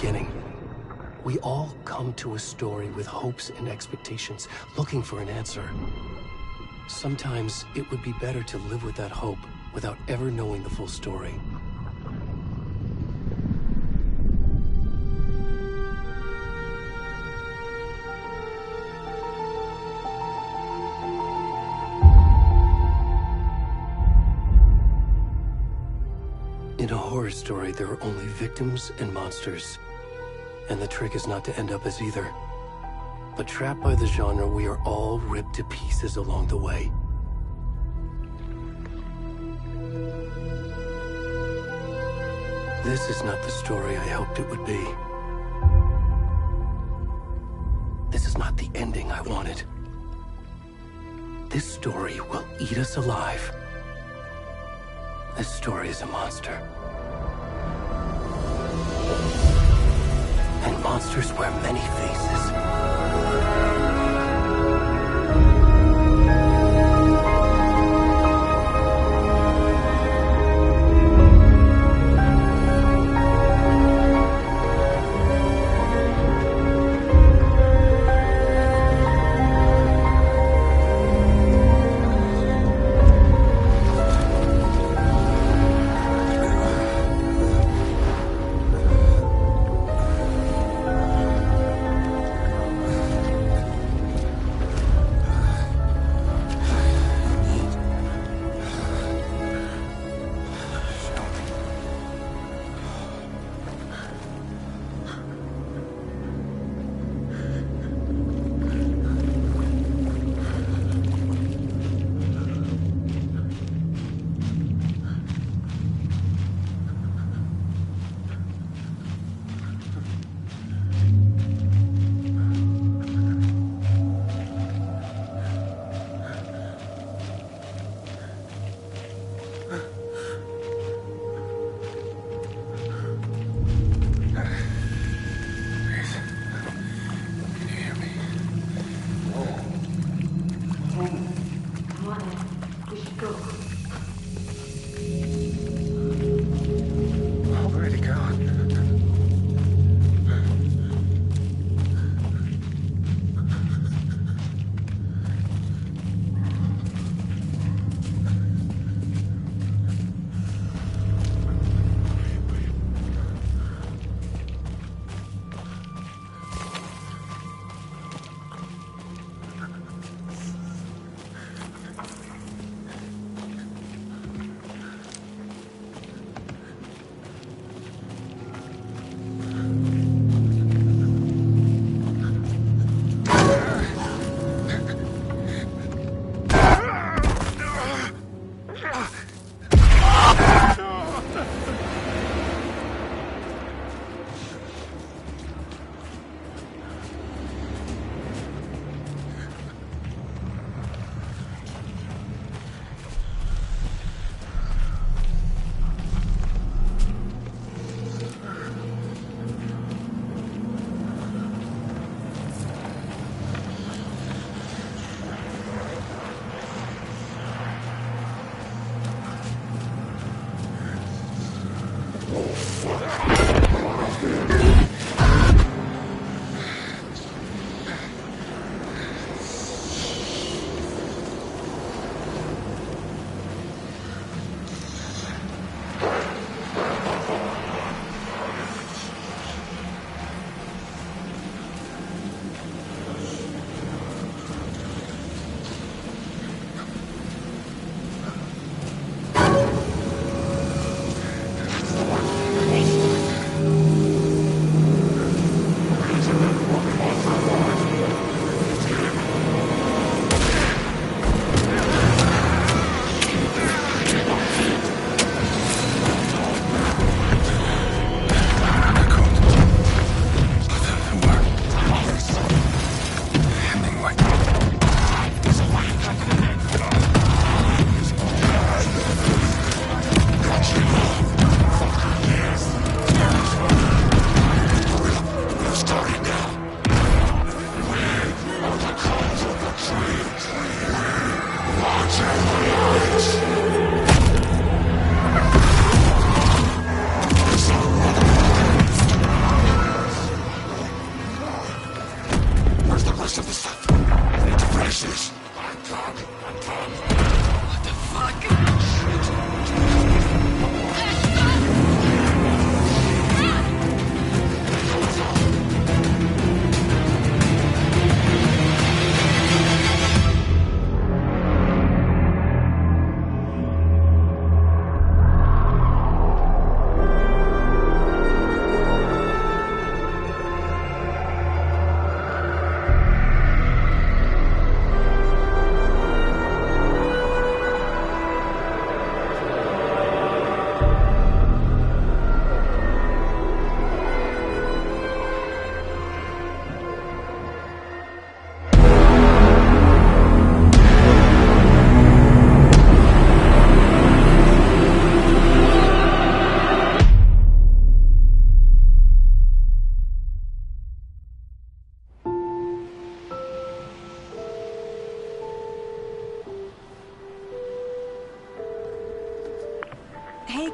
beginning. We all come to a story with hopes and expectations, looking for an answer. Sometimes it would be better to live with that hope without ever knowing the full story. In a horror story, there are only victims and monsters. And the trick is not to end up as either. But trapped by the genre, we are all ripped to pieces along the way. This is not the story I hoped it would be. This is not the ending I wanted. This story will eat us alive. This story is a monster. And monsters wear many faces.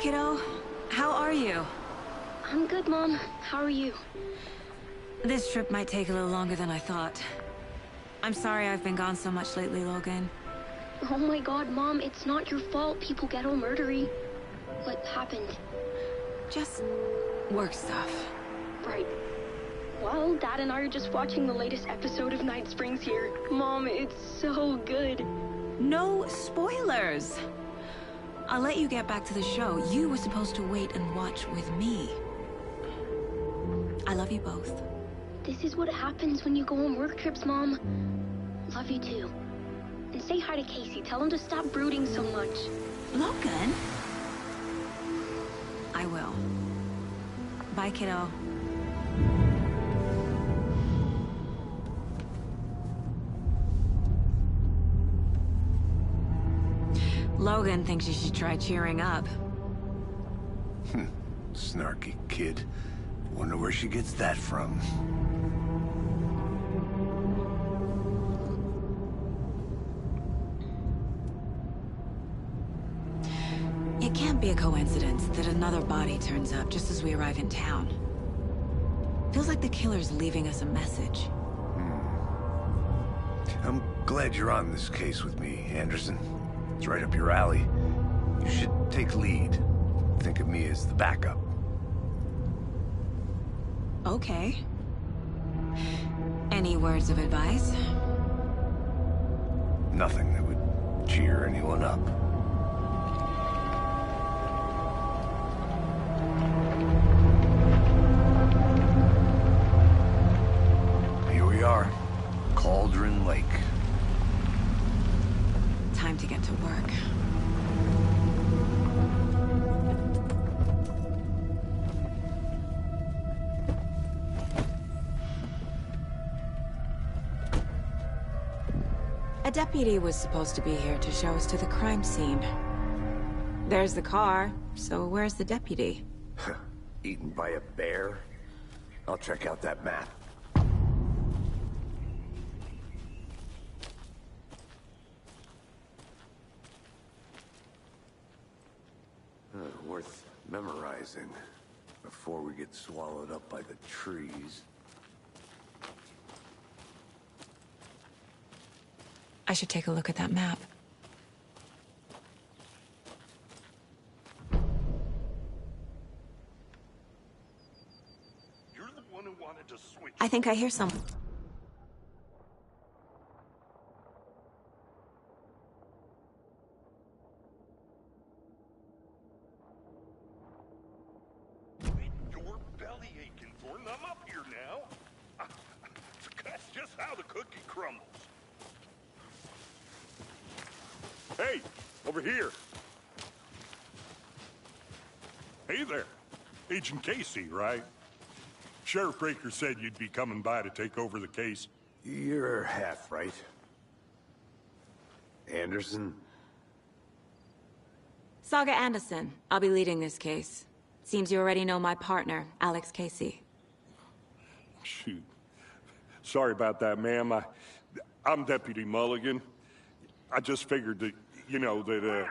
kiddo. How are you? I'm good, Mom. How are you? This trip might take a little longer than I thought. I'm sorry I've been gone so much lately, Logan. Oh my god, Mom, it's not your fault people get all murdery. What happened? Just work stuff. Right. Well, Dad and I are just watching the latest episode of Night Springs here. Mom, it's so good. No spoilers! I'll let you get back to the show. You were supposed to wait and watch with me. I love you both. This is what happens when you go on work trips, Mom. Love you too. And say hi to Casey. Tell him to stop brooding so much. Logan? I will. Bye, kiddo. Logan thinks you should try cheering up. Snarky kid. Wonder where she gets that from. It can't be a coincidence that another body turns up just as we arrive in town. Feels like the killer's leaving us a message. I'm glad you're on this case with me, Anderson. It's right up your alley. You should take lead. Think of me as the backup. Okay. Any words of advice? Nothing that would cheer anyone up. Here we are. Cauldron Lake. Time to get to work. A deputy was supposed to be here to show us to the crime scene. There's the car, so where's the deputy? Eaten by a bear? I'll check out that map. Worth memorizing before we get swallowed up by the trees. I should take a look at that map. You're the one who wanted to switch. I think I hear some. Your belly aching, Thornton. I'm up here now. That's just how the cookie crumbles. Hey, over here. Hey there. Agent Casey, right? Sheriff Breaker said you'd be coming by to take over the case. You're half right. Anderson? Saga Anderson. I'll be leading this case. Seems you already know my partner, Alex Casey. Shoot. Sorry about that, ma'am. I'm Deputy Mulligan. I just figured that, you know, that, Those damn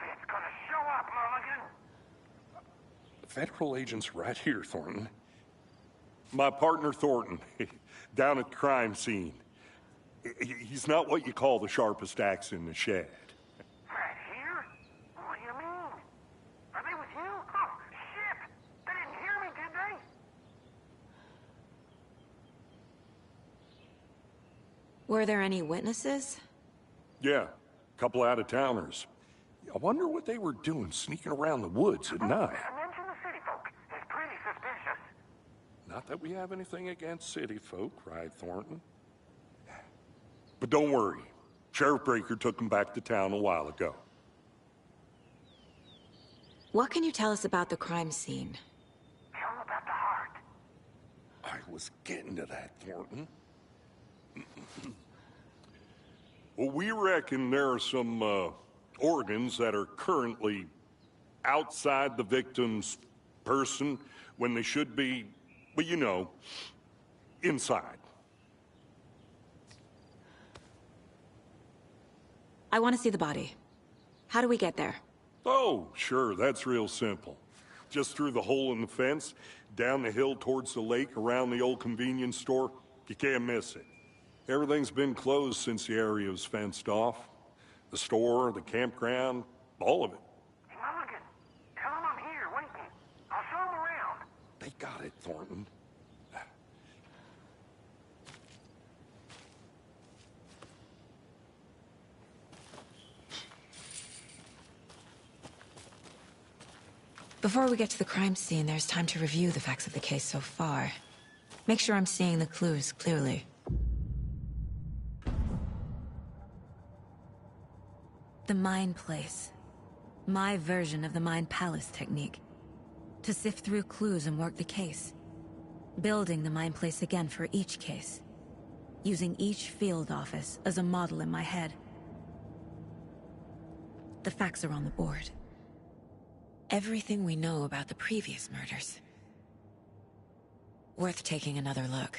feds gonna show up, Mulligan? Federal agent's right here, Thornton. My partner, Thornton, down at the crime scene. He's not what you call the sharpest axe in the shed. Right here? What do you mean? Are they with you? Oh, shit! They didn't hear me, did they? Were there any witnesses? Yeah, a couple out-of-towners. I wonder what they were doing sneaking around the woods at night. Mention the city folk. It's pretty suspicious. Not that we have anything against city folk, right, Thornton? But don't worry. Sheriff Breaker took them back to town a while ago. What can you tell us about the crime scene? Tell them about the heart. I was getting to that, Thornton. Well, we reckon there are some organs that are currently outside the victim's person when they should be, well, you know, inside. I want to see the body. How do we get there? Oh, sure, that's real simple. Just through the hole in the fence, down the hill towards the lake, around the old convenience store. You can't miss it. Everything's been closed since the area was fenced off. The store, the campground, all of it. Hey, Mulligan, tell him I'm here waiting. I'll show him around. They got it, Thornton. Before we get to the crime scene, there's time to review the facts of the case so far. Make sure I'm seeing the clues clearly. The Mind Place. My version of the Mind Palace technique. To sift through clues and work the case. Building the Mind Place again for each case. Using each field office as a model in my head. The facts are on the board. Everything we know about the previous murders. Worth taking another look.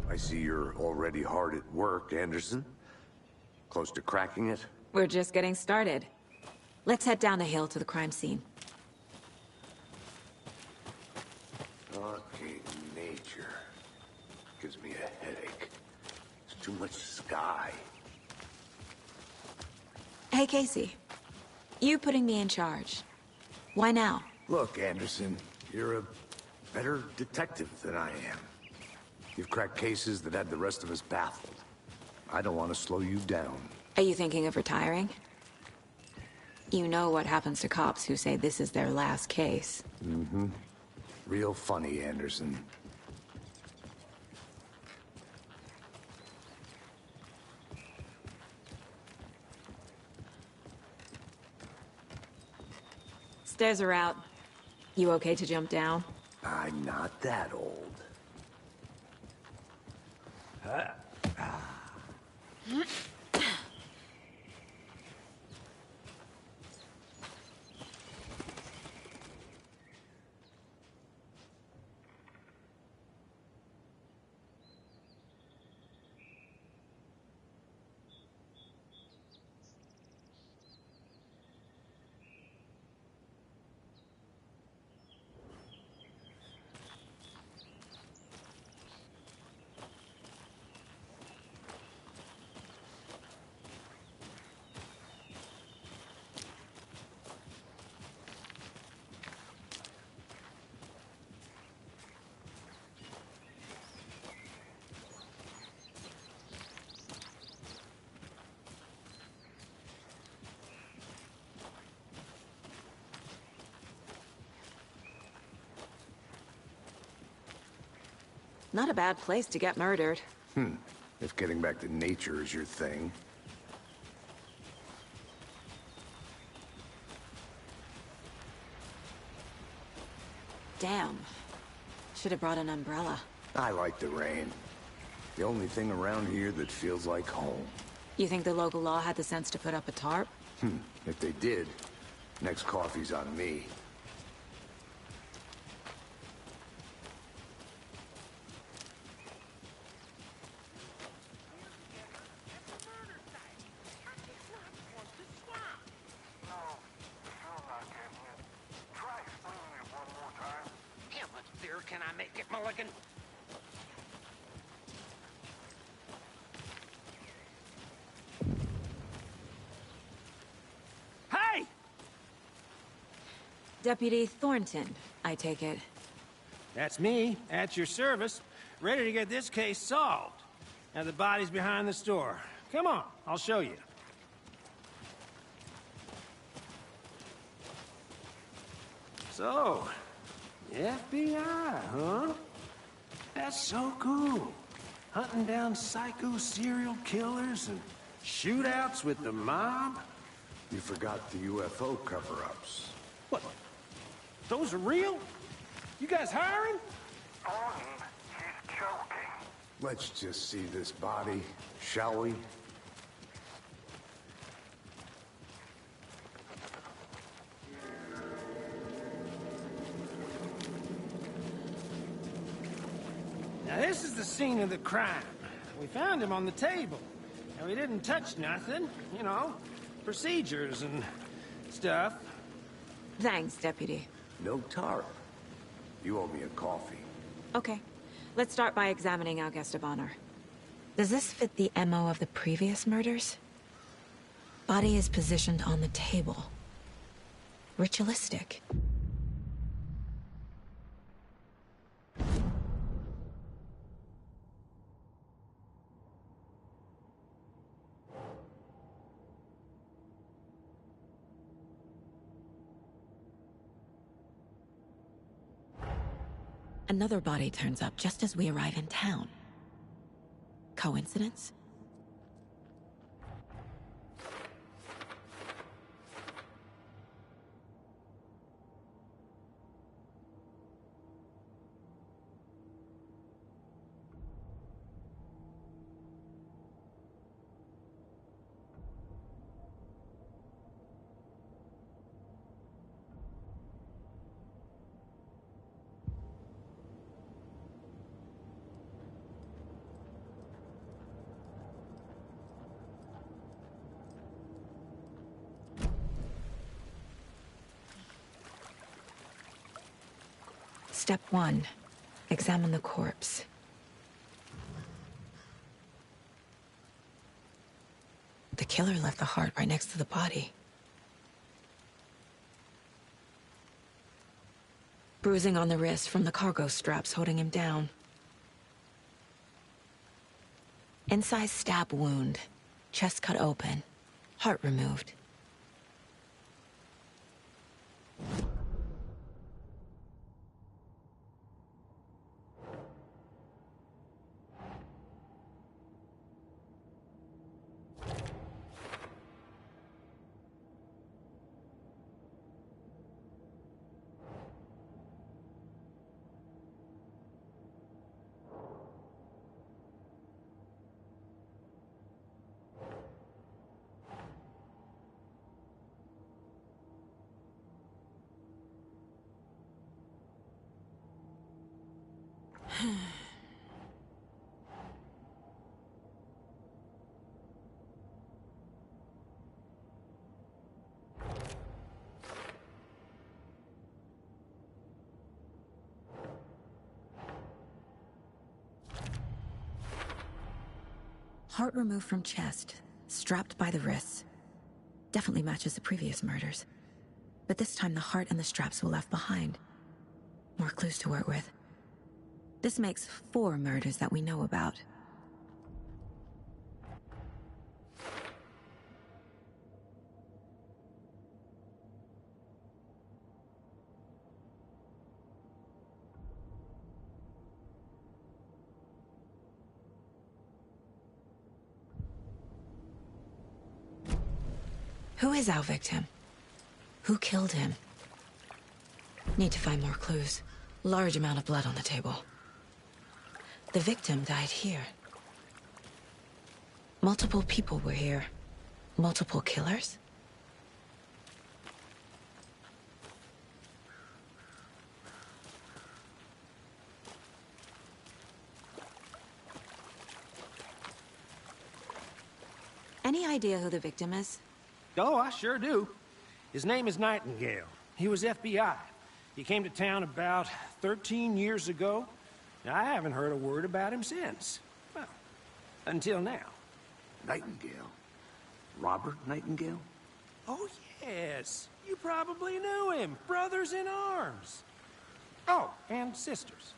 I see you're already hard at work, Anderson. Close to cracking it? We're just getting started. Let's head down the hill to the crime scene. Okay, nature. Gives me a headache. It's too much sky. Hey, Casey. You putting me in charge. Why now? Look, Anderson, you're a better detective than I am. You've cracked cases that had the rest of us baffled. I don't want to slow you down. Are you thinking of retiring? You know what happens to cops who say this is their last case. Mm-hmm. Real funny, Anderson. Stairs are out. You okay to jump down? I'm not that old. Not a bad place to get murdered. If getting back to nature is your thing. Damn. Should have brought an umbrella. I like the rain. The only thing around here that feels like home. You think the local law had the sense to put up a tarp? If they did, next coffee's on me. How much clearer can I make it, Mulligan? Hey! Deputy Thornton, I take it. That's me, at your service, ready to get this case solved. Now the body's behind the store. Come on, I'll show you. So, the FBI, huh? That's so cool. Hunting down psycho serial killers and shootouts with the mob. You forgot the UFO cover-ups. What? Those are real? You guys hiring? Thornton, he's joking. Let's just see this body, shall we? Now this is the scene of the crime. We found him on the table. And we didn't touch nothing, you know, procedures and stuff. Thanks, Deputy. No tarp. You owe me a coffee. Okay. Let's start by examining our guest of honor. Does this fit the MO of the previous murders? Body is positioned on the table. Ritualistic. Another body turns up just as we arrive in town. Coincidence? Step 1. Examine the corpse. The killer left the heart right next to the body. Bruising on the wrist from the cargo straps holding him down. Incised stab wound. Chest cut open. Heart removed. Heart removed from chest, strapped by the wrists. Definitely matches the previous murders. But this time the heart and the straps were left behind. More clues to work with. This makes 4 murders that we know about. Who is our victim? Who killed him? Need to find more clues. Large amount of blood on the table. The victim died here. Multiple people were here. Multiple killers? Any idea who the victim is? Oh, I sure do. His name is Nightingale. He was FBI. He came to town about 13 years ago. I haven't heard a word about him since. Well, until now. Nightingale? Robert Nightingale? Oh, yes. You probably knew him. Brothers in arms. Oh, and sisters.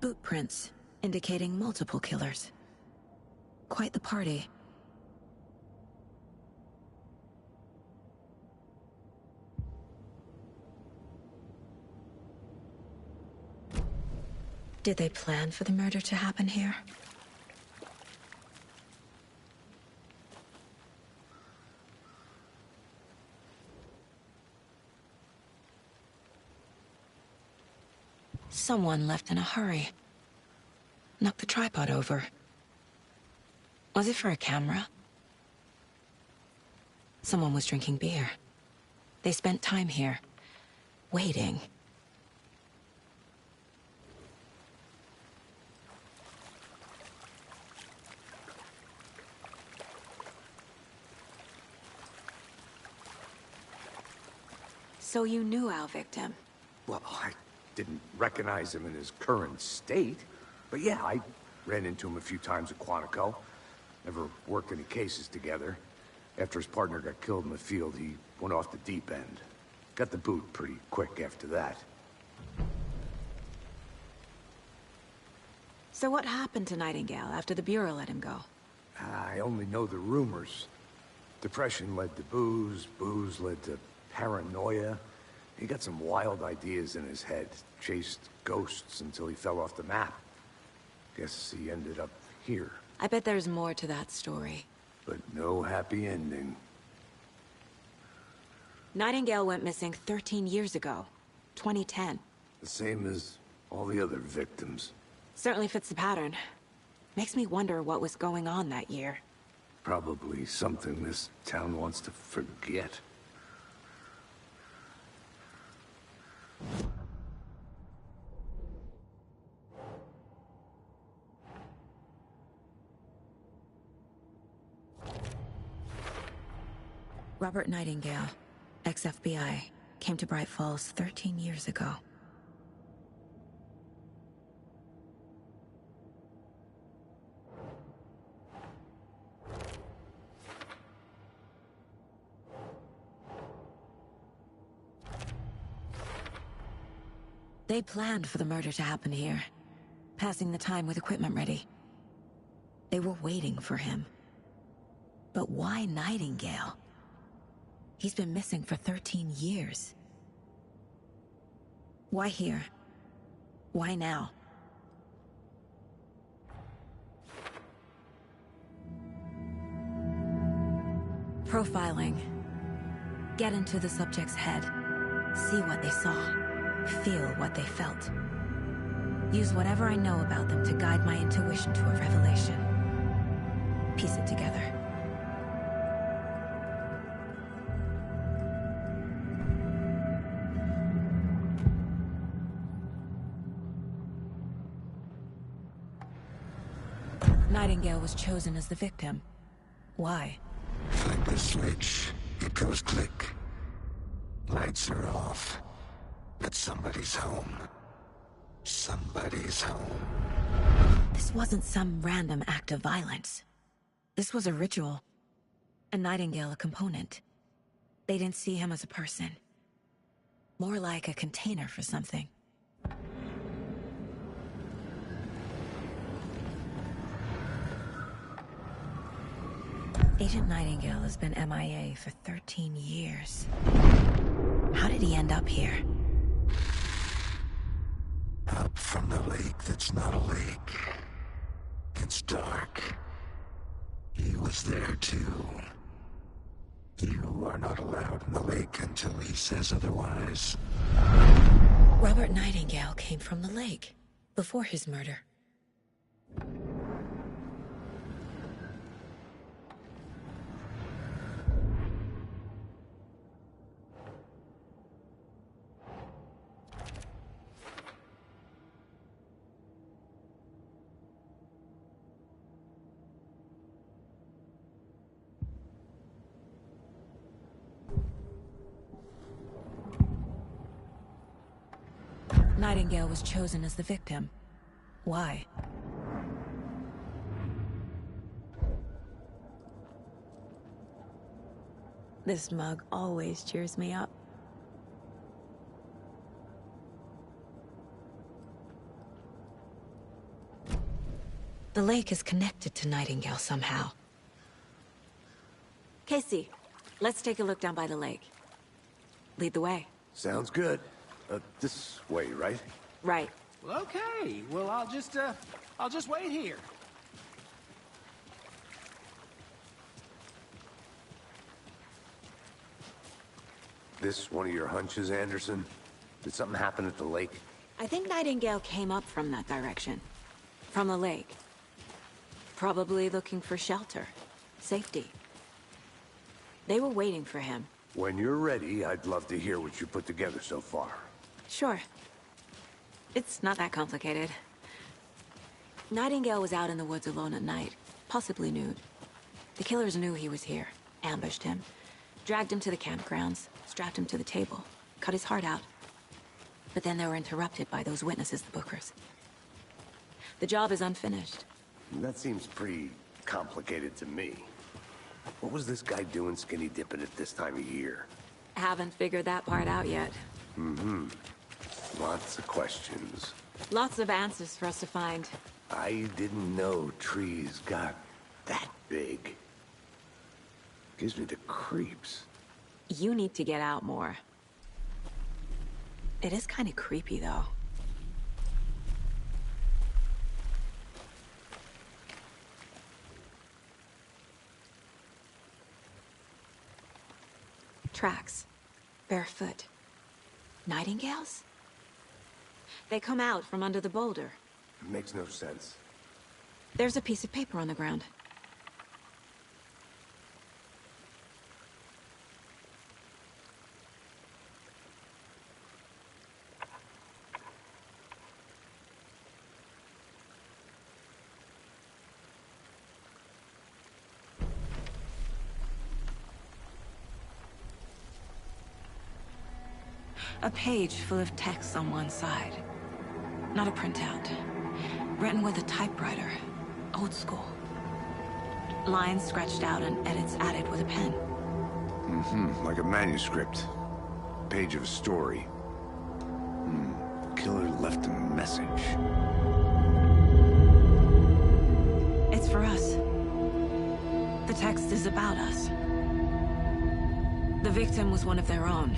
Boot prints, indicating multiple killers. Quite the party. Did they plan for the murder to happen here? Someone left in a hurry. Knocked the tripod over. Was it for a camera? Someone was drinking beer. They spent time here, waiting. So you knew our victim? Well, I didn't recognize him in his current state. But yeah, I ran into him a few times at Quantico. Never worked any cases together. After his partner got killed in the field, he went off the deep end. Got the boot pretty quick after that. So what happened to Nightingale after the Bureau let him go? I only know the rumors. Depression led to booze, booze led to paranoia. He got some wild ideas in his head, chased ghosts until he fell off the map. Guess he ended up here. I bet there's more to that story. But no happy ending. Nightingale went missing 13 years ago, 2010. The same as all the other victims. Certainly fits the pattern. Makes me wonder what was going on that year. Probably something this town wants to forget. Robert Nightingale, ex-FBI, came to Bright Falls 13 years ago. They planned for the murder to happen here, passing the time with equipment ready. They were waiting for him. But why Nightingale? He's been missing for 13 years. Why here? Why now? Profiling. Get into the subject's head. See what they saw. Feel what they felt. Use whatever I know about them to guide my intuition to a revelation. Piece it together. Nightingale was chosen as the victim. Why? Flip the switch. It goes click. Lights are off. But somebody's home. Somebody's home. This wasn't some random act of violence. This was a ritual. A Nightingale a component. They didn't see him as a person. More like a container for something. Agent Nightingale has been MIA for 13 years. How did he end up here? Up from the lake that's not a lake. It's dark. He was there too. You are not allowed in the lake until he says otherwise. Robert Nightingale came from the lake, before his murder. Nightingale was chosen as the victim. Why? This mug always cheers me up. The lake is connected to Nightingale somehow. Casey, let's take a look down by the lake. Lead the way. Sounds good. This way, right? Right. Well, okay. Well, I'll just wait here. This one of your hunches, Anderson? Did something happen at the lake? I think Nightingale came up from that direction. From the lake. Probably looking for shelter. Safety. They were waiting for him. When you're ready, I'd love to hear what you put together so far. Sure. It's not that complicated. Nightingale was out in the woods alone at night, possibly nude. The killers knew he was here, ambushed him, dragged him to the campgrounds, strapped him to the table, cut his heart out. But then they were interrupted by those witnesses, the Bookers. The job is unfinished. That seems pretty complicated to me. What was this guy doing skinny dipping at this time of year? Haven't figured that part out yet. Mm-hmm. Lots of questions. Lots of answers for us to find. I didn't know trees got that big. Gives me the creeps. You need to get out more. It is kind of creepy, though. Tracks. Barefoot. Nightingales? They come out from under the boulder. It makes no sense. There's a piece of paper on the ground. A page full of text on one side. Not a printout. Written with a typewriter. Old school. Lines scratched out and edits added with a pen. Mm-hmm. Like a manuscript. Page of a story. Killer left a message. It's for us. The text is about us. The victim was one of their own.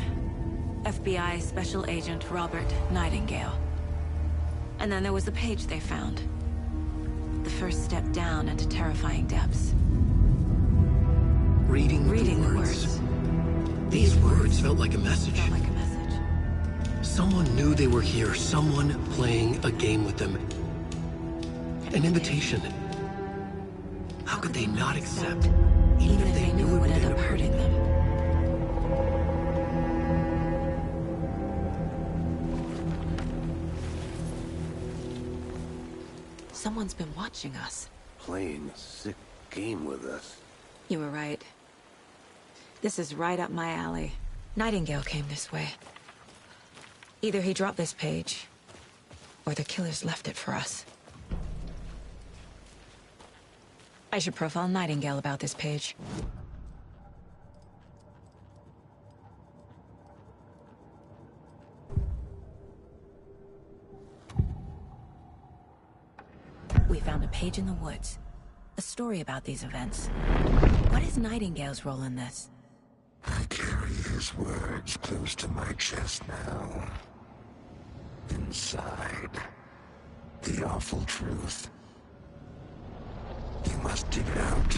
FBI Special Agent Robert Nightingale. And then there was the page they found. The first step down into terrifying depths. Reading the words. These words felt like a message. Felt like a message. Someone knew they were here. Someone playing a game with them. An invitation. How could they not accept, even if they knew it would end up hurting them? Someone's been watching us. Playing a sick game with us. You were right. This is right up my alley. Nightingale came this way. Either he dropped this page, or the killers left it for us. I should profile Nightingale about this page. We found a page in the woods. A story about these events. What is Nightingale's role in this? I carry his words close to my chest now. Inside, the awful truth. You must dig it out.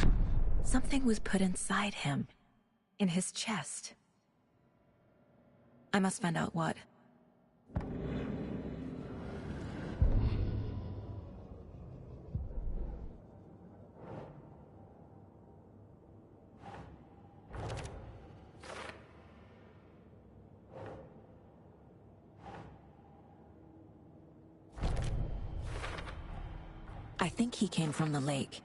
Something was put inside him. In his chest. I must find out what. I think he came from the lake.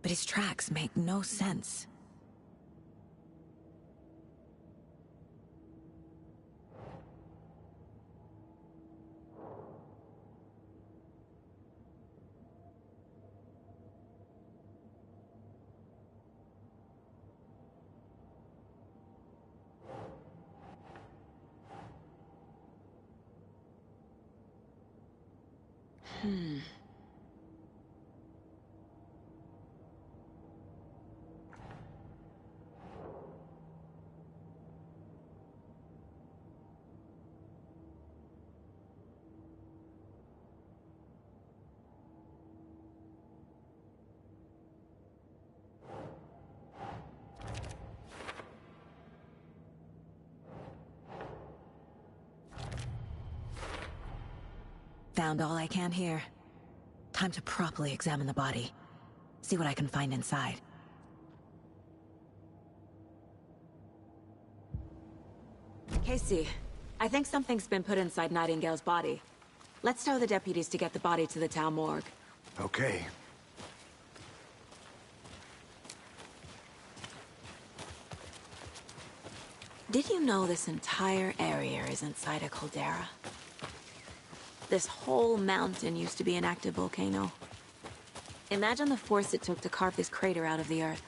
But his tracks make no sense. Found all I can here. Time to properly examine the body. See what I can find inside. Casey, I think something's been put inside Nightingale's body. Let's tell the deputies to get the body to the town morgue. Okay. Did you know this entire area is inside a caldera? This whole mountain used to be an active volcano. Imagine the force it took to carve this crater out of the earth.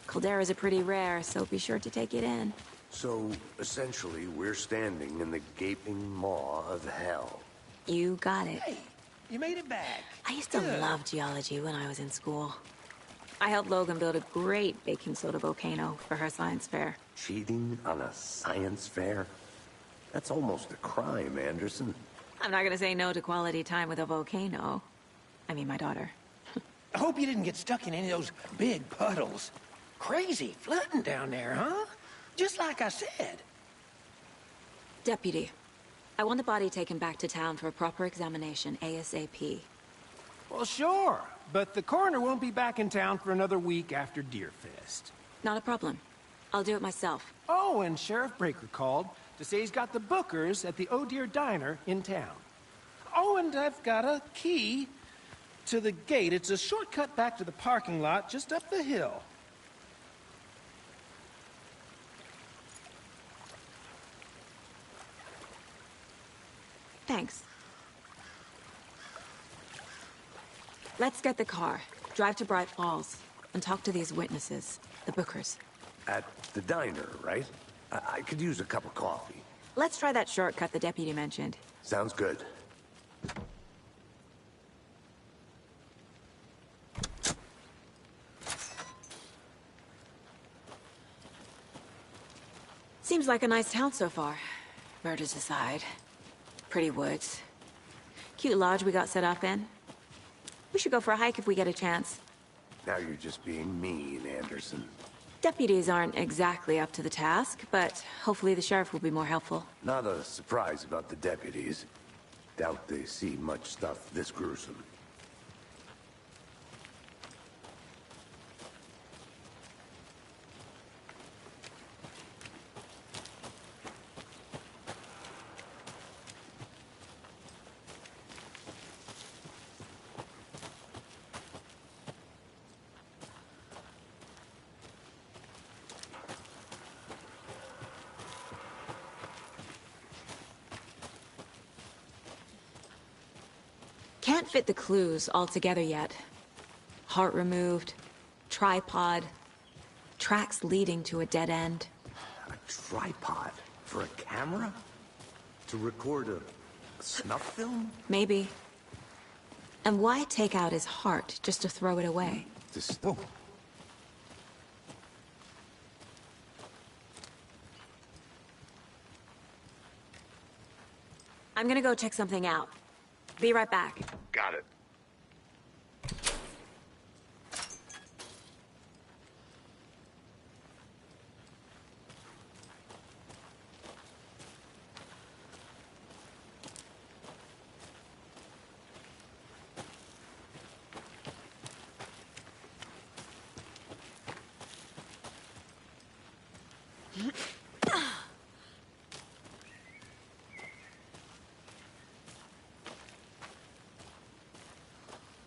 Calderas are pretty rare, so be sure to take it in. So, essentially, we're standing in the gaping maw of hell. You got it. Hey, you made it back. I used to love geology when I was in school. I helped Logan build a great baking soda volcano for her science fair. Cheating on a science fair? That's almost a crime, Anderson. I'm not gonna say no to quality time with a volcano. I mean, my daughter. I hope you didn't get stuck in any of those big puddles. Crazy flooding down there, huh? Just like I said. Deputy, I want the body taken back to town for a proper examination, ASAP. Well, sure. But the coroner won't be back in town for another week after Deerfest. Not a problem. I'll do it myself. Oh, and Sheriff Breaker called to say he's got the Bookers at the Oh Deer Diner in town. Oh, and I've got a key to the gate. It's a shortcut back to the parking lot just up the hill. Thanks. Let's get the car, drive to Bright Falls, and talk to these witnesses, the Bookers. At the diner, right? I could use a cup of coffee. Let's try that shortcut the deputy mentioned. Sounds good. Seems like a nice town so far. Murders aside. Pretty woods. Cute lodge we got set up in. We should go for a hike if we get a chance. Now you're just being mean, Anderson. Deputies aren't exactly up to the task, but hopefully the sheriff will be more helpful. Not a surprise about the deputies. Doubt they see much stuff this gruesome. can't fit the clues all together yet. Heart removed, tripod, tracks leading to a dead end. A tripod? For a camera? To record a snuff film? Maybe. And why take out his heart just to throw it away? Oh. I'm gonna go check something out. Be right back. Got it.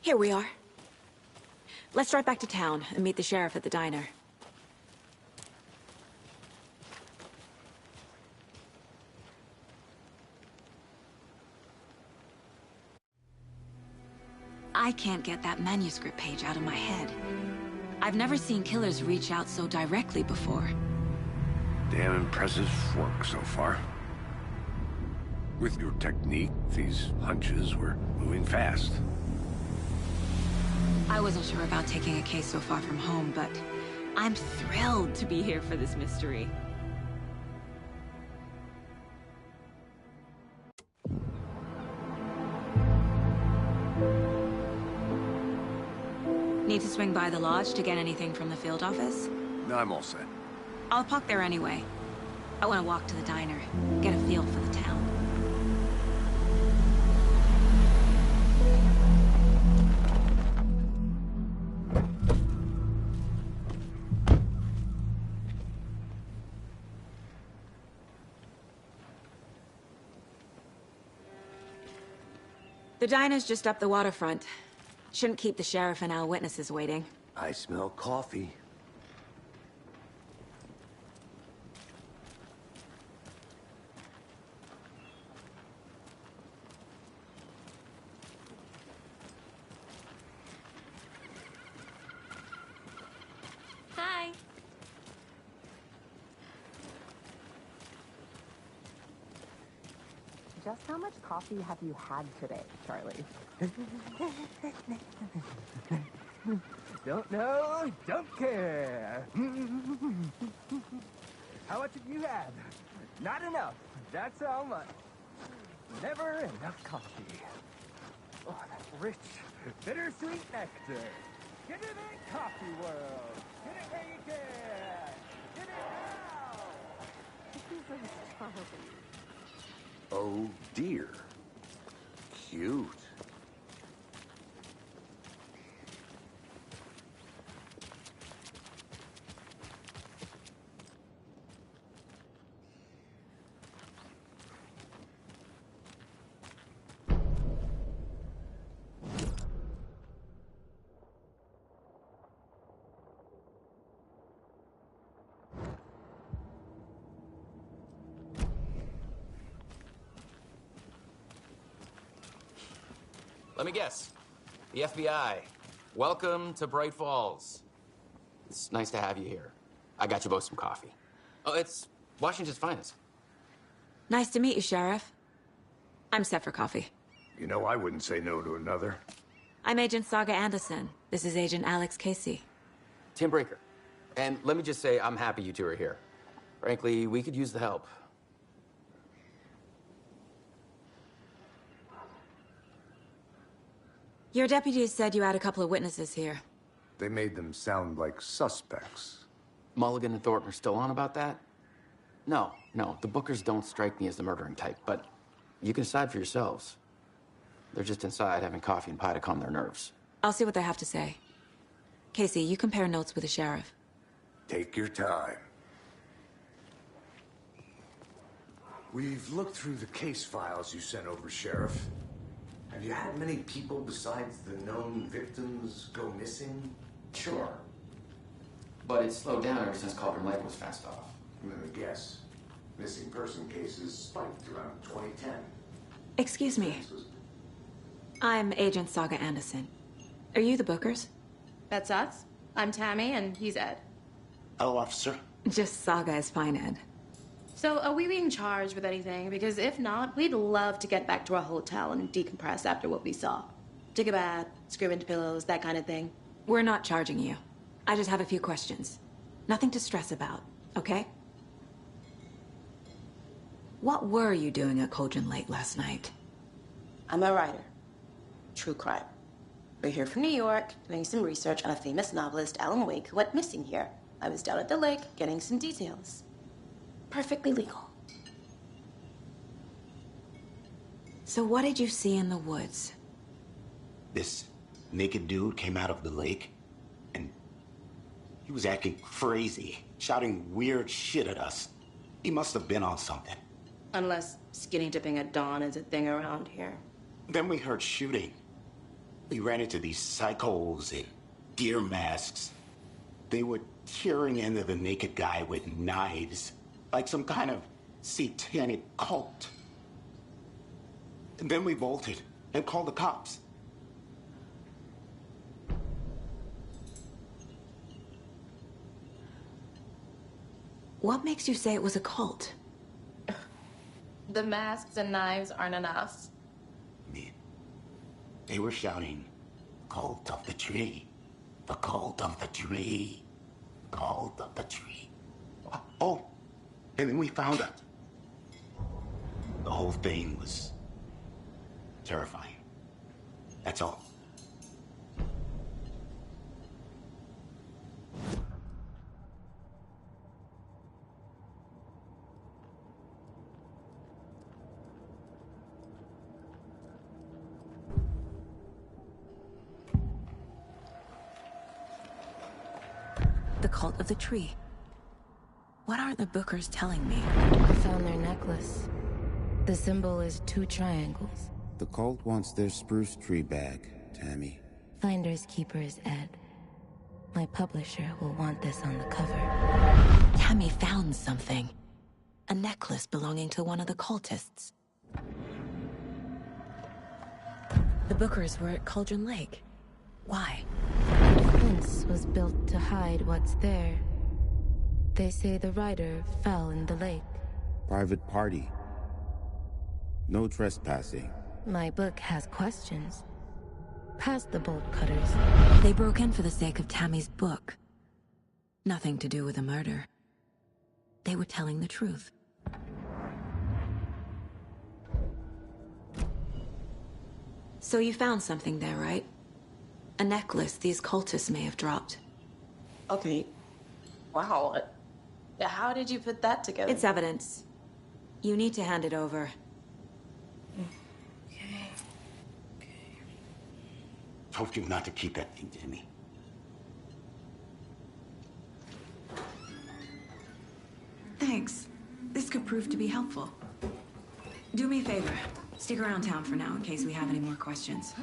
Here we are. Let's drive back to town and meet the sheriff at the diner. I can't get that manuscript page out of my head. I've never seen killers reach out so directly before. Damn impressive work so far. With your technique, these hunches were moving fast. I wasn't sure about taking a case so far from home, but I'm thrilled to be here for this mystery. Need to swing by the lodge to get anything from the field office? No, I'm all set. I'll park there anyway. I want to walk to the diner, get a feel for the town. The diner's just up the waterfront. Shouldn't keep the sheriff and our witnesses waiting. I smell coffee. Hi. Just how much coffee have you had today, Charlie? Don't know, don't care. How much have you had? Not enough. That's how much. Never enough coffee. Oh, that rich, bittersweet nectar. Get it in coffee world. Get it where you can. Get it now. This is Charlie. Oh dear. Cute. Let me guess. The FBI. Welcome to Bright Falls. It's nice to have you here. I got you both some coffee. Oh, it's Washington's finest. Nice to meet you, Sheriff. I'm set for coffee. You know, I wouldn't say no to another. I'm Agent Saga Anderson. This is Agent Alex Casey. Tim Breaker. And let me just say, I'm happy you two are here. Frankly, we could use the help. Your deputies said you had a couple of witnesses here. They made them sound like suspects. Mulligan and Thornton are still on about that? No, the Bookers don't strike me as the murdering type, but you can decide for yourselves. They're just inside having coffee and pie to calm their nerves. I'll see what they have to say. Casey, you compare notes with the sheriff. Take your time. We've looked through the case files you sent over, Sheriff. Have you had many people besides the known victims go missing? Sure. But it's slowed down ever since Cauldron Lake was fenced off. Let me guess. Missing person cases spiked around 2010. Excuse me. I'm Agent Saga Anderson. Are you the Bookers? That's us. I'm Tammy, and he's Ed. Hello, officer. Just Saga is fine, Ed. So, are we being charged with anything? Because if not, we'd love to get back to our hotel and decompress after what we saw. Take a bath, scream into pillows, that kind of thing. We're not charging you. I just have a few questions. Nothing to stress about, okay? What were you doing at Cauldron Lake last night? I'm a writer. True crime. We're here from New York, doing some research on a famous novelist, Alan Wake, who went missing here. I was down at the lake, getting some details. Perfectly legal. So what did you see in the woods? This naked dude came out of the lake, and he was acting crazy, shouting weird shit at us. He must have been on something. Unless skinny dipping at dawn is a thing around here. Then we heard shooting. We ran into these psychos in deer masks. They were tearing into the naked guy with knives, like some kind of satanic cult. And then we bolted and called the cops. What makes you say it was a cult? The masks and knives aren't enough. They were shouting, "Cult of the tree, the cult of the tree, cult of the tree." Oh, and then we found it. The whole thing was terrifying. That's all. The cult of the tree. What are the Bookers telling me? I found their necklace. The symbol is 2 triangles. The cult wants their spruce tree back, Tammy. Finders keepers, Ed. My publisher will want this on the cover. Tammy found something. A necklace belonging to one of the cultists. The Bookers were at Cauldron Lake. Why? The fence was built to hide what's there. They say the rider fell in the lake. Private party. No trespassing. My book has questions. Past the bolt cutters. They broke in for the sake of Tammy's book. Nothing to do with a murder. They were telling the truth. So you found something there, right? A necklace these cultists may have dropped. Okay. Wow. How did you put that together? It's evidence. You need to hand it over. Okay. Told you not to keep that thing, Jimmy. Thanks. This could prove to be helpful. Do me a favor. Stick around town for now in case we have any more questions.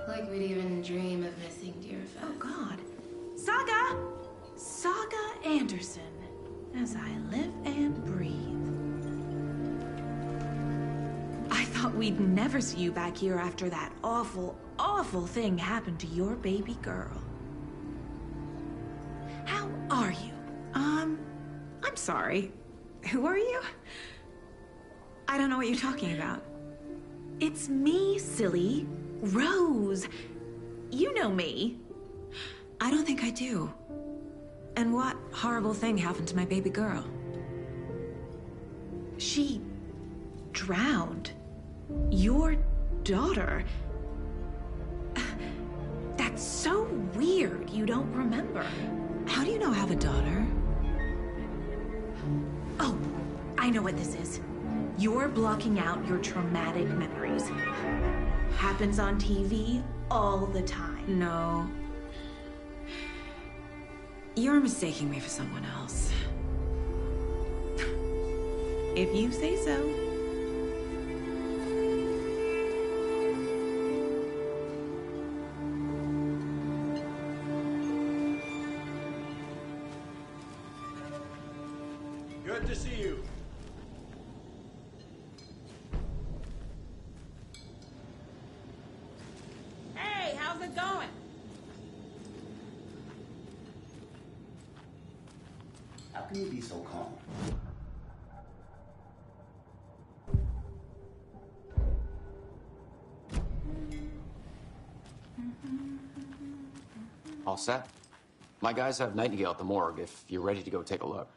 Like we'd even dream of missing Deerfest. Oh, God. Saga! Saga Anderson. As I live and breathe. I thought we'd never see you back here after that awful, awful thing happened to your baby girl. How are you? I'm sorry. Who are you? I don't know what you're talking about. It's me, silly. Rose. You know me. I don't think I do. And what horrible thing happened to my baby girl? She drowned. Your daughter. That's so weird you don't remember. How do you know I have a daughter? Oh, I know what this is. You're blocking out your traumatic memories. Happens on TV all the time. No. You're mistaking me for someone else. If you say so. Good to see you. How can you be so calm? All set? My guys have Nightingale at the morgue if you're ready to go take a look.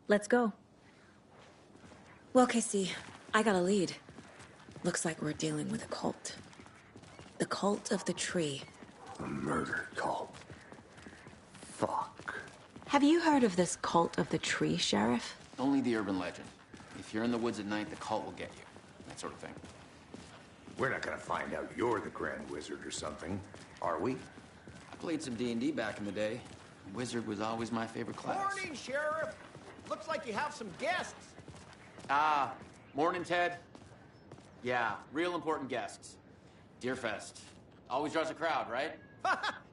Let's go. Well, Casey, I got a lead. Looks like we're dealing with a cult. The cult of the tree. A murder cult. Fuck. Have you heard of this cult of the tree, Sheriff? Only the urban legend. If you're in the woods at night, the cult will get you. That sort of thing. We're not gonna find out you're the Grand Wizard or something, are we? I played some D&D back in the day. Wizard was always my favorite class. Morning, Sheriff. Looks like you have some guests. Ah, morning, Ted. Yeah, real important guests. Deerfest. Always draws a crowd, right?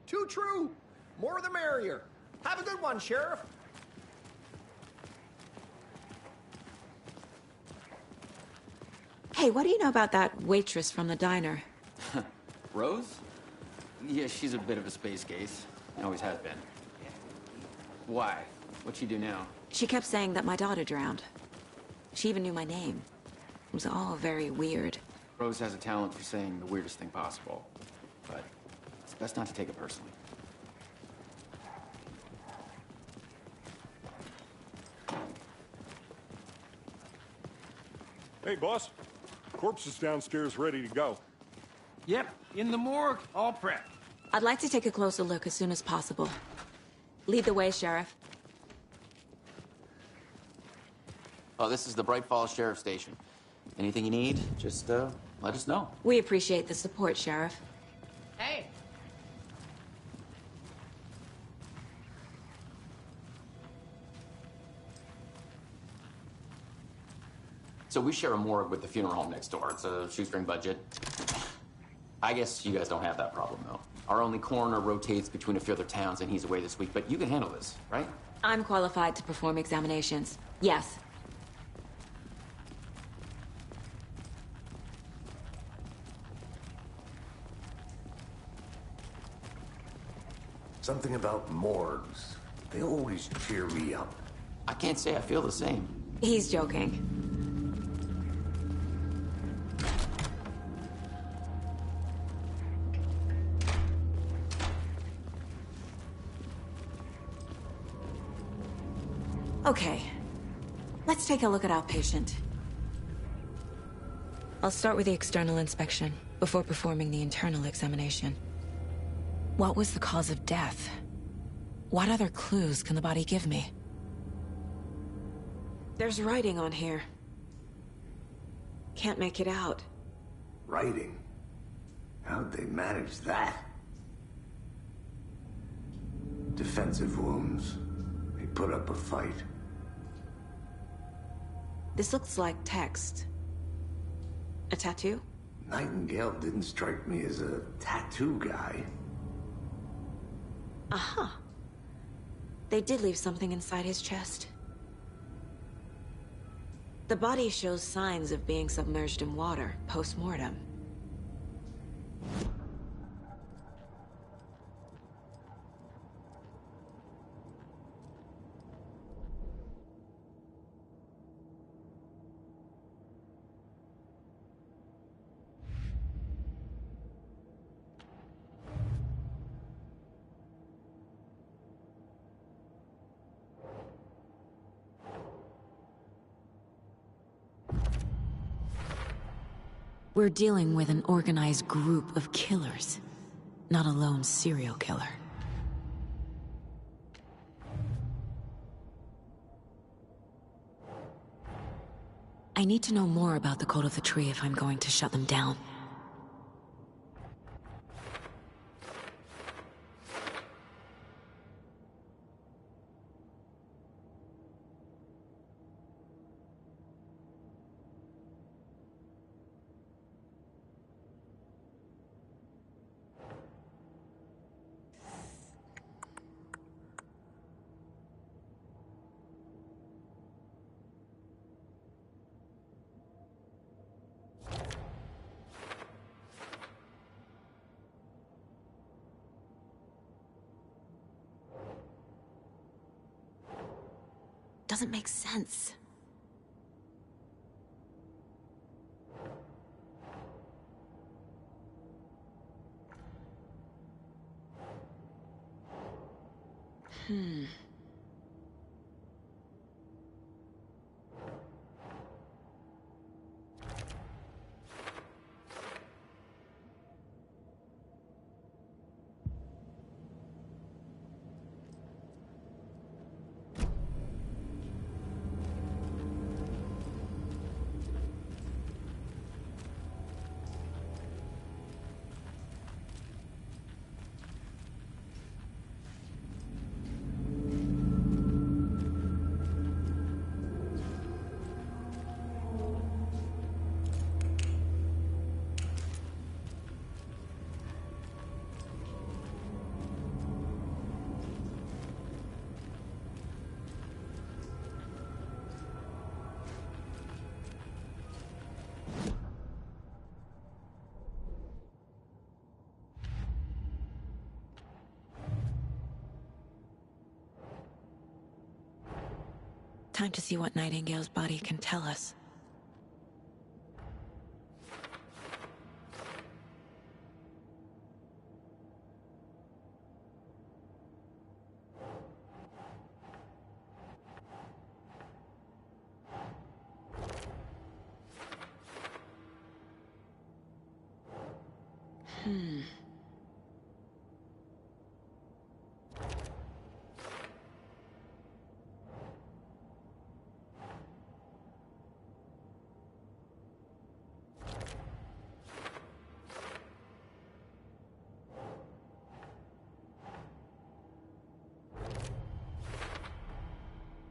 Too true. More the merrier. Have a good one, Sheriff. Hey, what do you know about that waitress from the diner? Rose? Yeah, she's a bit of a space case. Always has been. Why? What'd she do now? She kept saying that my daughter drowned. She even knew my name. It was all very weird. Rose has a talent for saying the weirdest thing possible. But it's best not to take it personally. Hey, boss. Corpse is downstairs ready to go. Yep, in the morgue, all prepped. I'd like to take a closer look as soon as possible. Lead the way, Sheriff. Oh, this is the Bright Falls Sheriff Station. Anything you need, just let us know. We appreciate the support, Sheriff. Hey. So we share a morgue with the funeral home next door. It's a shoestring budget. I guess you guys don't have that problem, though. Our only coroner rotates between a few other towns, and he's away this week, but you can handle this, right? I'm qualified to perform examinations. Yes. Something about morgues. They always cheer me up. I can't say I feel the same. He's joking. Okay, let's take a look at our patient. I'll start with the external inspection before performing the internal examination. What was the cause of death? What other clues can the body give me? There's writing on here. Can't make it out. Writing? How'd they manage that? Defensive wounds. They put up a fight. This looks like text. A tattoo? Nightingale didn't strike me as a tattoo guy. Uh-huh. They did leave something inside his chest. The body shows signs of being submerged in water, post-mortem. We're dealing with an organized group of killers, not a lone serial killer. I need to know more about the Cult of the Tree if I'm going to shut them down. doesn't make sense. Time to see what Nightingale's body can tell us.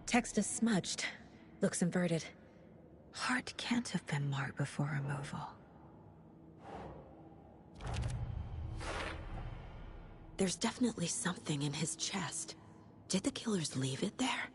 Text is smudged. Looks inverted. Heart can't have been marked before removal. There's definitely something in his chest. Did the killers leave it there?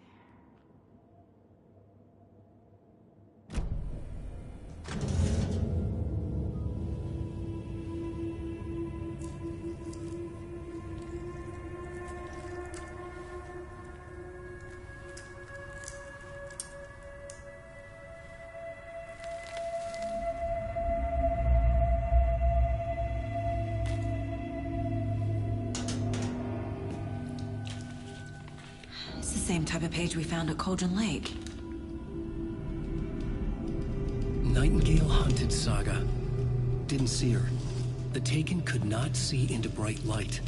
Same type of page we found at Cauldron Lake. Nightingale hunted Saga. Didn't see her. The Taken could not see into bright light.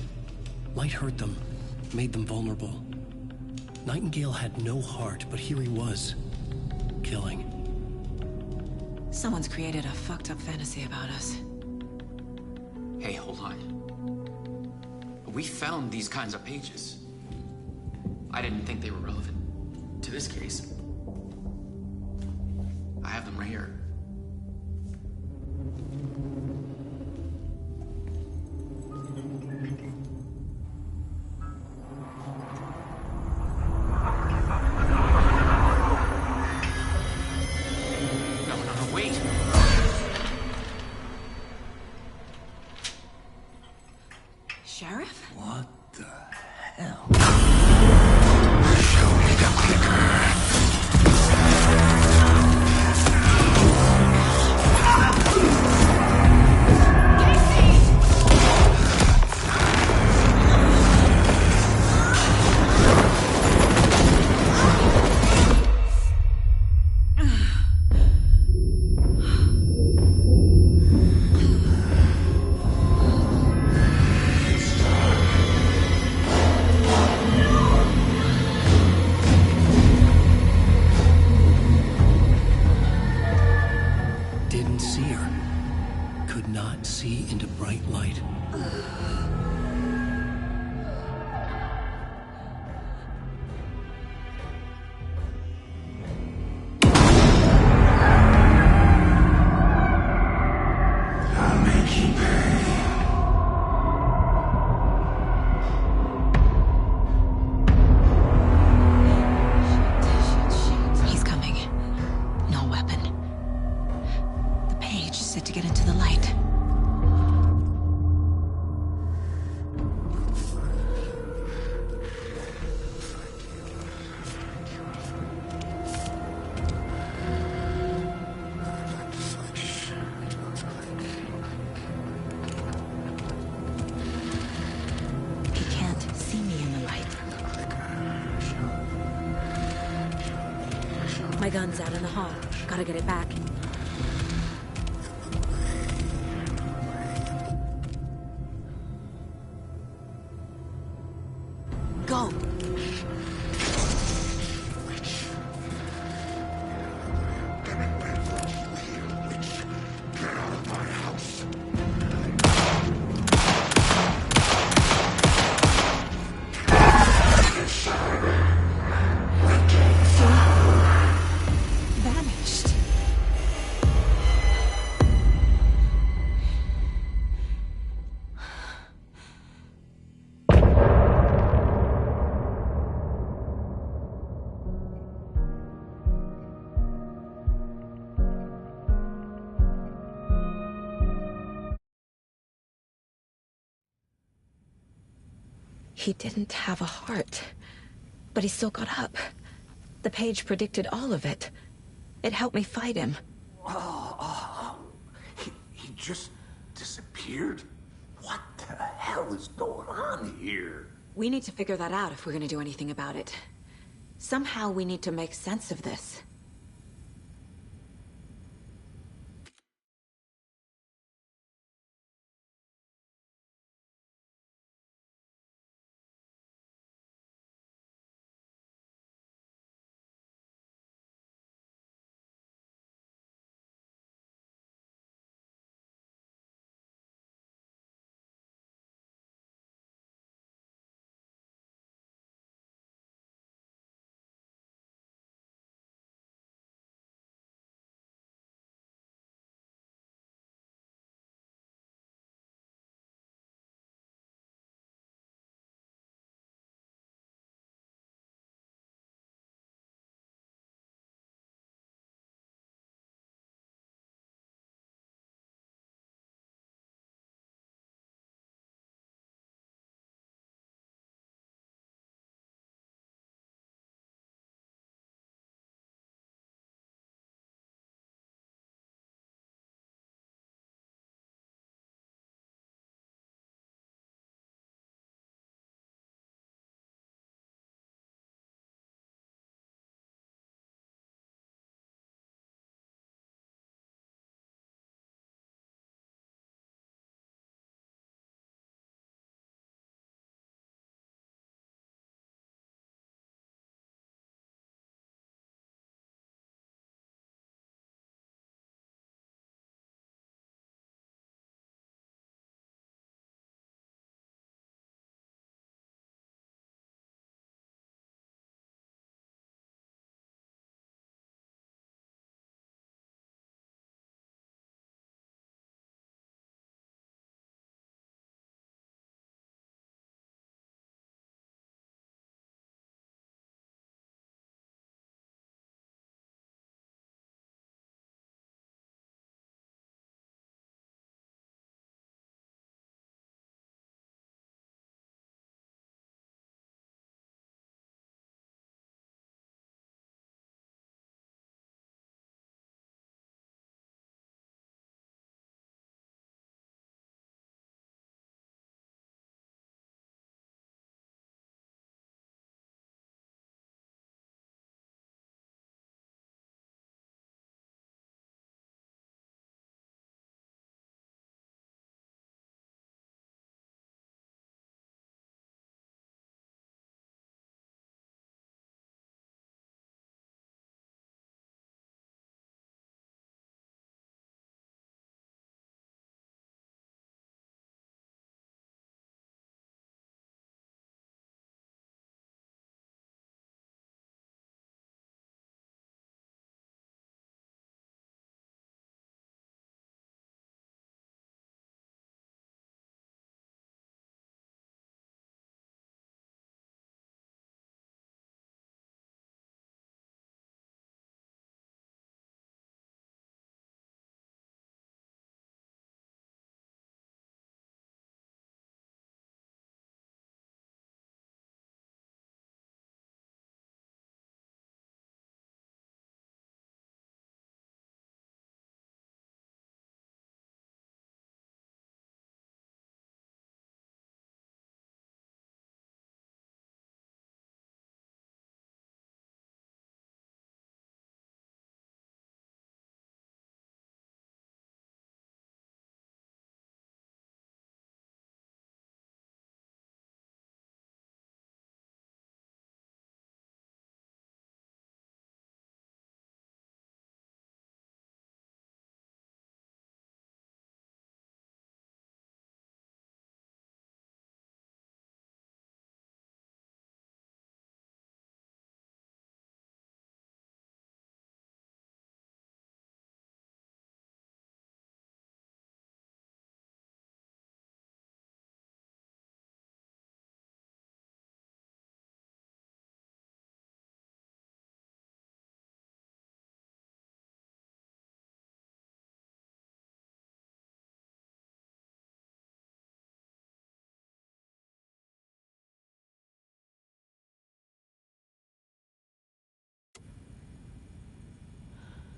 Light hurt them, made them vulnerable. Nightingale had no heart, but here he was, killing. Someone's created a fucked up fantasy about us. Hey, hold on. We found these kinds of pages. I didn't think they were relevant to this case. I have them right here. No, wait! Sheriff? What the hell? My gun's out in the hall. Gotta get it back. Go! Vanished. He didn't have a heart, but he still got up. The page predicted all of it. It helped me fight him. He just disappeared? What the hell is going on here? We need to figure that out if we're gonna do anything about it. Somehow we need to make sense of this.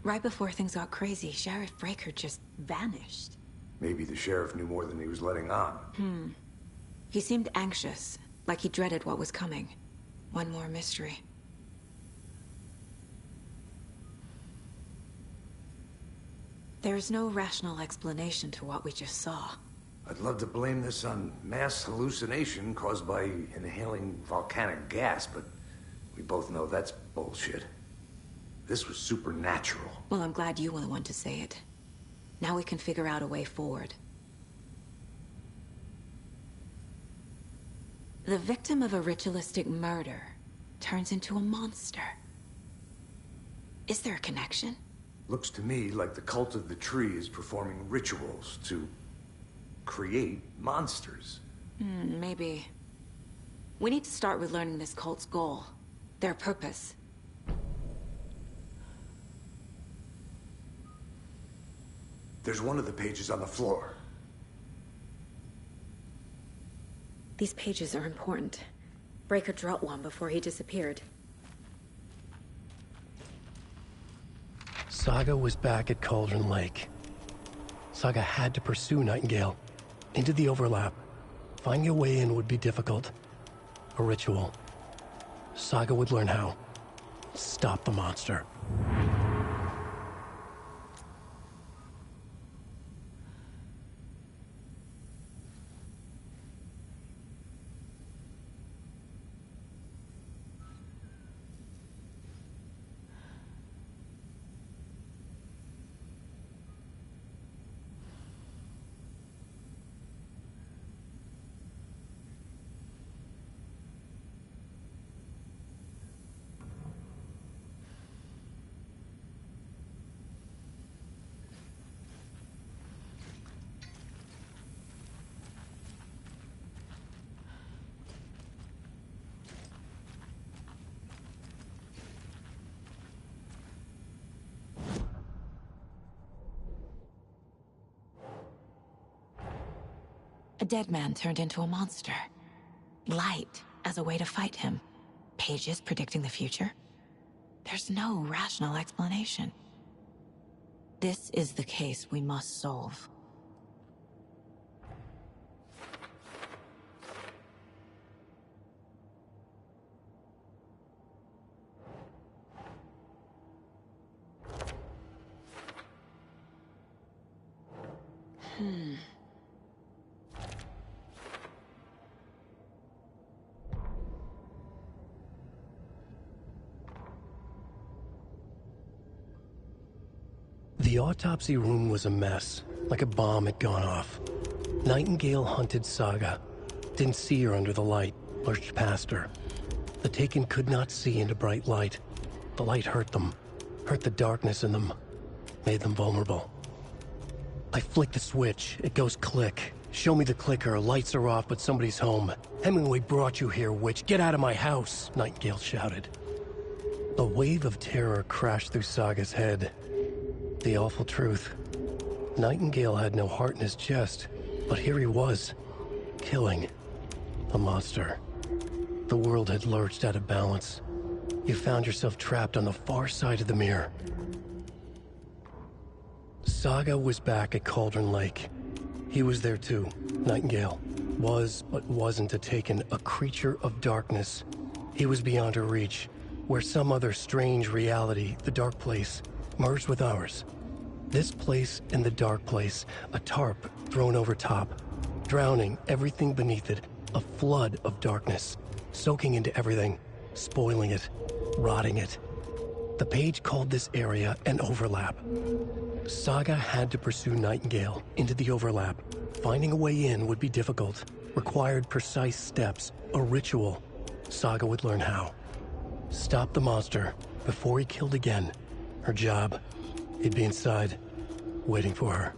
Right before things got crazy, Sheriff Breaker just vanished. Maybe the sheriff knew more than he was letting on. He seemed anxious, like he dreaded what was coming. One more mystery. There's no rational explanation to what we just saw. I'd love to blame this on mass hallucination caused by inhaling volcanic gas, but we both know that's bullshit. This was supernatural. Well, I'm glad you were the one to say it. Now we can figure out a way forward. The victim of a ritualistic murder turns into a monster. Is there a connection? Looks to me like the cult of the tree is performing rituals to create monsters. Maybe. We need to start with learning this cult's goal. Their purpose. There's one of the pages on the floor. These pages are important. Breaker dropped one before he disappeared. Saga was back at Cauldron Lake. Saga had to pursue Nightingale into the overlap. Finding a way in would be difficult. A ritual. Saga would learn how. Stop the monster. A dead man turned into a monster. Light as a way to fight him. Pages predicting the future. There's no rational explanation. This is the case we must solve. The autopsy room was a mess, like a bomb had gone off. Nightingale hunted Saga. Didn't see her under the light, lurched past her. The Taken could not see into bright light. The light hurt them, hurt the darkness in them, made them vulnerable. I flick the switch, it goes click. Show me the clicker, lights are off, but somebody's home. Hemingway brought you here, witch. Get out of my house, Nightingale shouted. A wave of terror crashed through Saga's head. The awful truth. Nightingale had no heart in his chest, but here he was, killing a monster. The world had lurched out of balance. You found yourself trapped on the far side of the mirror. Saga was back at Cauldron Lake. He was there too. Nightingale was, but wasn't a Taken, a creature of darkness. He was beyond her reach, where some other strange reality, the Dark Place, merged with ours. This place and the Dark Place, a tarp thrown over top, drowning everything beneath it, a flood of darkness, soaking into everything, spoiling it, rotting it. The page called this area an overlap. Saga had to pursue Nightingale into the overlap. Finding a way in would be difficult, required precise steps, a ritual. Saga would learn how. Stop the monster before he killed again. Her job, he'd be inside, waiting for her.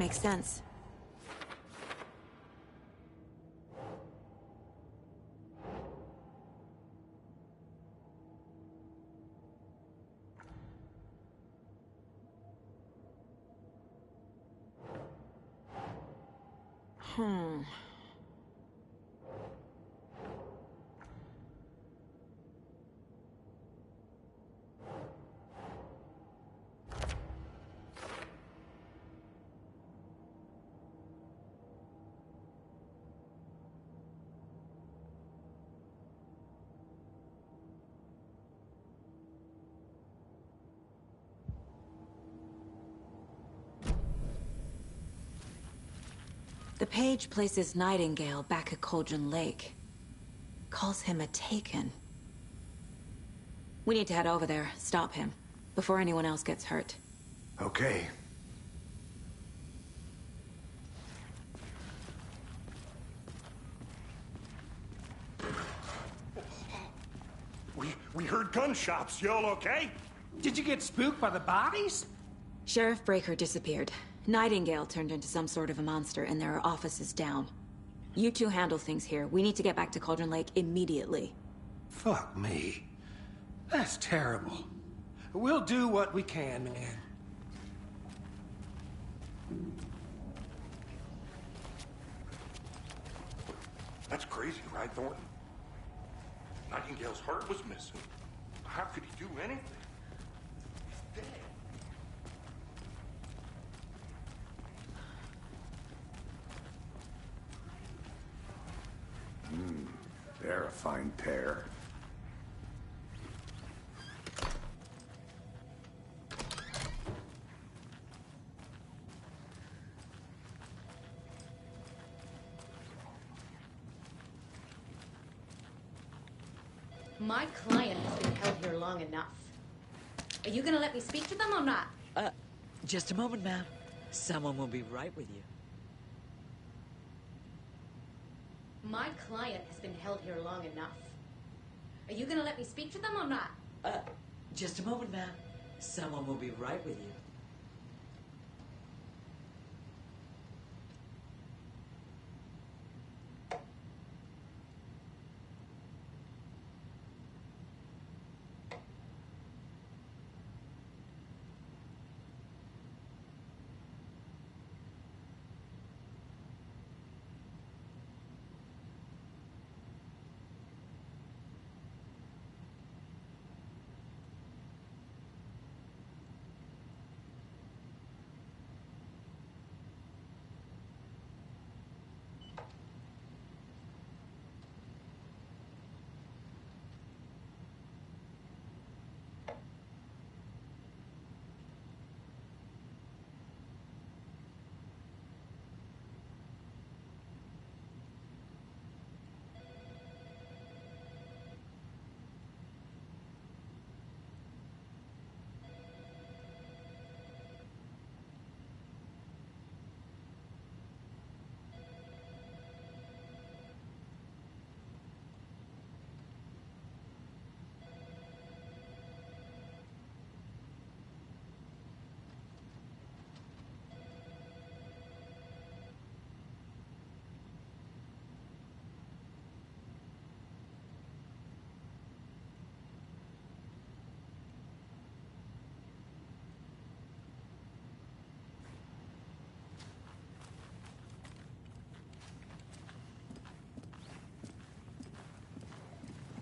Makes sense. The page places Nightingale back at Cauldron Lake. Calls him a Taken. We need to head over there, stop him, before anyone else gets hurt. Okay. We heard gunshots. Y'all okay? Did you get spooked by the bodies? Sheriff Breaker disappeared. Nightingale turned into some sort of a monster, and there are offices down. You two handle things here. We need to get back to Cauldron Lake immediately. Fuck me. That's terrible. We'll do what we can, man. That's crazy, right, Thornton? Nightingale's heart was missing. How could he do anything? He's dead. They're a fine pair. My client has been held here long enough. Are you gonna let me speak to them or not? Just a moment, ma'am. Someone will be right with you. My client has been held here long enough. Are you gonna let me speak to them or not? Just a moment, ma'am. Someone will be right with you.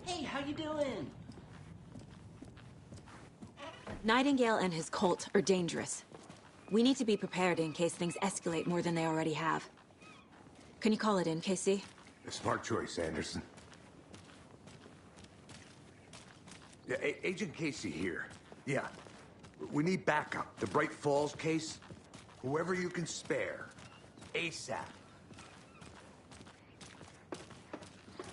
Hey, how you doing? Nightingale and his cult are dangerous. We need to be prepared in case things escalate more than they already have. Can you call it in, Casey? A smart choice, Anderson. Yeah, Agent Casey here. Yeah. We need backup. The Bright Falls case. Whoever you can spare. ASAP.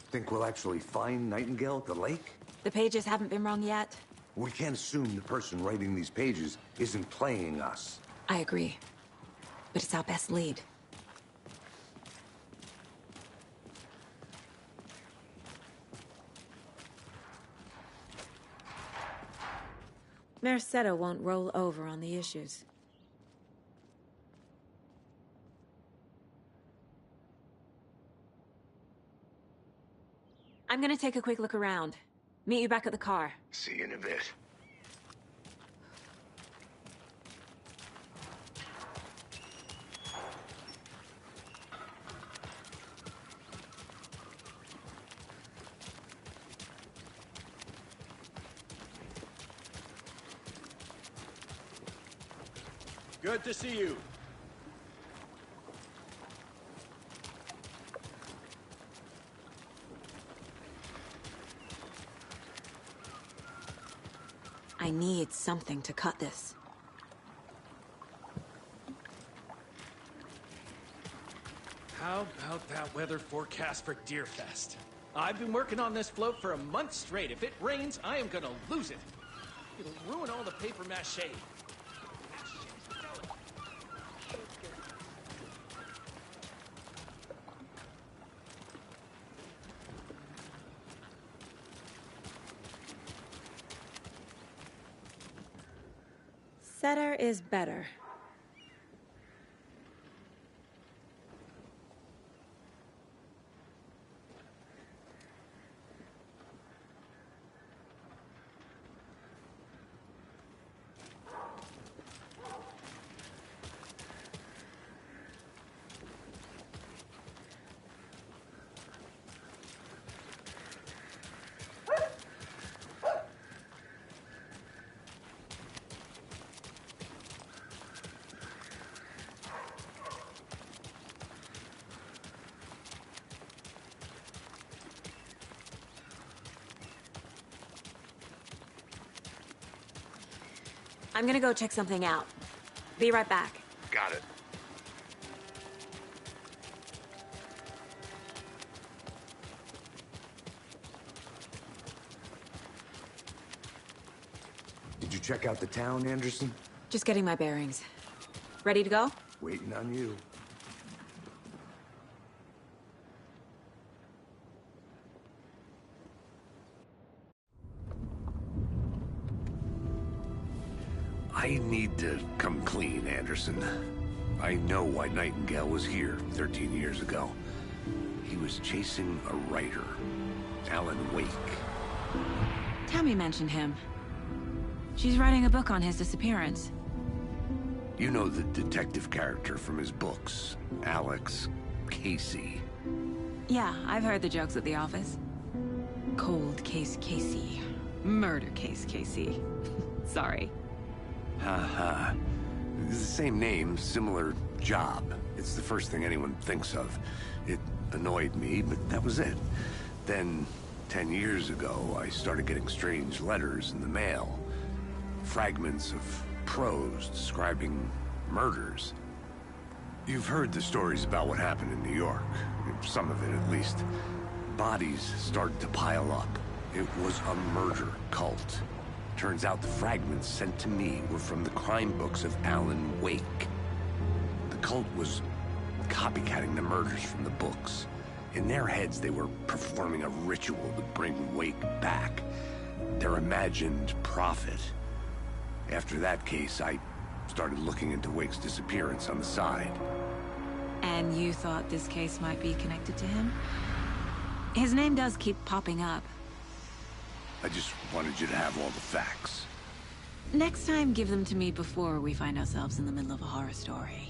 Think we'll actually find Nightingale at the lake? The pages haven't been rung yet. We can't assume the person writing these pages isn't playing us. I agree. But it's our best lead. Mercado won't roll over on the issues. I'm gonna take a quick look around. Meet you back at the car. See you in a bit. Good to see you. I need something to cut this. How about that weather forecast for Deerfest? I've been working on this float for a month straight. If it rains, I am gonna lose it. It'll ruin all the paper mache. Better is better. I'm gonna go check something out. Be right back. Got it. Did you check out the town, Anderson? Just getting my bearings. Ready to go? Waiting on you. I need to come clean, Anderson. I know why Nightingale was here 13 years ago. He was chasing a writer, Alan Wake. Tammy mentioned him. She's writing a book on his disappearance. You know the detective character from his books, Alex Casey. Yeah, I've heard the jokes at the office. Cold case Casey. Murder case Casey. Sorry. Haha. It's the same name, similar job. It's the first thing anyone thinks of. It annoyed me, but that was it. Then, 10 years ago, I started getting strange letters in the mail. Fragments of prose describing murders. You've heard the stories about what happened in New York. Some of it, at least. Bodies started to pile up. It was a murder cult. Turns out the fragments sent to me were from the crime books of Alan Wake. The cult was copycatting the murders from the books. In their heads, they were performing a ritual to bring Wake back. Their imagined prophet. After that case, I started looking into Wake's disappearance on the side. And you thought this case might be connected to him? His name does keep popping up. I just wanted you to have all the facts. Next time, give them to me before we find ourselves in the middle of a horror story.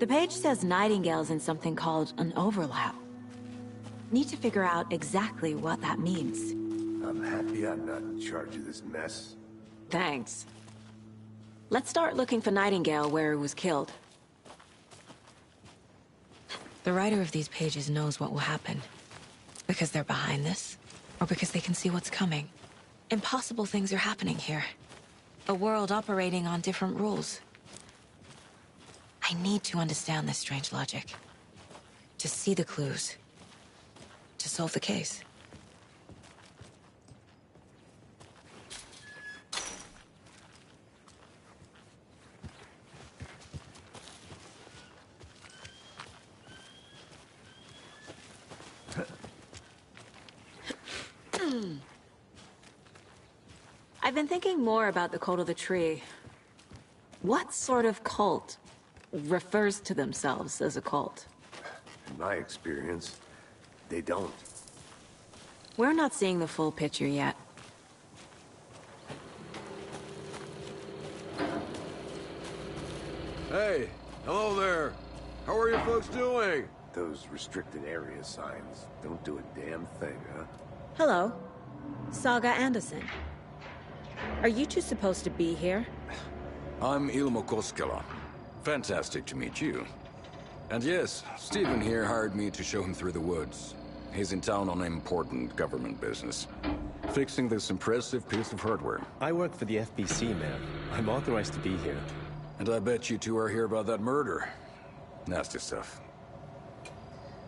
The page says Nightingale's in something called an overlap. Need to figure out exactly what that means. I'm happy I'm not in charge of this mess. Thanks. Let's start looking for Nightingale where he was killed. The writer of these pages knows what will happen. Because they're behind this, or because they can see what's coming. Impossible things are happening here. A world operating on different rules. I need to understand this strange logic. To see the clues. To solve the case. I've been thinking more about the cult of the tree. What sort of cult refers to themselves as a cult? In my experience, they don't. We're not seeing the full picture yet. Hey, hello there. How are you folks doing? Those restricted area signs don't do a damn thing, huh? Hello. Saga Anderson. Are you two supposed to be here? I'm Ilmo Koskela. Fantastic to meet you. And yes, Stephen here hired me to show him through the woods. He's in town on important government business. Fixing this impressive piece of hardware. I work for the FBC, ma'am. I'm authorized to be here. And I bet you two are here about that murder. Nasty stuff.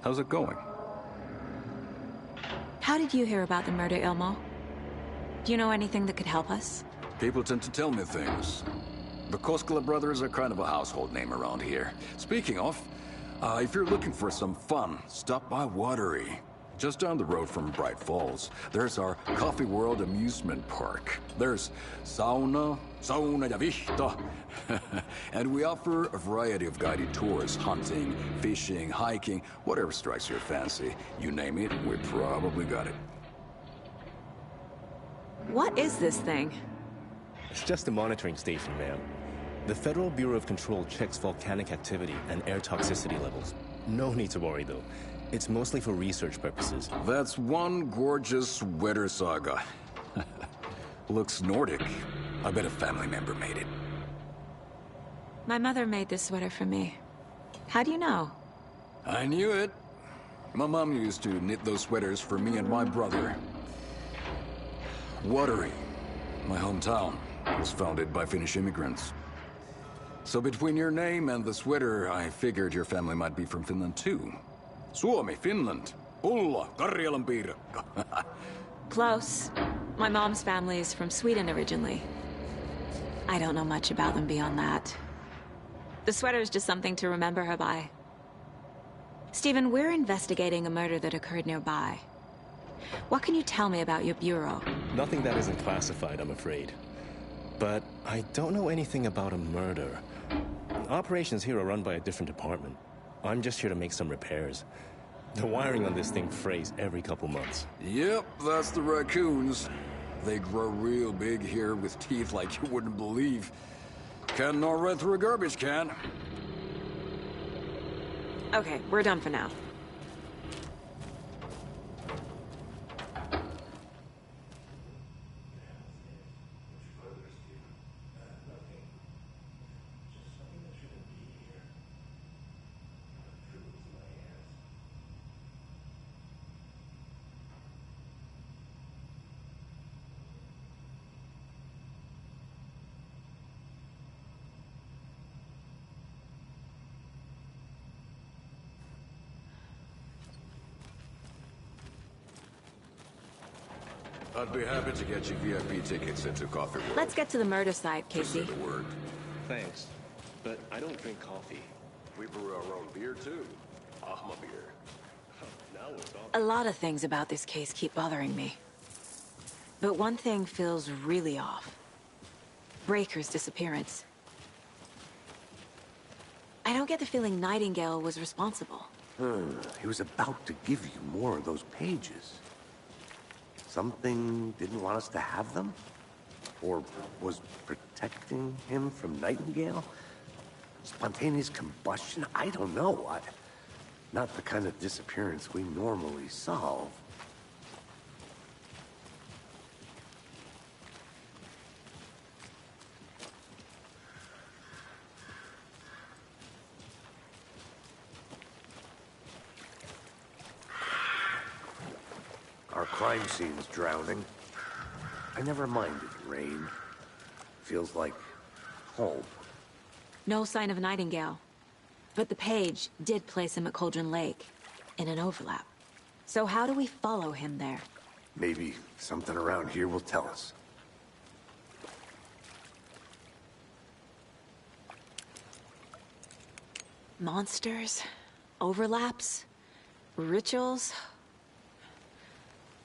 How's it going? How did you hear about the murder, Ilmo? Do you know anything that could help us? People tend to tell me things. The Koskela brothers are kind of a household name around here. Speaking of, if you're looking for some fun, stop by Watery. Just down the road from Bright Falls, there's our Coffee World amusement park. There's sauna ja vihta. And we offer a variety of guided tours, hunting, fishing, hiking, whatever strikes your fancy. You name it, we probably got it. What is this thing? It's just a monitoring station, ma'am. The Federal Bureau of Control checks volcanic activity and air toxicity levels. No need to worry, though. It's mostly for research purposes. That's one gorgeous weather saga. Looks Nordic. I bet a family member made it. My mother made this sweater for me. How do you know? I knew it. My mom used to knit those sweaters for me and my brother. Watery, my hometown, was founded by Finnish immigrants. So between your name and the sweater, I figured your family might be from Finland too. Suomi, Finland. Ulla, Karjalan piirakka. Close. My mom's family is from Sweden originally. I don't know much about them beyond that. The sweater is just something to remember her by. Stephen, we're investigating a murder that occurred nearby. What can you tell me about your bureau? Nothing that isn't classified, I'm afraid. But I don't know anything about a murder. Operations here are run by a different department. I'm just here to make some repairs. The wiring on this thing frays every couple months. Yep, that's the raccoons. They grow real big here with teeth like you wouldn't believe. Can't gnaw right through a garbage can. Okay, we're done for now. I'd be happy to get you VIP tickets into Coffee World. Let's get to the murder site, Casey. Just say the word. Thanks, but I don't drink coffee. We brew our own beer too. Ahma beer. Now we're talking. A lot of things about this case keep bothering me. But one thing feels really off. Breaker's disappearance. I don't get the feeling Nightingale was responsible. He was about to give you more of those pages. Something didn't want us to have them? Or was protecting him from Nightingale? Spontaneous combustion? I don't know. Not the kind of disappearance we normally solve. Our crime scene's drowning. I never minded rain. Feels like home. No sign of Nightingale. But the page did place him at Cauldron Lake, in an overlap. So how do we follow him there? Maybe something around here will tell us. Monsters? Overlaps? Rituals?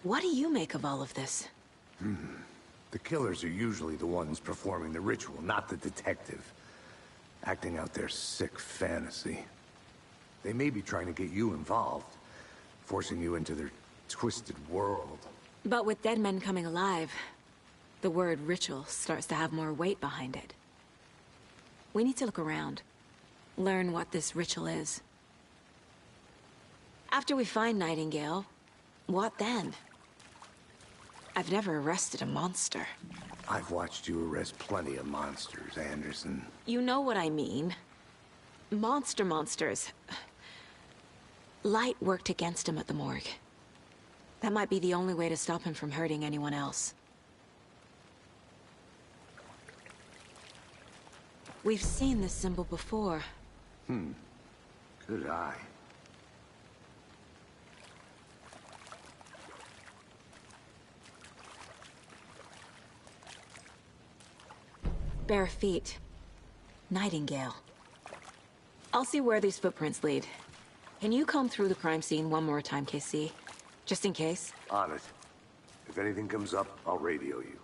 What do you make of all of this? The killers are usually the ones performing the ritual, not the detective. Acting out their sick fantasy. They may be trying to get you involved, forcing you into their twisted world. But with dead men coming alive, the word ritual starts to have more weight behind it. We need to look around. Learn what this ritual is. After we find Nightingale, what then? I've never arrested a monster. I've watched you arrest plenty of monsters, Anderson. You know what I mean. Monsters. Light worked against him at the morgue. That might be the only way to stop him from hurting anyone else. We've seen this symbol before. Good eye. Bare feet. Nightingale. I'll see where these footprints lead. Can you comb through the crime scene one more time, KC? Just in case? On it. If anything comes up, I'll radio you.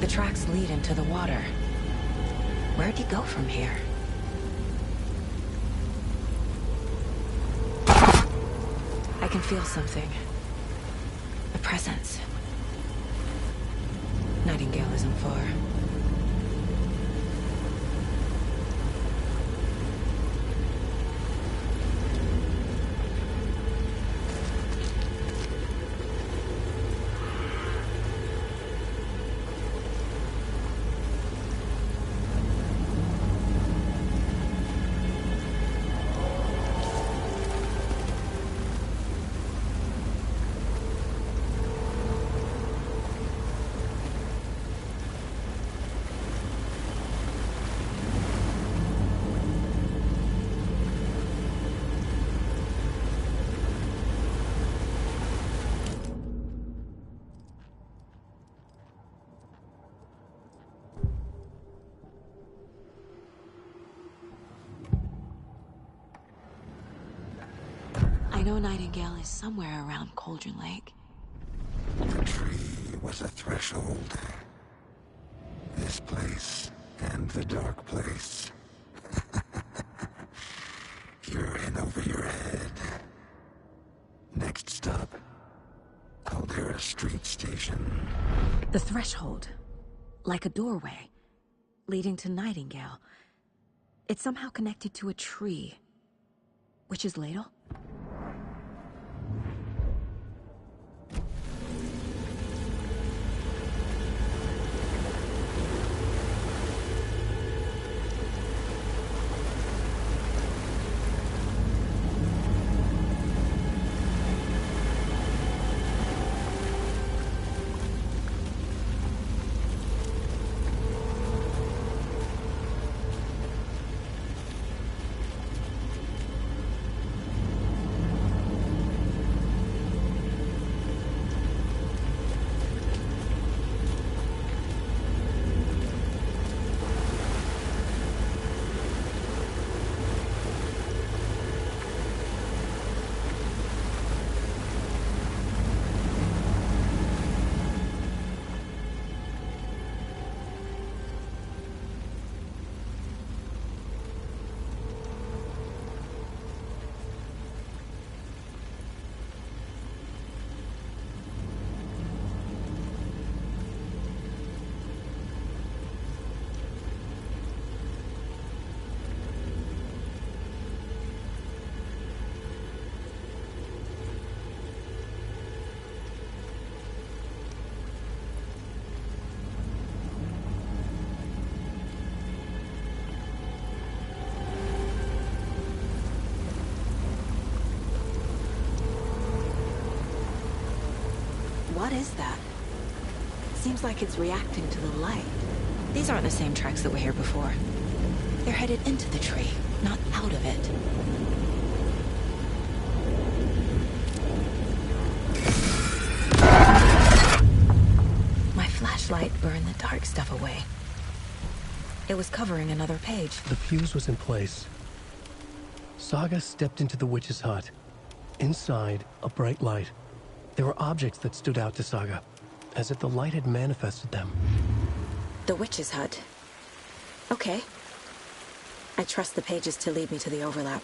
The tracks lead into the water. Where'd he go from here? I can feel something. A presence. Nightingale isn't far. I know Nightingale is somewhere around Cauldron Lake. The tree was a threshold. This place and the dark place. You're in over your head. Next stop, Caldera Street Station. The threshold. Like a doorway. Leading to Nightingale. It's somehow connected to a tree. Witch's Ladle? What is that? Seems like it's reacting to the light. These aren't the same tracks that were here before. They're headed into the tree, not out of it. My flashlight burned the dark stuff away. It was covering another page. The fuse was in place. Saga stepped into the witch's hut. Inside, a bright light. There were objects that stood out to Saga, as if the light had manifested them. The witch's hut. Okay. I trust the pages to lead me to the overlap.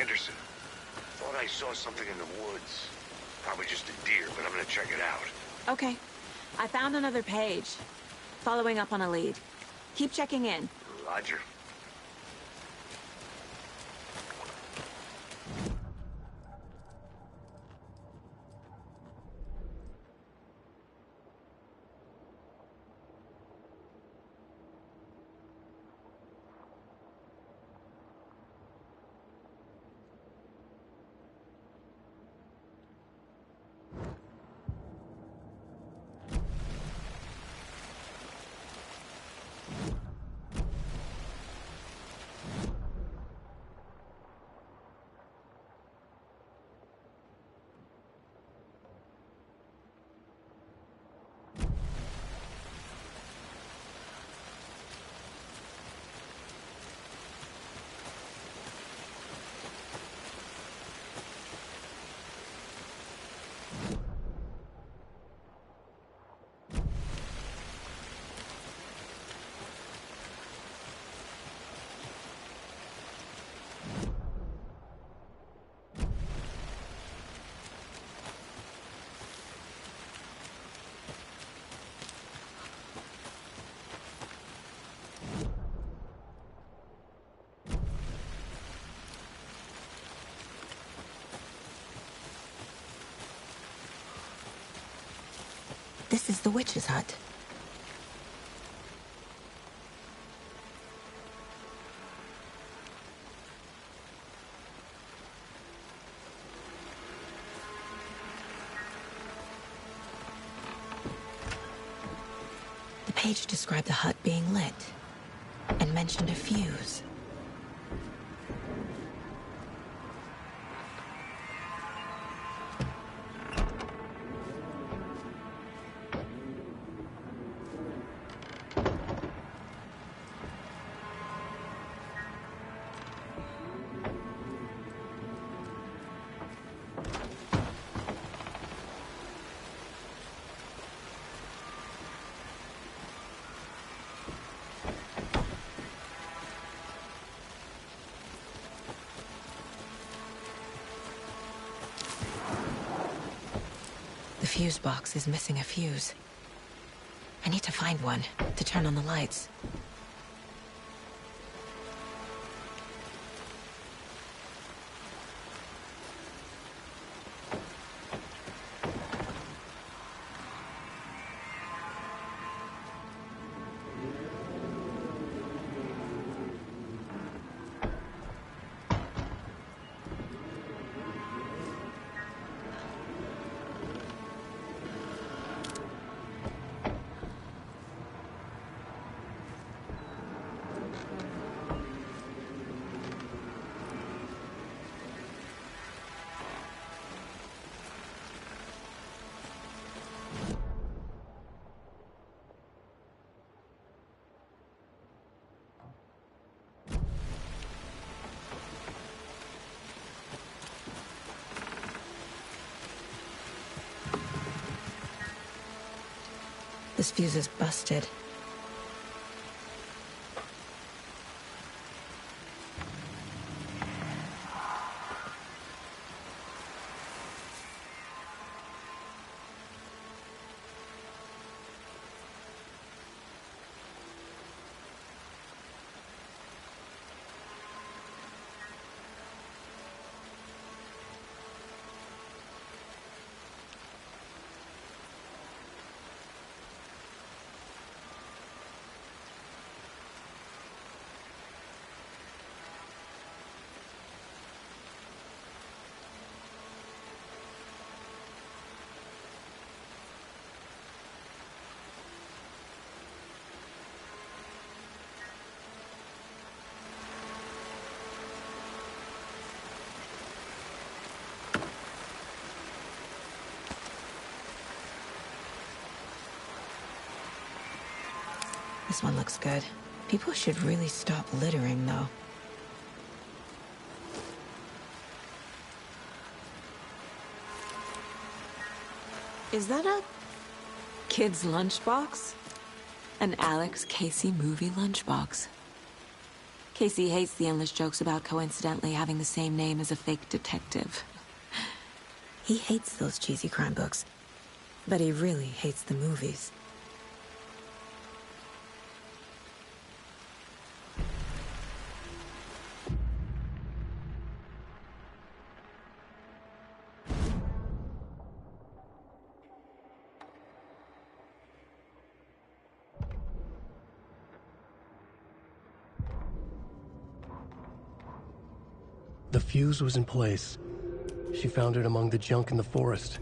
Anderson, thought I saw something in the woods. Probably just a deer, but I'm gonna check it out. Okay. I found another page. Following up on a lead. Keep checking in. Roger. This is the witch's hut. The page described the hut being lit and mentioned a fuse. The fuse box is missing a fuse. I need to find one to turn on the lights. This fuse is busted. This one looks good. People should really stop littering, though. Is that a kid's lunchbox? An Alex Casey movie lunchbox. Casey hates the endless jokes about coincidentally having the same name as a fake detective. He hates those cheesy crime books, but he really hates the movies. The fuse was in place. She found it among the junk in the forest.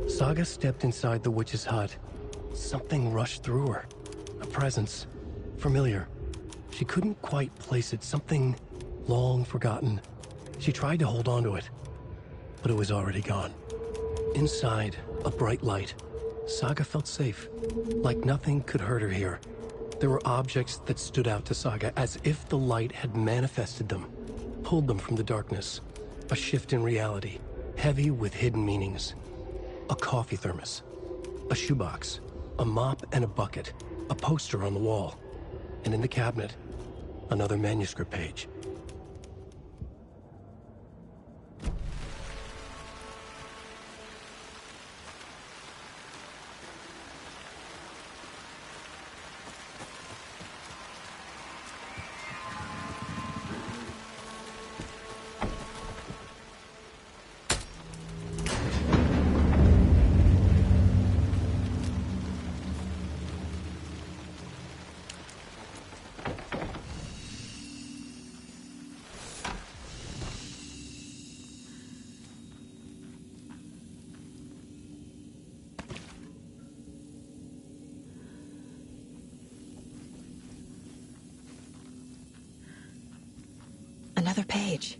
Saga stepped inside the witch's hut. Something rushed through her. A presence. Familiar. She couldn't quite place it. Something long forgotten. She tried to hold on to it, but it was already gone. Inside, a bright light. Saga felt safe. Like nothing could hurt her here. There were objects that stood out to Saga as if the light had manifested them. Pulled them from the darkness. A shift in reality, heavy with hidden meanings. A coffee thermos, a shoebox, a mop and a bucket, a poster on the wall, and in the cabinet, another manuscript page. Another page.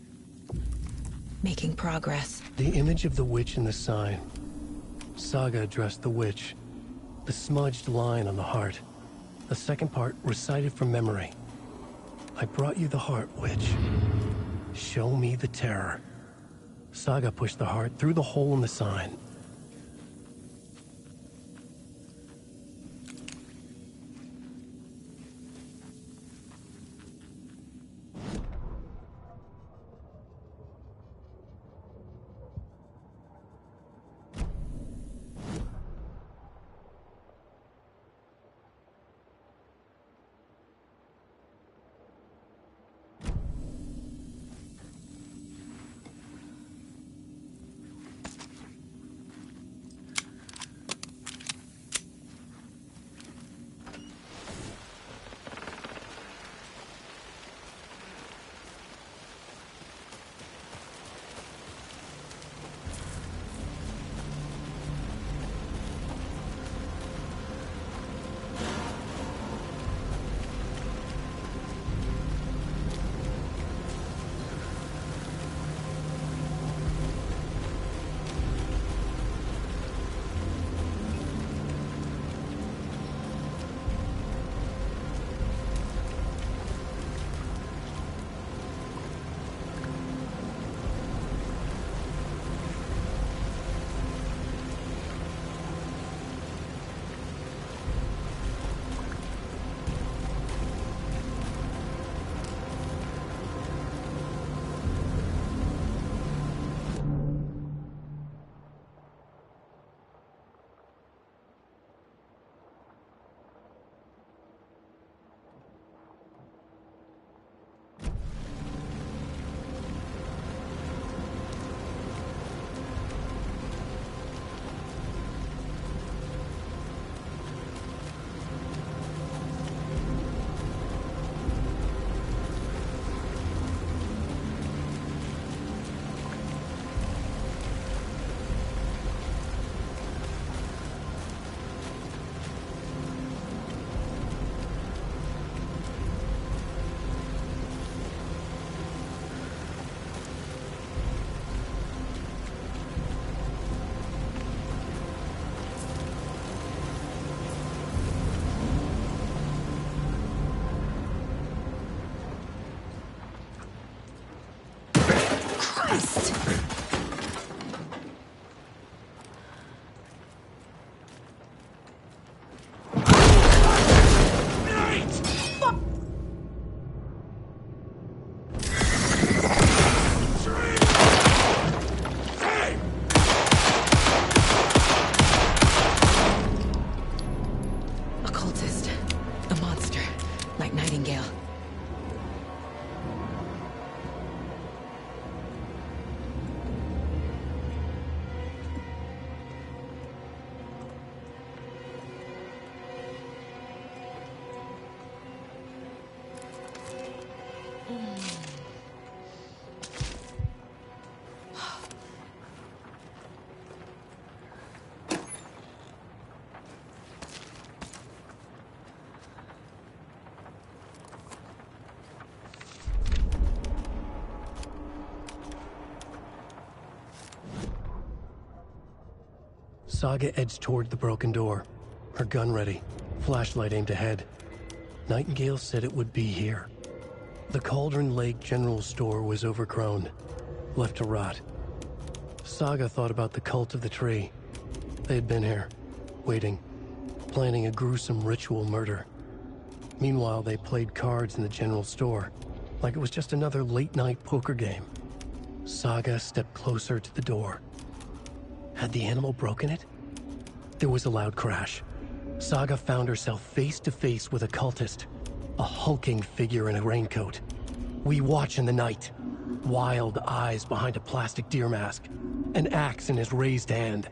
Making progress. The image of the witch in the sign. Saga addressed the witch. The smudged line on the heart. The second part recited from memory. I brought you the heart, witch. Show me the terror. Saga pushed the heart through the hole in the sign. Nightingale. Saga edged toward the broken door, her gun ready, flashlight aimed ahead. Nightingale said it would be here. The Cauldron Lake General Store was overgrown, left to rot. Saga thought about the cult of the tree. They had been here, waiting, planning a gruesome ritual murder. Meanwhile, they played cards in the general store, like it was just another late-night poker game. Saga stepped closer to the door. Had the animal broken it? There was a loud crash. Saga found herself face to face with a cultist, a hulking figure in a raincoat. We watch in the night, wild eyes behind a plastic deer mask, an axe in his raised hand.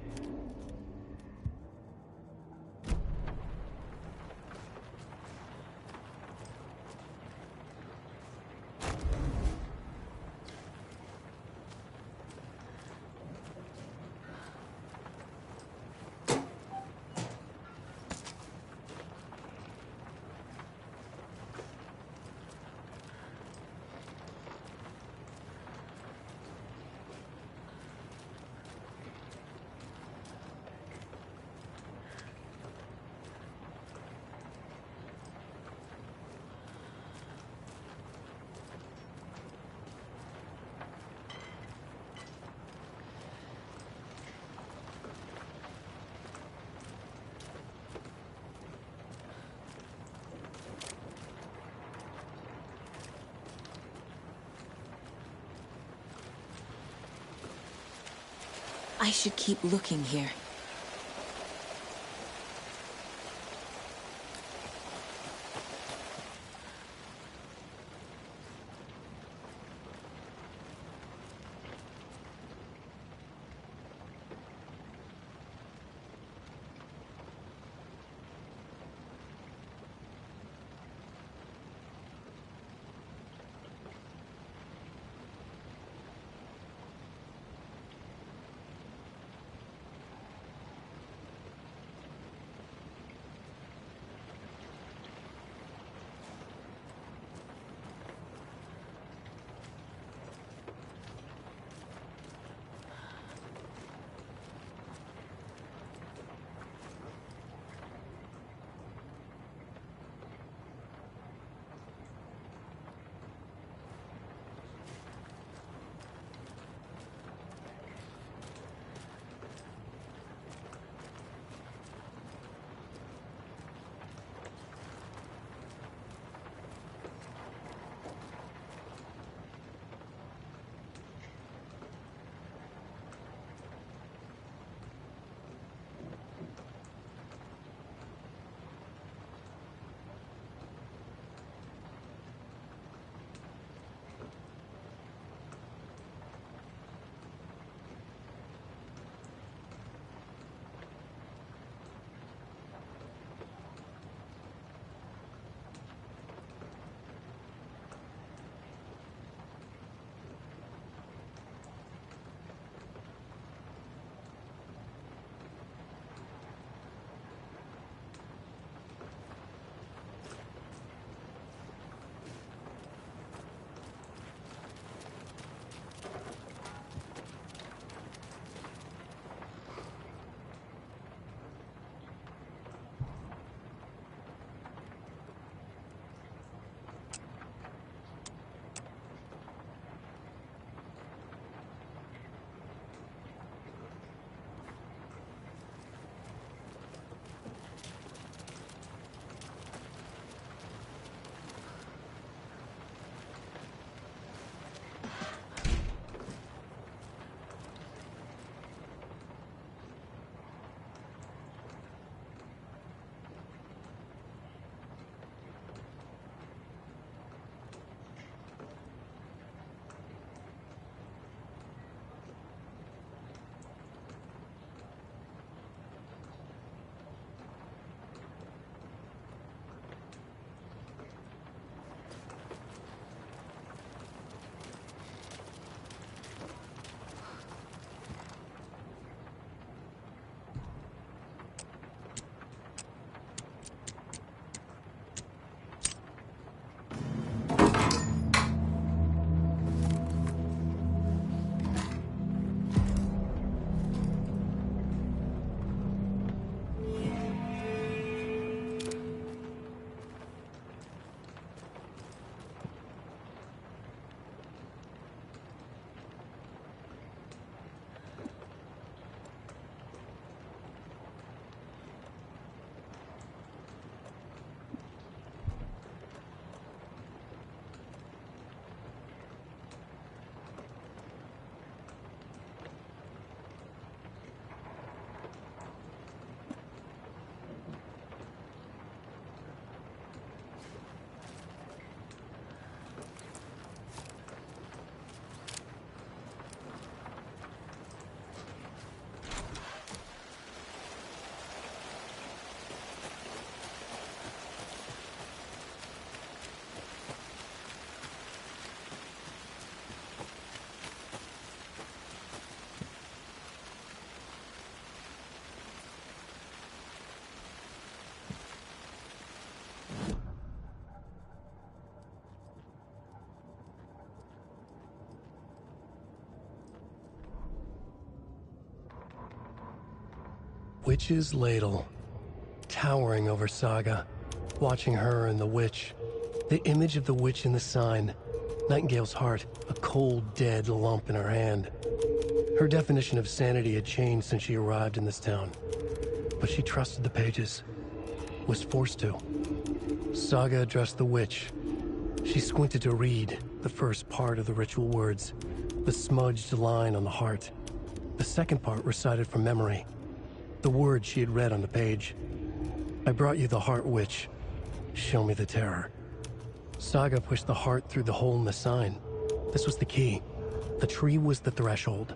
I should keep looking here. witch's ladle, towering over Saga, watching her and the witch. The image of the witch in the sign, Nightingale's heart, a cold, dead lump in her hand. Her definition of sanity had changed since she arrived in this town, but she trusted the pages, was forced to. Saga addressed the witch. She squinted to read the first part of the ritual words, the smudged line on the heart. The second part recited from memory, the words she had read on the page. I brought you the heart, witch. Show me the terror. Saga pushed the heart through the hole in the sign. This was the key. The tree was the threshold.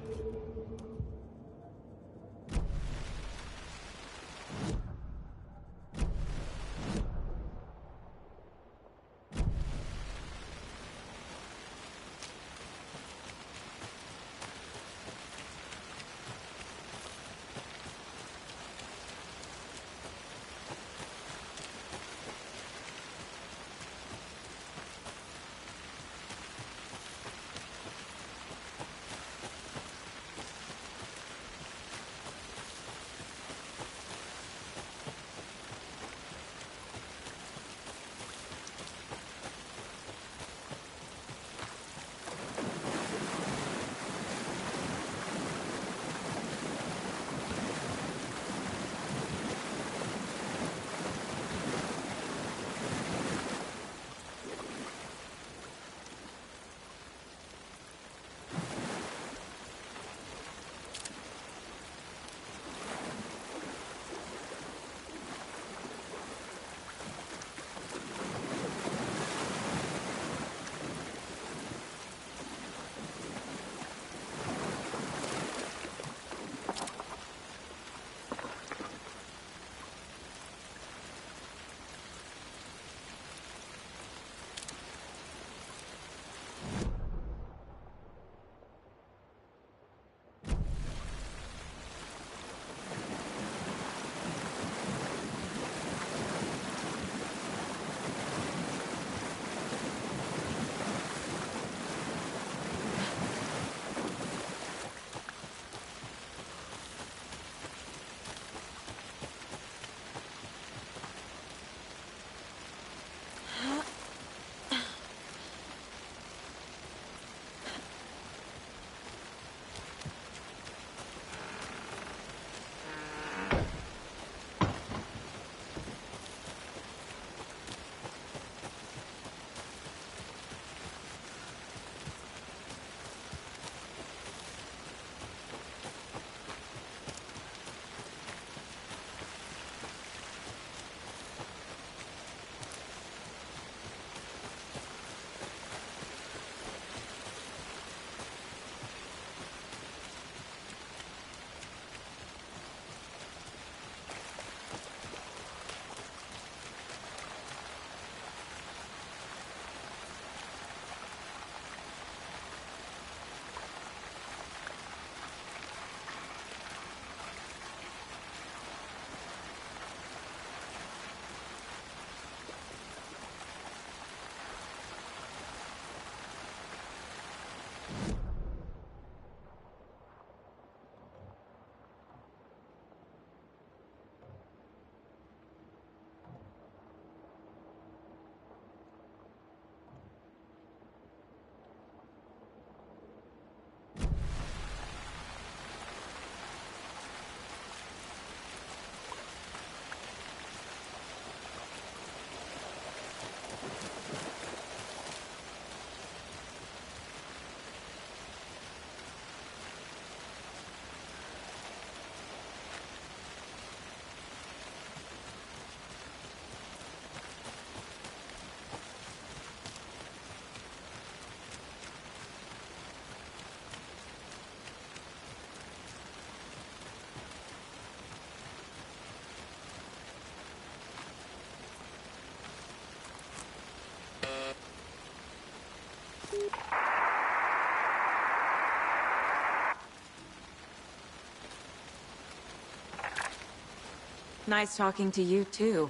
Nice talking to you, too.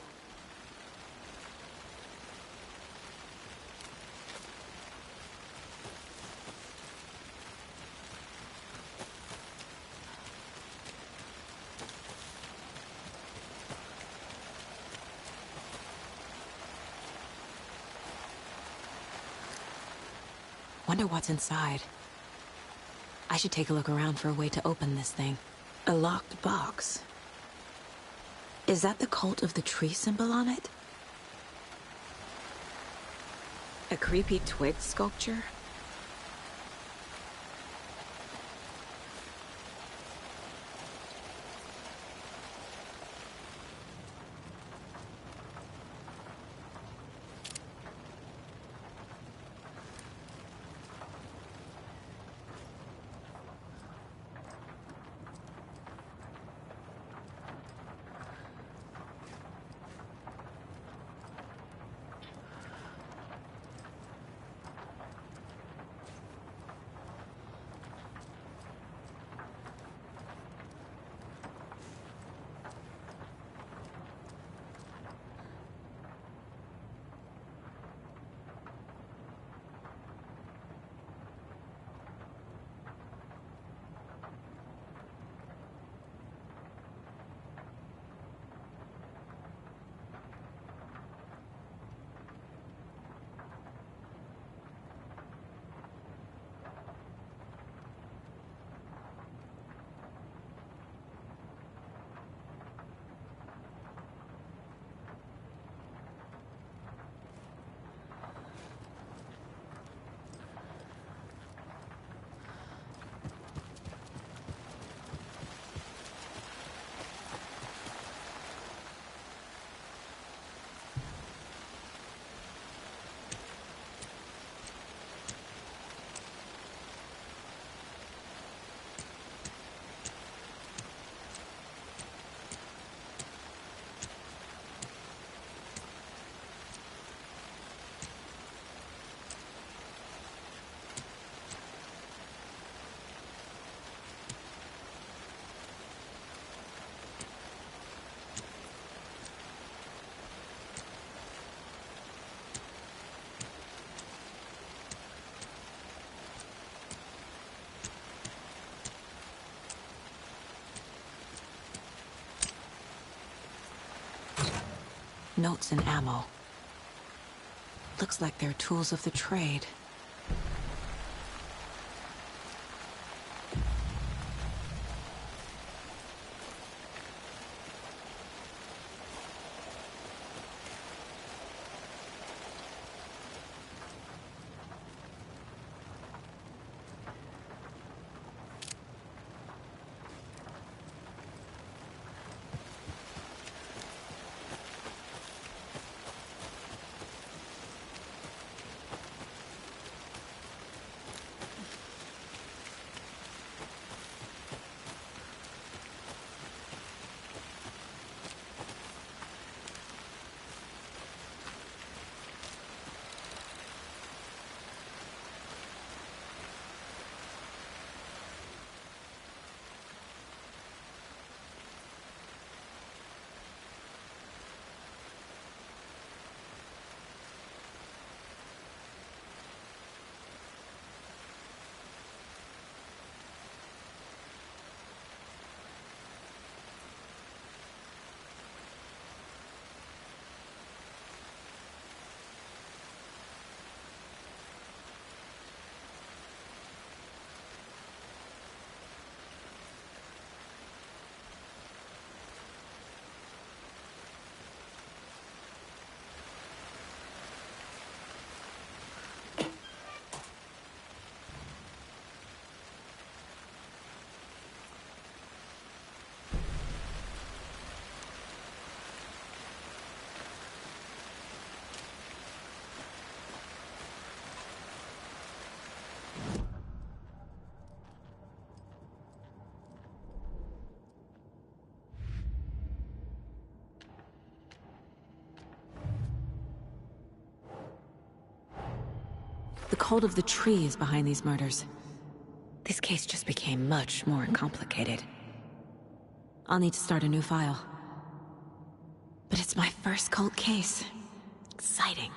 Wonder what's inside. I should take a look around for a way to open this thing. A locked box. Is that the Cult of the Tree symbol on it? A creepy twig sculpture? Notes and ammo. Looks like they're tools of the trade. The Cult of the Tree is behind these murders. This case just became much more complicated. I'll need to start a new file. But it's my first cult case. Exciting.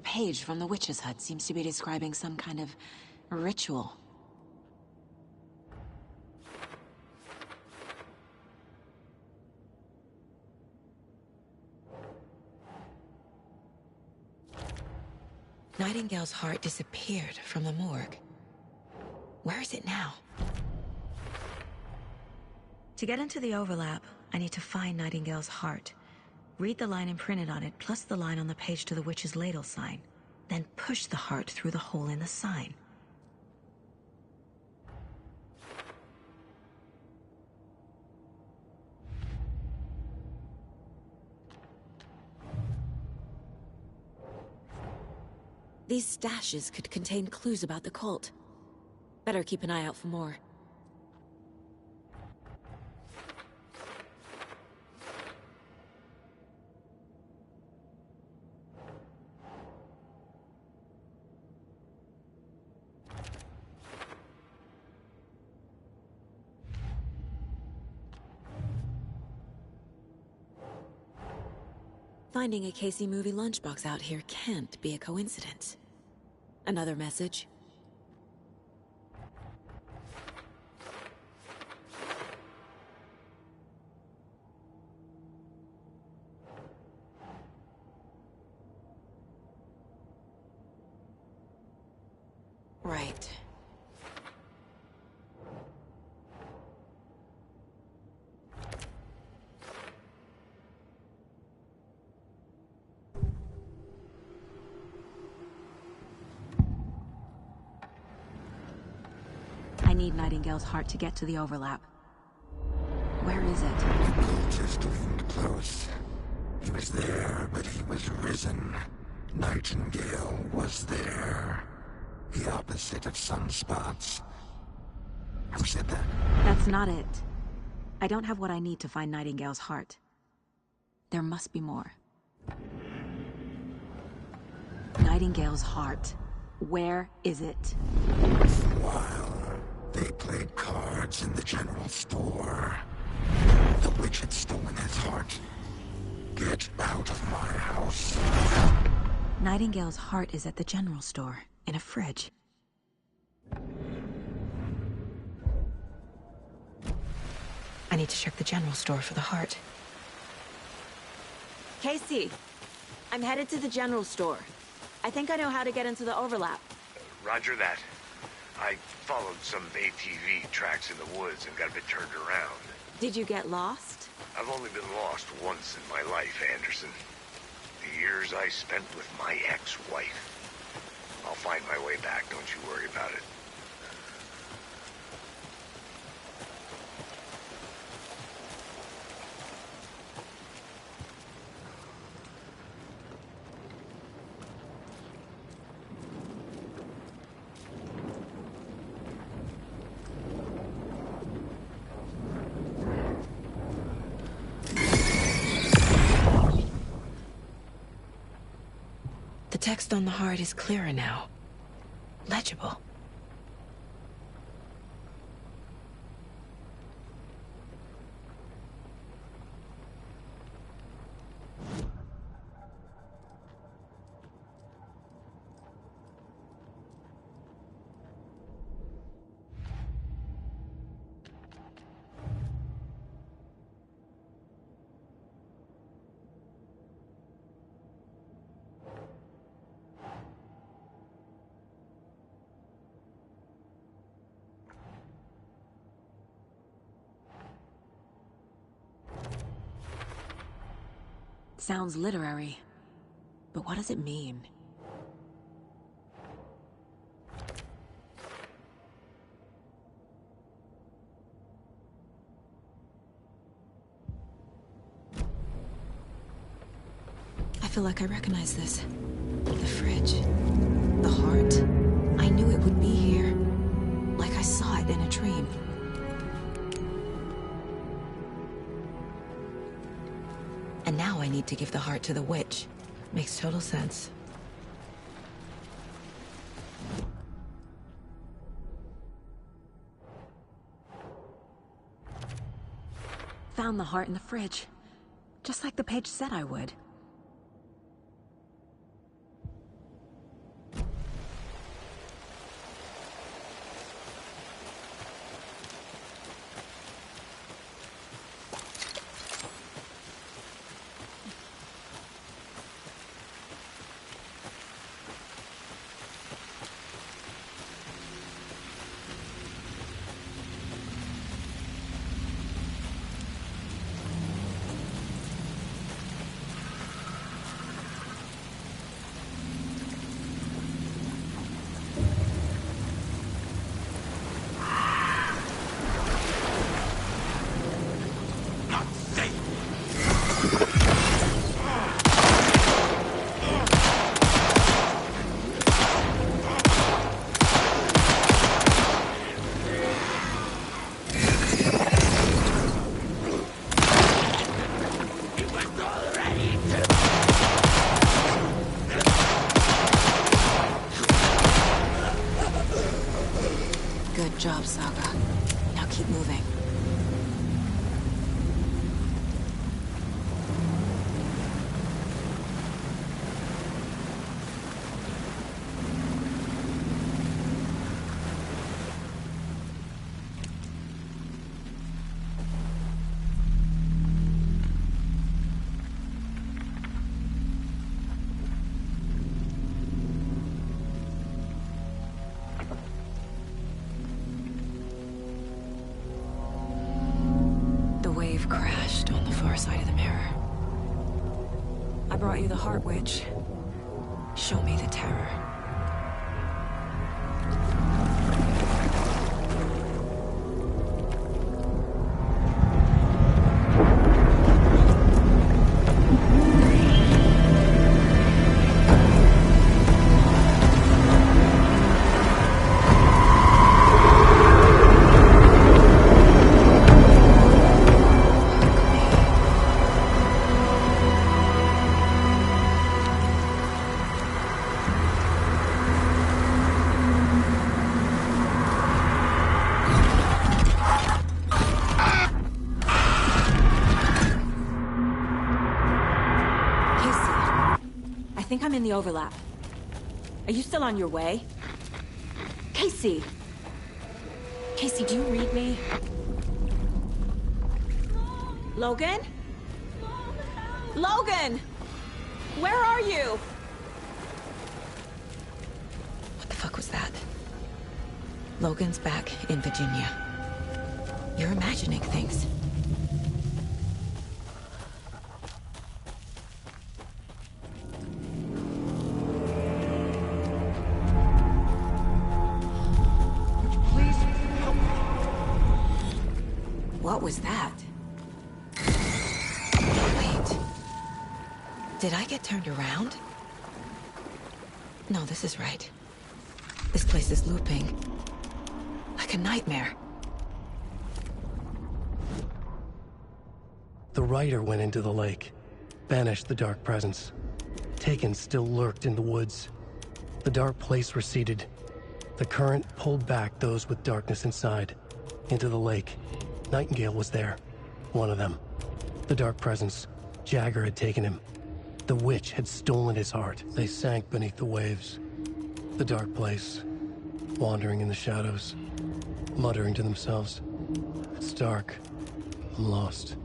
page from the witch's hut seems to be describing some kind of ritual. Nightingale's heart disappeared from the morgue. Where is it now? To get into the overlap, I need to find Nightingale's heart. Read the line imprinted on it, plus the line on the page to the witch's ladle sign. Then push the heart through the hole in the sign. These stashes could contain clues about the cult. Better keep an eye out for more. Finding a Casey movie lunchbox out here can't be a coincidence. Another message. Right. I need Nightingale's heart to get to the overlap. Where is it? The cultist leaned close. He was there, but he was risen. Nightingale was there. The opposite of sunspots. Who said that? That's not it. I don't have what I need to find Nightingale's heart. There must be more. Nightingale's heart. Where is it? For a while, they played cards in the general store. The witch had stolen his heart. Get out of my house. Nightingale's heart is at the general store, in a fridge. I need to check the general store for the heart. Casey, I'm headed to the general store. I think I know how to get into the overlap. Roger that. I followed some ATV tracks in the woods and got a bit turned around. Did you get lost? I've only been lost once in my life, Anderson. The years I spent with my ex-wife. I'll find my way back, don't you worry about it. The text on the heart is clearer now. Legible. Sounds literary, but what does it mean? I feel like I recognize this. The fridge. The heart. I knew it would be here. Like I saw it in a dream. And now I need to give the heart to the witch. Makes total sense. Found the heart in the fridge. Just like the page said I would. You've crashed on the far side of the mirror. I brought you the Heart Witch. Show me the terror. In the overlap. Are you still on your way? Casey! Casey, do you read me? Logan? Logan! Where are you? What the fuck was that? Logan's back in Virginia. You're imagining things. What was that? Wait. Did I get turned around? No, this is right. This place is looping. Like a nightmare. The Rider went into the lake, banished the dark presence. Taken still lurked in the woods. The dark place receded. The current pulled back those with darkness inside, into the lake. Nightingale was there, one of them. The dark presence, Jagger had taken him. The witch had stolen his heart. They sank beneath the waves. The dark place, wandering in the shadows, muttering to themselves. It's dark. I'm lost.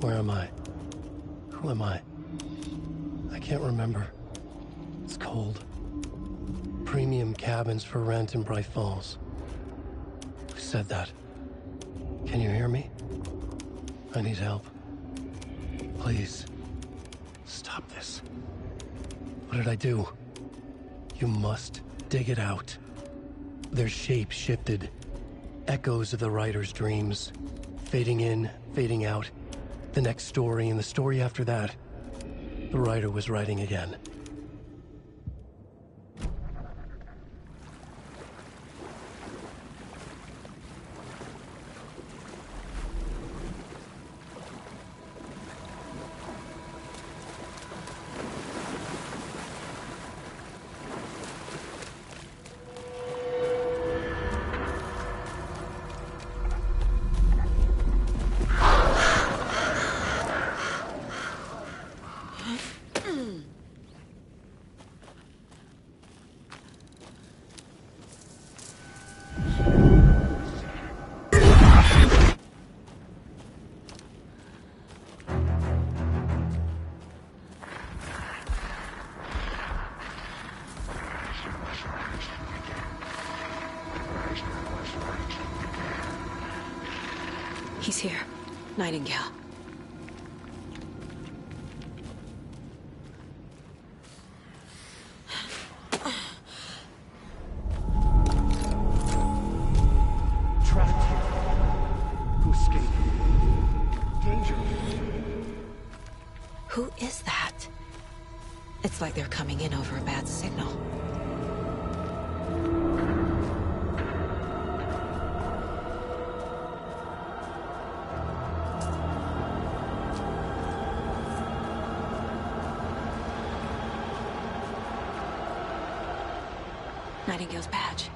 Where am I? Who am I? I can't remember. It's cold. Premium cabins for rent in Bright Falls. Who said that? Can you hear me? I need help. Please. Stop this. What did I do? You must dig it out. Their shape shifted. Echoes of the Rider's dreams. Fading in, fading out. The next story and the story after that. The Rider was writing again. He's here. Nightingale. Trapped here. To escape. Danger. Who is that? It's like they're coming in over a bad signal. Nightingale's badge.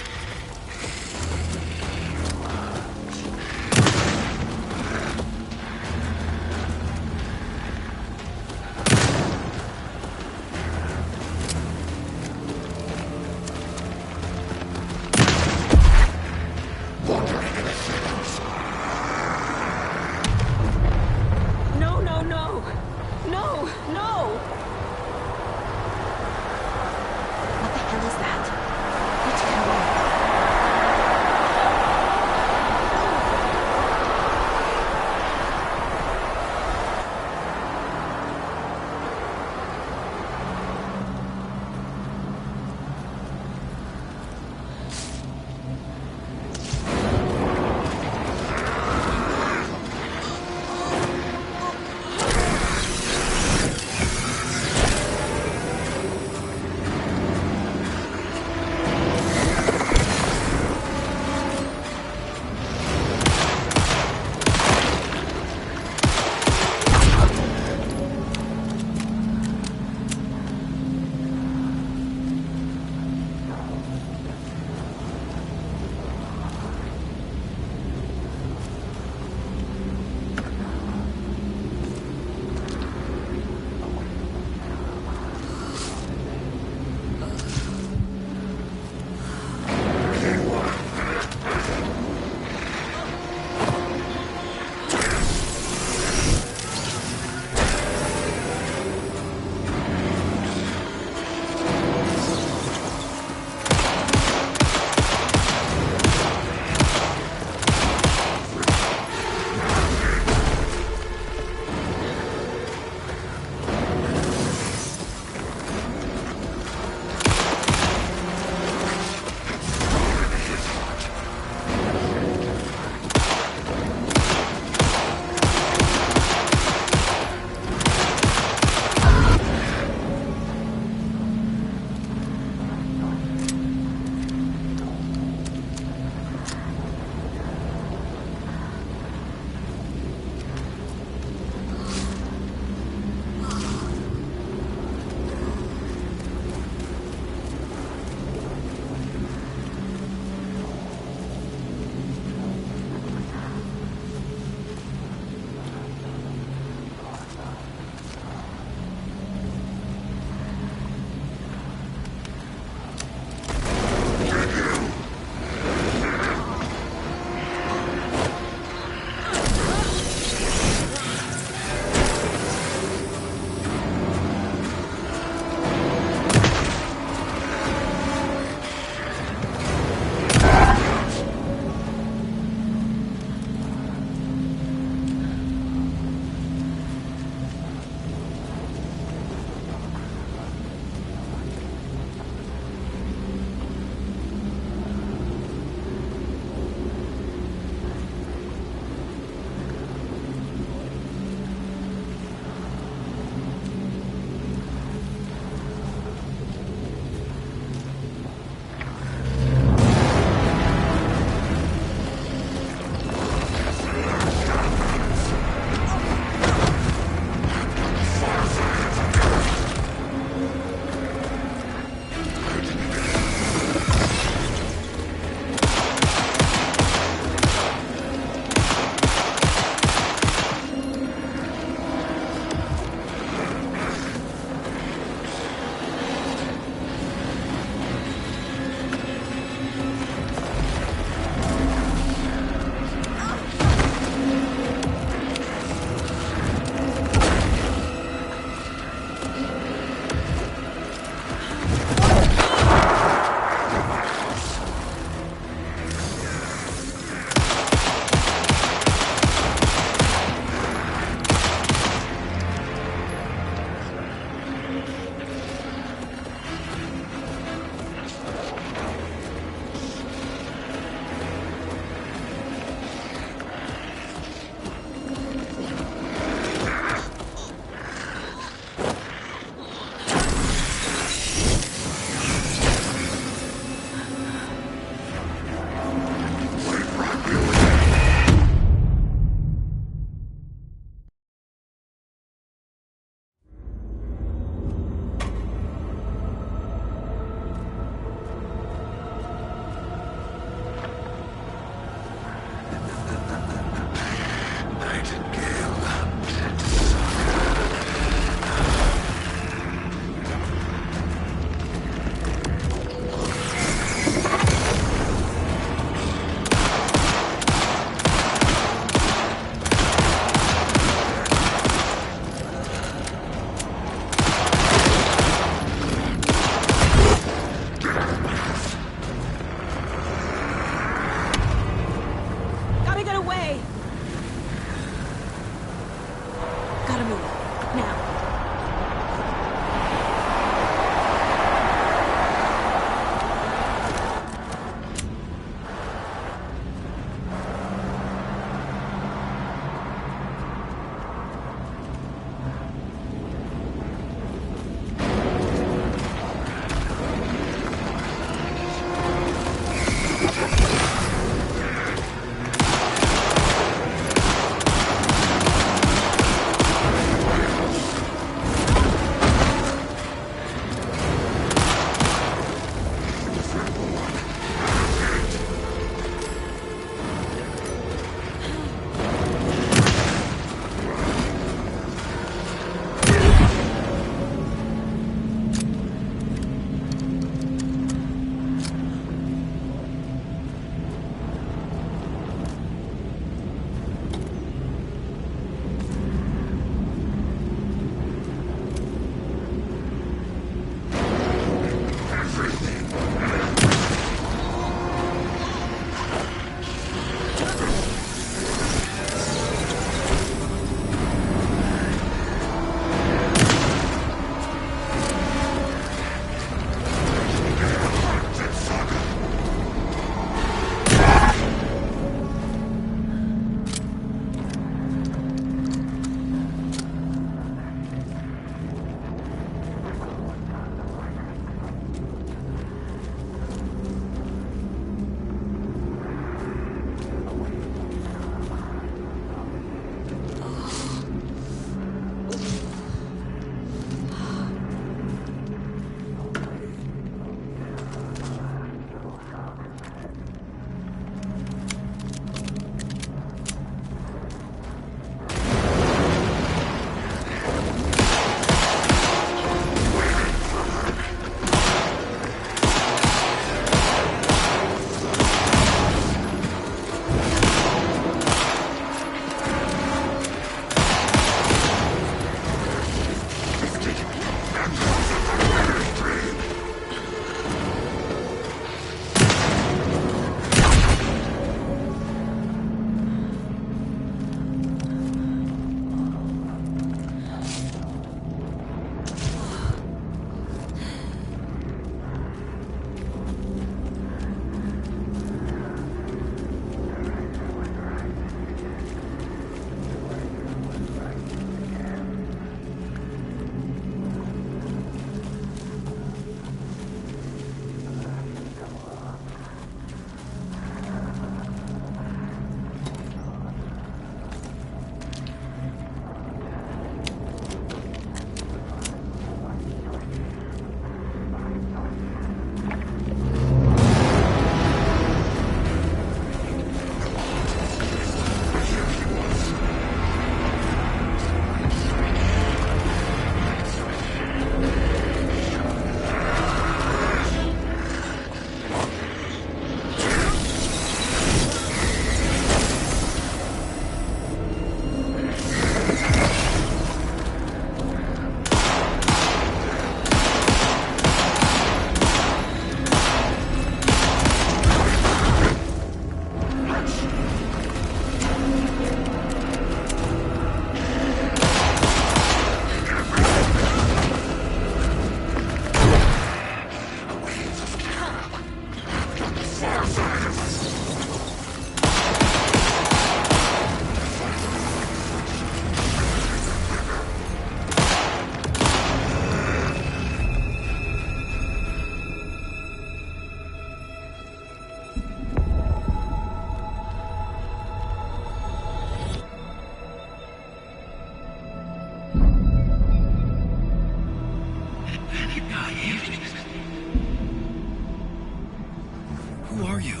Who are you?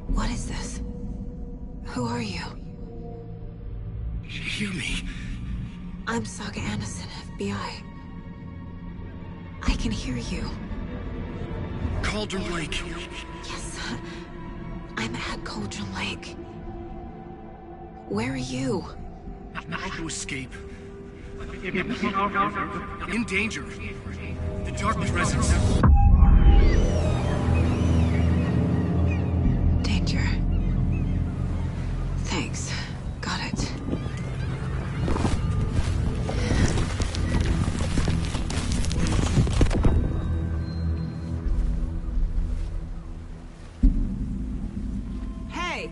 What is this? Who are you? Hear me. I'm Saga Anderson, FBI. I can hear you. Cauldron Lake. Yes, I'm at Cauldron Lake. Where are you? How to escape. In danger. The Dark Presence. Danger. Thanks. Got it. Hey!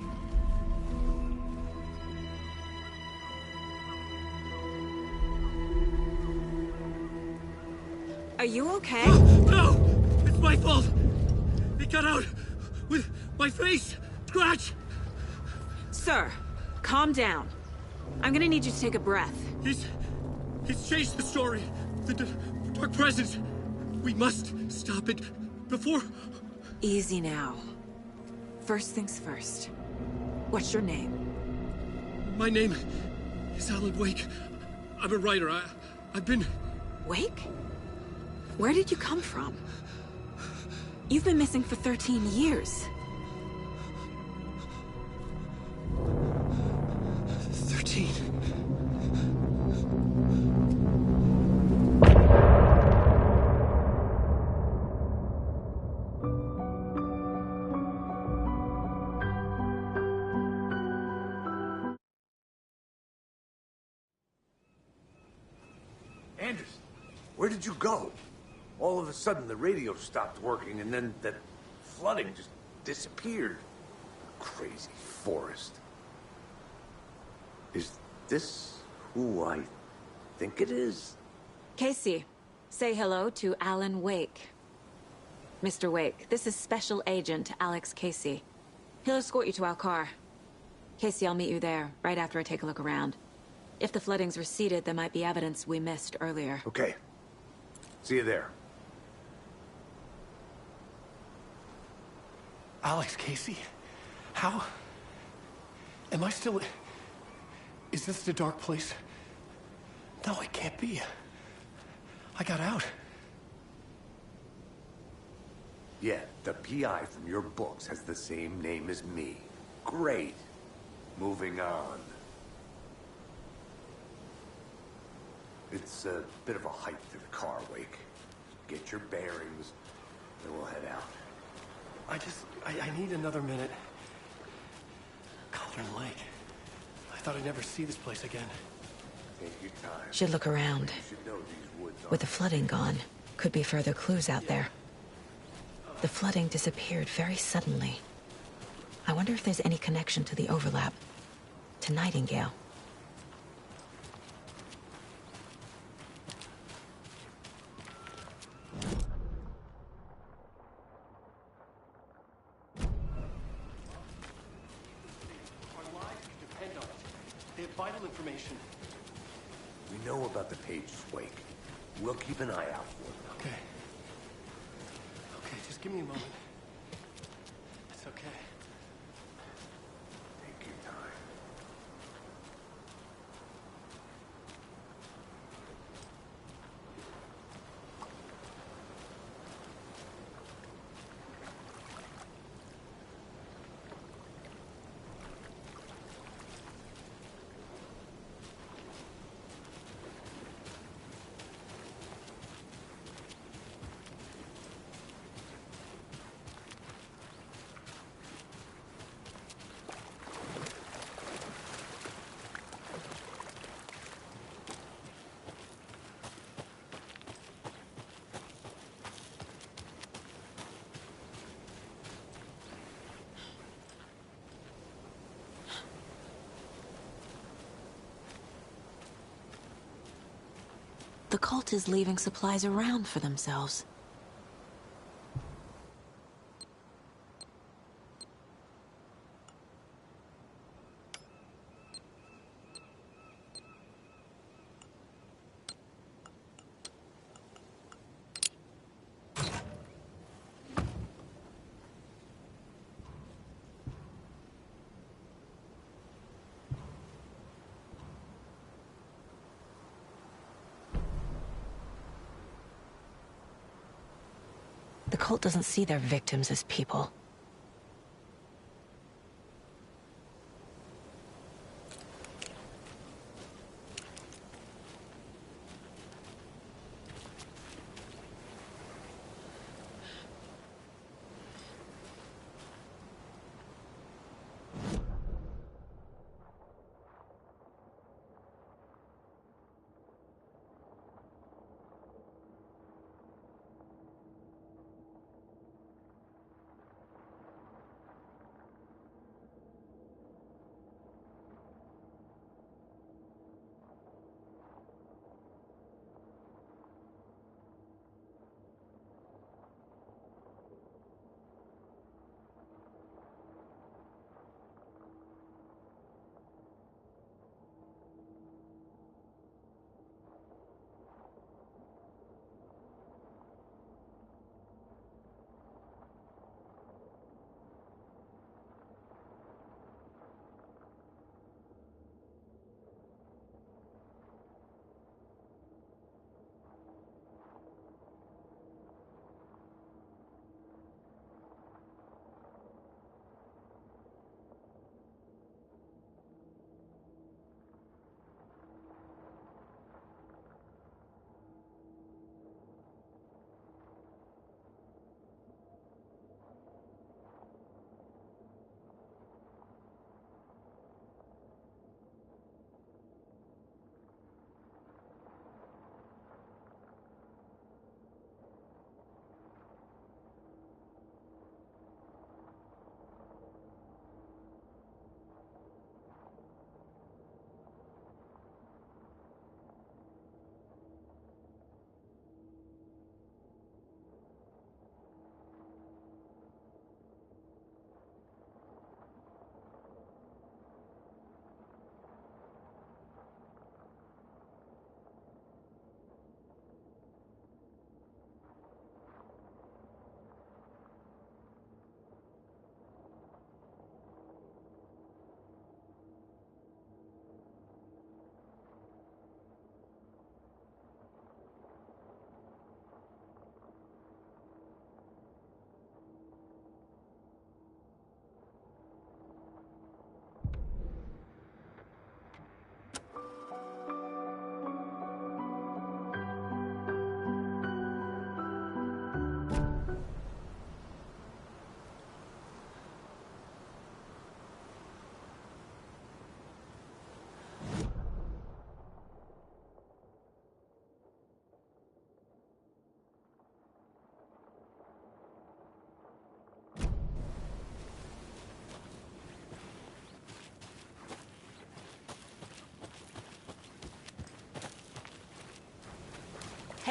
Are you okay? No! It's my fault! It got out with my face! Scratch! Sir, calm down. I'm gonna need you to take a breath. He's changed the story. The Dark Presence. We must stop it before... Easy now. First things first. What's your name? My name is Alan Wake. I'm a writer. I've been... Wake? Where did you come from? You've been missing for 13 years. 13. Anderson, where did you go? All of a sudden, the radio stopped working, and then that flooding just disappeared. Crazy forest. Is this who I think it is? Casey, say hello to Alan Wake. Mr. Wake, this is Special Agent Alex Casey. He'll escort you to our car. Casey, I'll meet you there, right after I take a look around. If the flooding's receded, there might be evidence we missed earlier. Okay. See you there. Alex Casey? How? Am I still... Is this the dark place? No, it can't be. I got out. Yeah, the PI from your books has the same name as me. Great. Moving on. It's a bit of a hike to the car, Wake. Get your bearings, then we'll head out. I need another minute. Cauldron Lake. I thought I'd never see this place again. Take your time. Should look around. You should know these woods With the flooding gone, could be further clues out there. The flooding disappeared very suddenly. I wonder if there's any connection to the overlap. To Nightingale. Vital information. We know about the pages, Wake. We'll keep an eye out for them. Okay. Okay, just give me a moment. It's okay. Take your time. cult is leaving supplies around for themselves. The cult doesn't see their victims as people.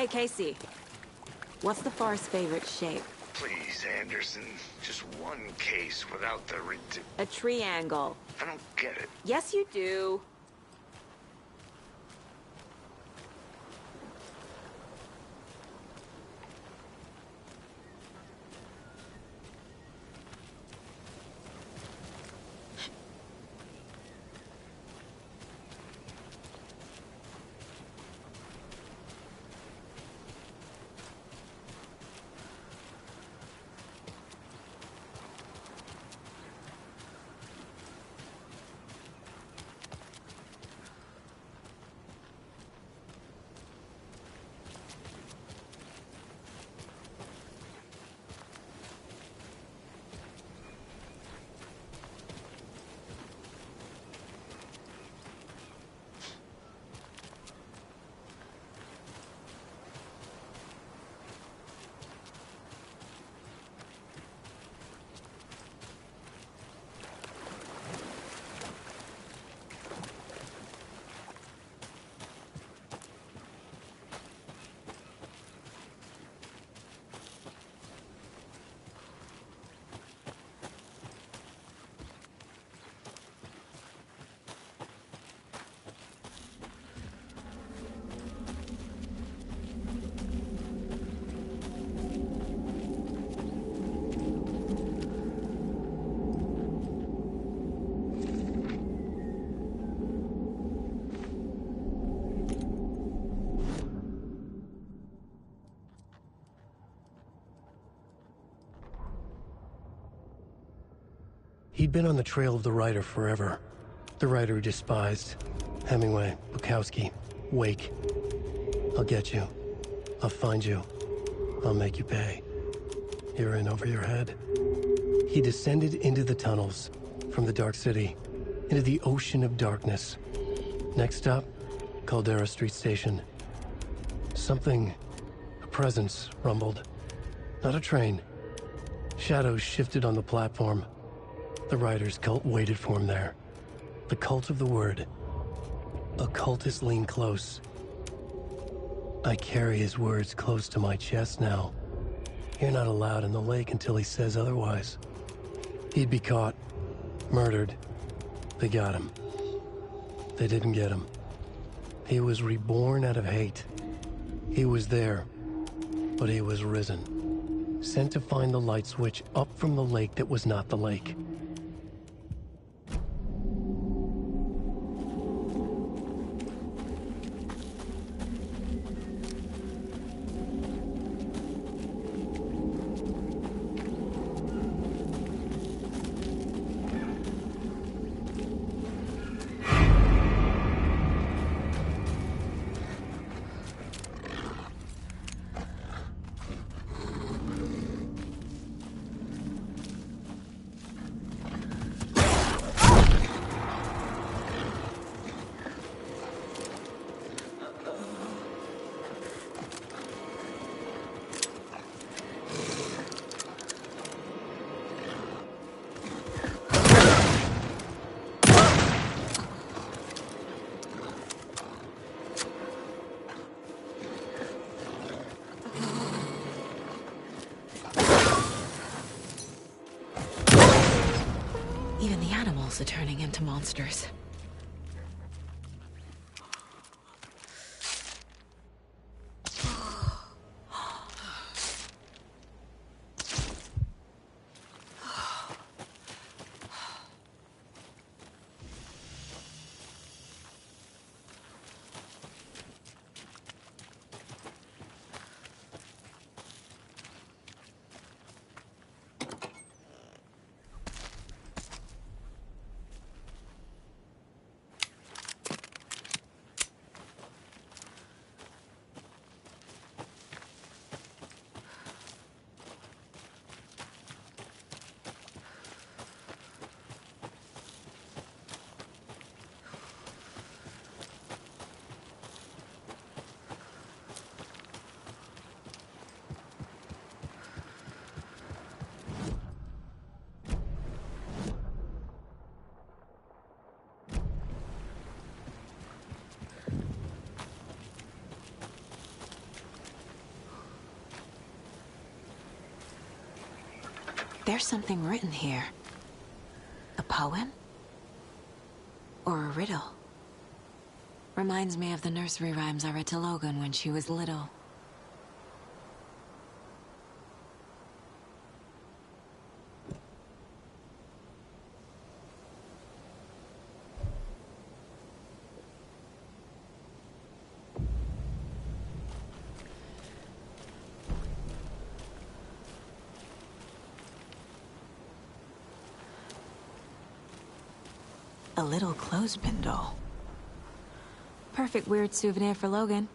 Hey, Casey. What's the far's favorite shape? Please, Anderson. Just one case without the A triangle. I don't get it. Yes, you do. He'd been on the trail of the writer forever. The writer he despised. Hemingway, Bukowski, Wake. I'll get you. I'll find you. I'll make you pay. You're in over your head. He descended into the tunnels, from the Dark City, into the ocean of darkness. Next stop, Caldera Street Station. Something, a presence, rumbled. Not a train. Shadows shifted on the platform. The writer's cult waited for him there. The cult of the word. Occultists lean close. I carry his words close to my chest now. You're not allowed in the lake until he says otherwise. He'd be caught. Murdered. They got him. They didn't get him. He was reborn out of hate. He was there, but he was risen. Sent to find the light switch up from the lake that was not the lake. Even the animals are turning into monsters. There's something written here. A poem? Or a riddle? Reminds me of the nursery rhymes I read to Logan when she was little. A little clothespin doll. Perfect weird souvenir for Logan.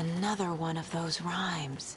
Another one of those rhymes.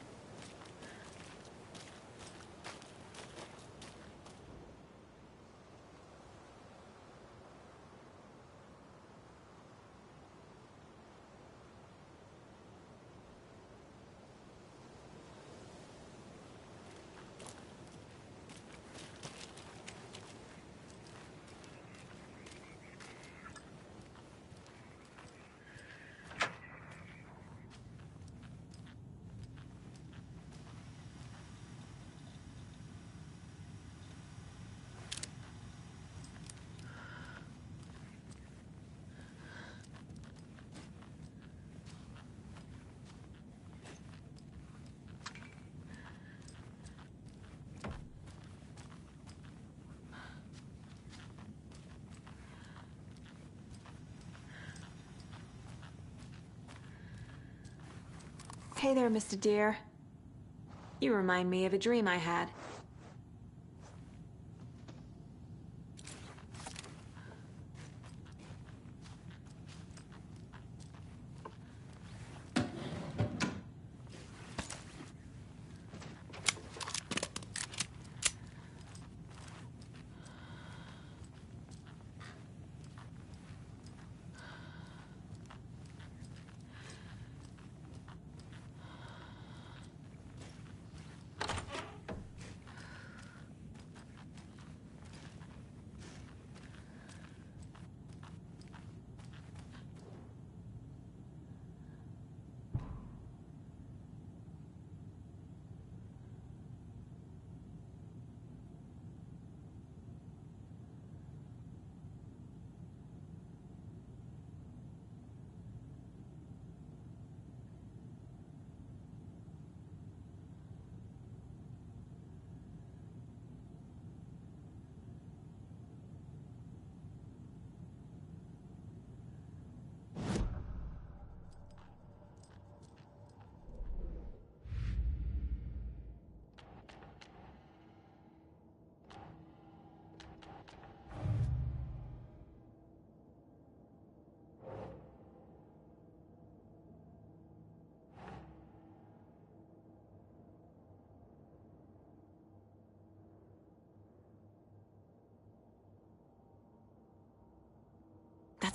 Hey there, Mr. Deer. You remind me of a dream I had.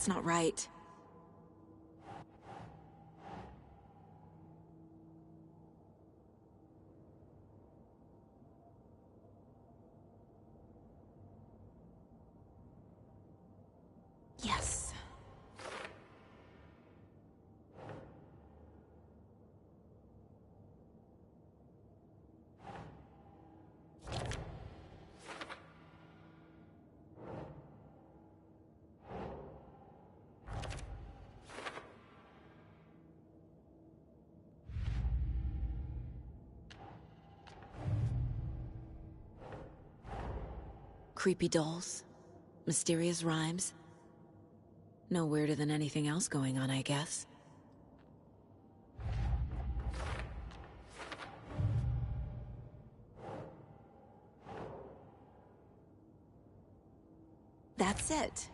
That's not right. Yes. Creepy dolls. Mysterious rhymes. No weirder than anything else going on, I guess. That's it.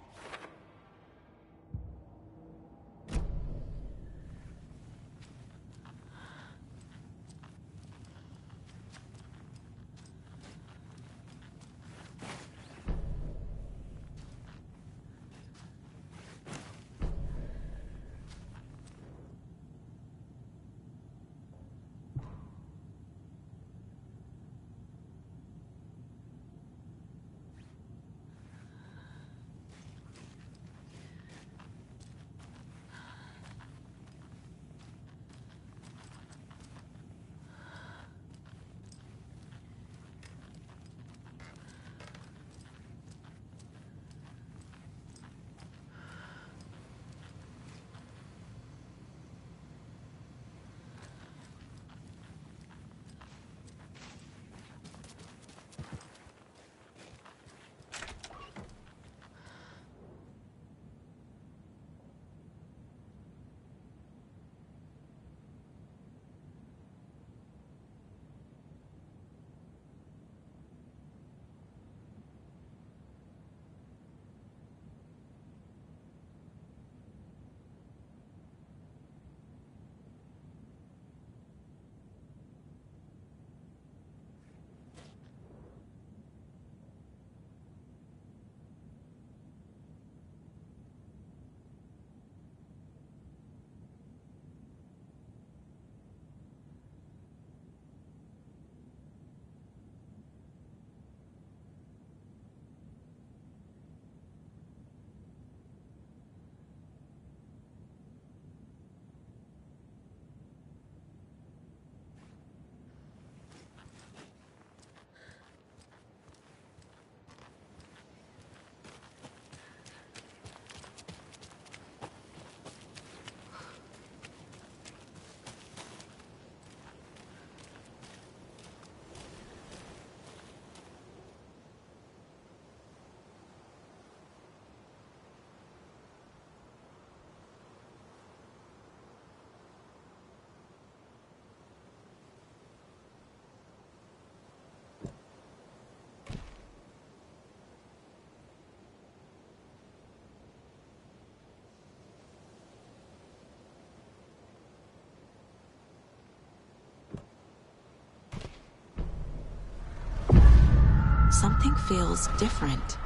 Something feels different.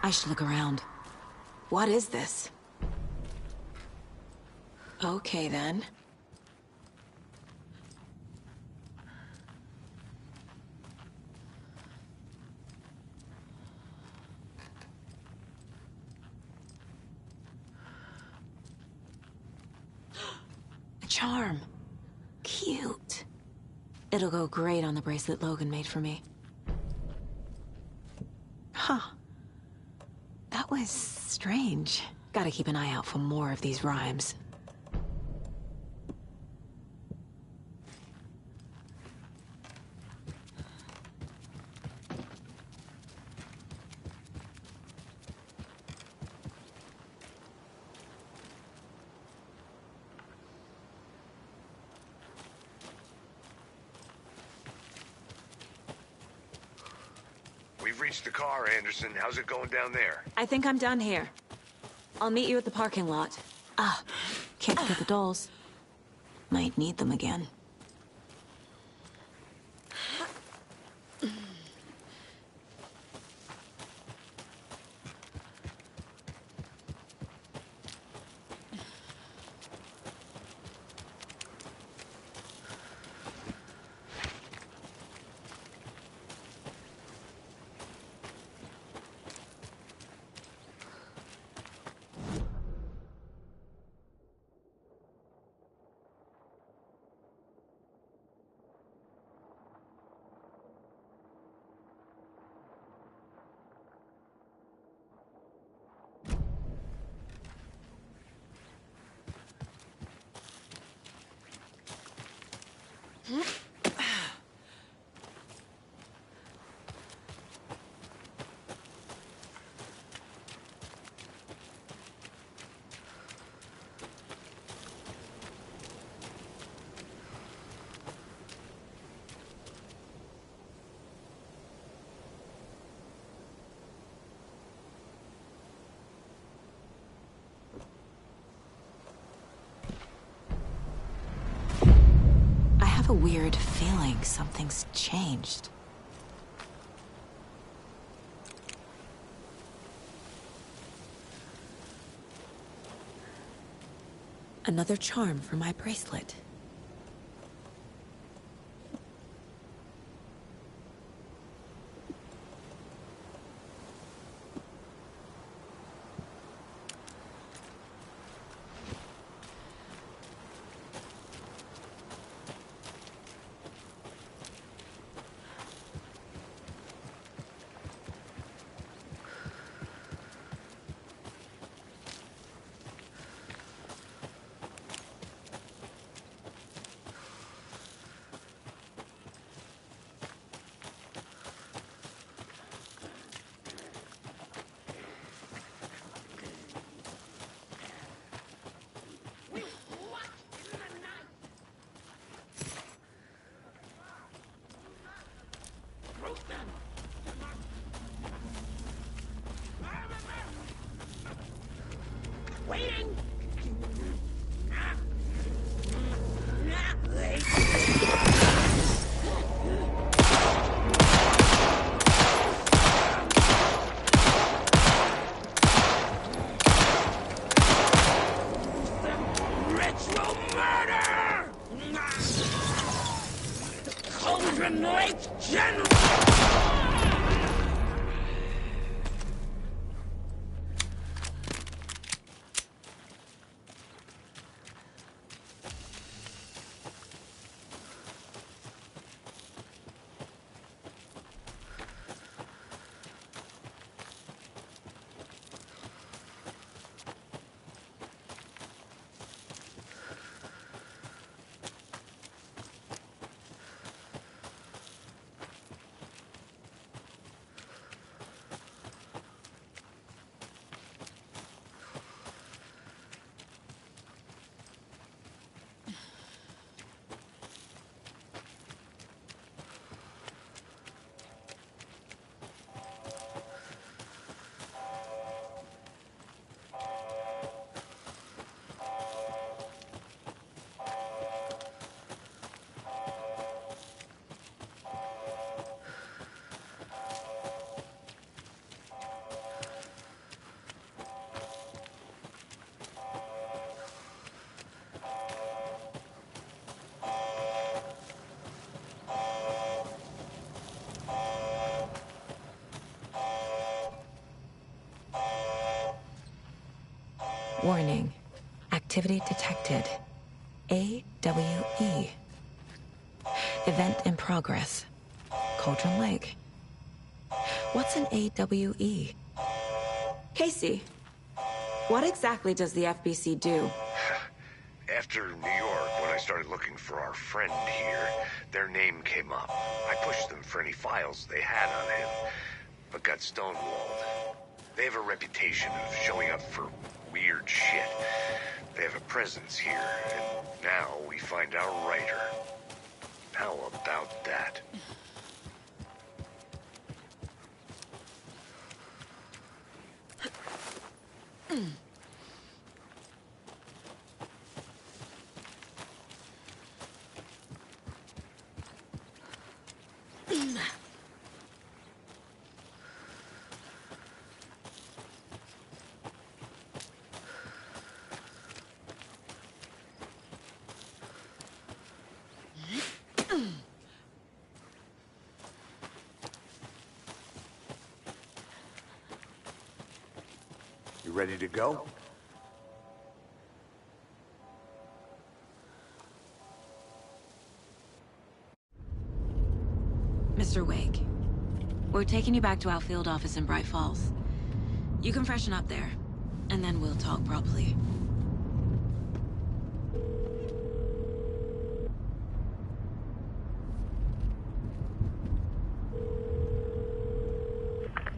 I should look around. What is this? Okay, then. A charm. Cute. It'll go great on the bracelet Logan made for me. Huh. That was strange. Gotta keep an eye out for more of these rhymes. We've reached the car, Anderson. How's it going down there? I think I'm done here. I'll meet you at the parking lot. Can't forget the dolls. Might need them again. I have a weird feeling something's changed. Another charm for my bracelet. Waiting! Ritual murder! Cauldron Lake General! Warning. Activity detected. AWE. Event in progress. Cauldron Lake. What's an AWE? Casey, what exactly does the FBC do? After New York, when I started looking for our friend here, their name came up. I pushed them for any files they had on him, but got stonewalled. They have a reputation of showing up for weird shit. They have a presence here, and now we find our writer. How about that? You ready to go? Mr. Wake, we're taking you back to our field office in Bright Falls. You can freshen up there, and then we'll talk properly.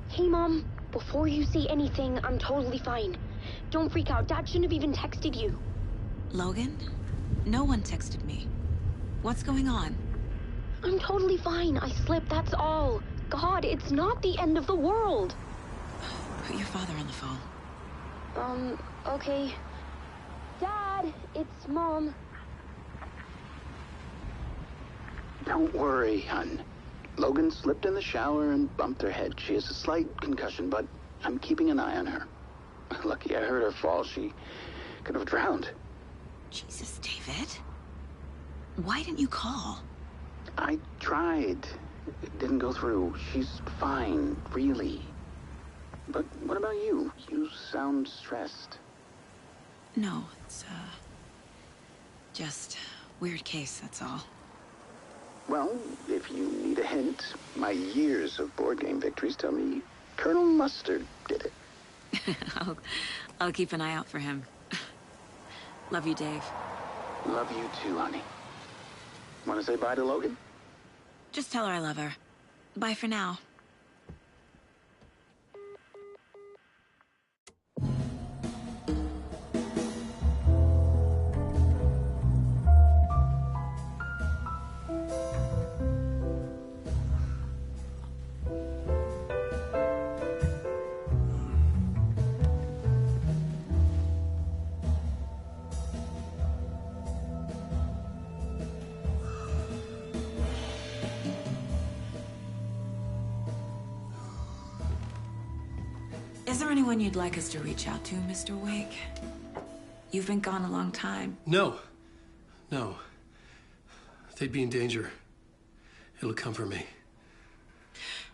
Hey, Mom. Before you say anything, I'm totally fine. Don't freak out. Dad shouldn't have even texted you. Logan? No one texted me. What's going on? I'm totally fine. I slipped, that's all. God, it's not the end of the world. Put your father on the phone. Okay. Dad, it's Mom. Don't worry, hon. Logan slipped in the shower and bumped her head. She has a slight concussion, but I'm keeping an eye on her. Lucky I heard her fall. She could have drowned. Jesus, David. Why didn't you call? I tried. It didn't go through. She's fine, really. But what about you? You sound stressed. No, it's, just weird case, that's all. Well, if you need a hint, my years of board game victories tell me Colonel Mustard did it. I'll keep an eye out for him. Love you, Dave. Love you too, honey. Want to say bye to Logan? Just tell her I love her. Bye for now. Is there anyone you'd like us to reach out to, Mr. Wake? You've been gone a long time. No. No. They'd be in danger. It'll come for me.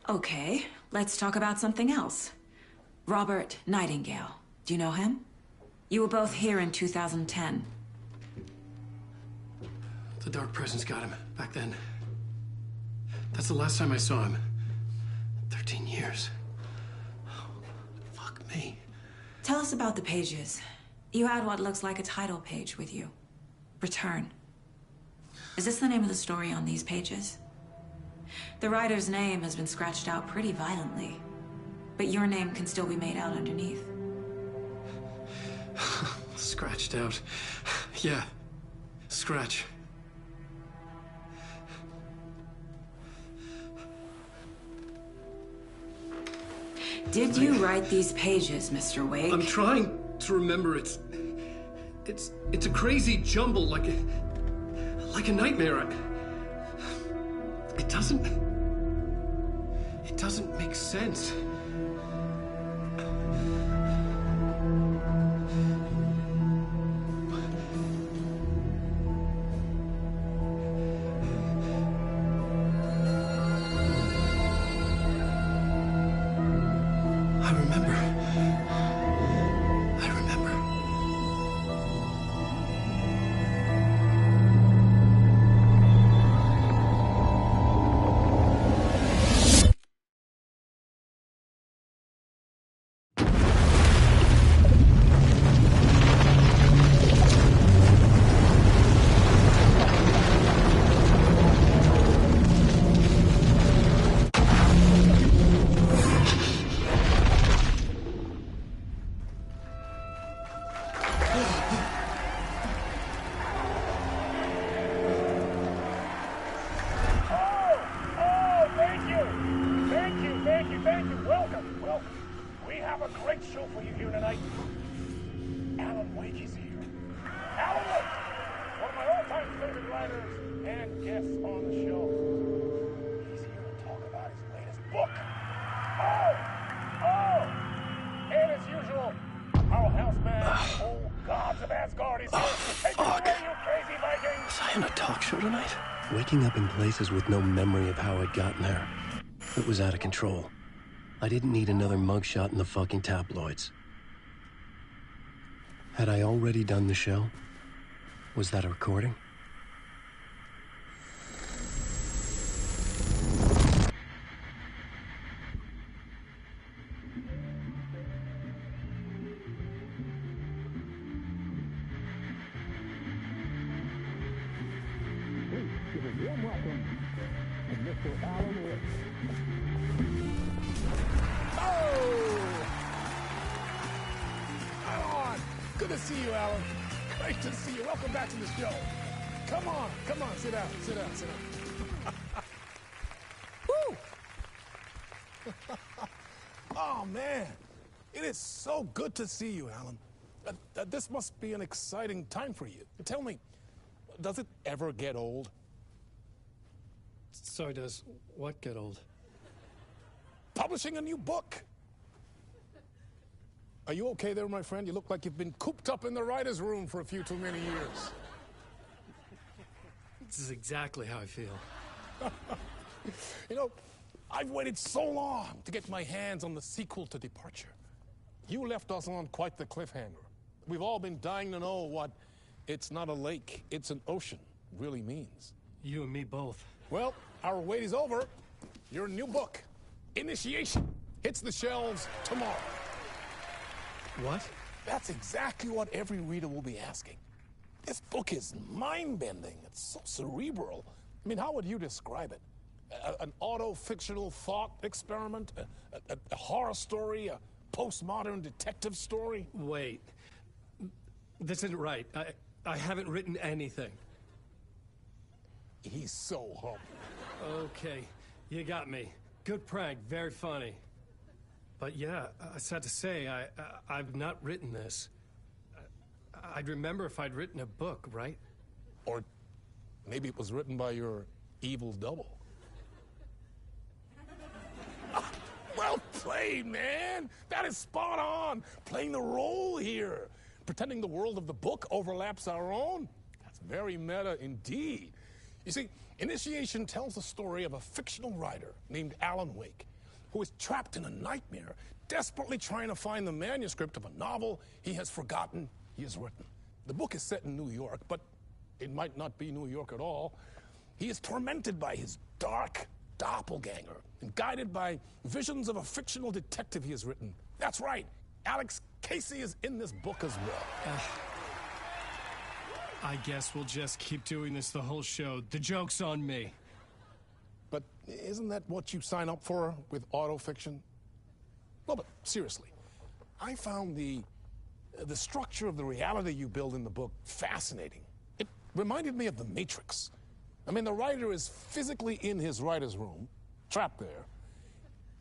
Okay, let's talk about something else. Robert Nightingale. Do you know him? You were both here in 2010. The Dark Presence got him back then. That's the last time I saw him. 13 years. Fuck me. Tell us about the pages. You had what looks like a title page with you. Return. Is this the name of the story on these pages? The writer's name has been scratched out pretty violently, but your name can still be made out underneath. Scratched out. Yeah. Scratch. Did you write these pages, Mr. Wake? I'm trying to remember. It's a crazy jumble, like a nightmare. It doesn't make sense. I remember. have a great show for you here tonight. Alan Wake is here. Alan Wake, one of my all-time favorite writers and guests on the show. He's here to talk about his latest book. And as usual, our houseman, old gods of Asgard, is here. Take it away, you crazy Vikings! Was I on a talk show tonight? Waking up in places with no memory of how I'd gotten there. It was out of control. I didn't need another mugshot in the fucking tabloids. Had I already done the show? Was that a recording? Give a warm welcome to Mr. Alan Wake. Good to see you, Alan. Great to see you. Welcome back to the show. Come on, sit down. Woo! Oh, man. It is so good to see you, Alan. This must be an exciting time for you. Tell me, does it ever get old? So does what get old? Publishing a new book. Are you okay there, my friend? You look like you've been cooped up in the writer's room for a few too many years. This is exactly how I feel. You know, I've waited so long to get my hands on the sequel to Departure. You left us on quite the cliffhanger. We've all been dying to know what "it's not a lake, it's an ocean" really means. You and me both. Well, our wait is over. Your new book, Initiation, hits the shelves tomorrow. What? That's exactly what every reader will be asking. This book is mind-bending. It's so cerebral. I mean, how would you describe it? An auto-fictional thought experiment? A horror story? A postmodern detective story? Wait. This isn't right. I haven't written anything. He's so humble. Okay, you got me. Good prank, very funny. But yeah, I sad to say, I've not written this. I'd remember if I'd written a book, right? Or maybe it was written by your evil double. Well played, man! That is spot on! Playing the role here. Pretending the world of the book overlaps our own. That's very meta indeed. You see, Initiation tells the story of a fictional writer named Alan Wake, who is trapped in a nightmare, desperately trying to find the manuscript of a novel he has forgotten he has written. The book is set in New York, but it might not be New York at all. He is tormented by his dark doppelganger and guided by visions of a fictional detective he has written. That's right, Alex Casey is in this book as well. I guess we'll just keep doing this the whole show. The joke's on me. But isn't that what you sign up for with autofiction? Well, but seriously, I found the structure of the reality you build in the book fascinating. It reminded me of The Matrix. I mean, the writer is physically in his writer's room, trapped there,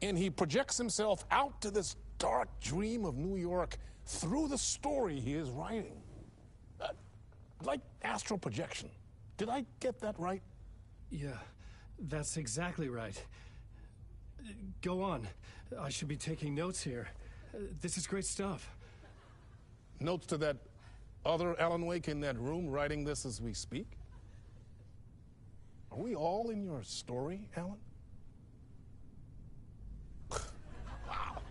and he projects himself out to this dark dream of New York through the story he is writing. Like astral projection. Did I get that right? Yeah, that's exactly right. Go on. I should be taking notes here. This is great stuff. Notes to that other Alan Wake in that room writing this as we speak? Are we all in your story, Alan? Wow.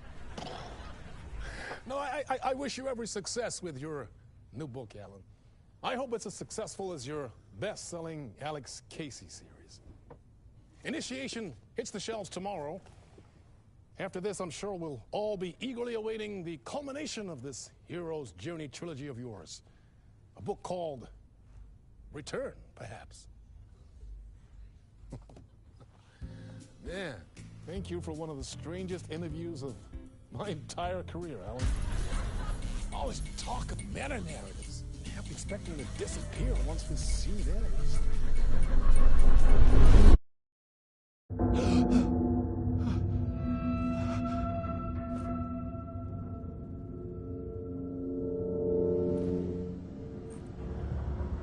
No, I wish you every success with your new book, Alan. I hope it's as successful as your best-selling Alex Casey series. Initiation hits the shelves tomorrow. After this, I'm sure we'll all be eagerly awaiting the culmination of this hero's journey trilogy of yours. A book called Return, perhaps. Man, thank you for one of the strangest interviews of my entire career, Alan. All this talk of meta-narratives. I'm expecting to disappear once this scene ends.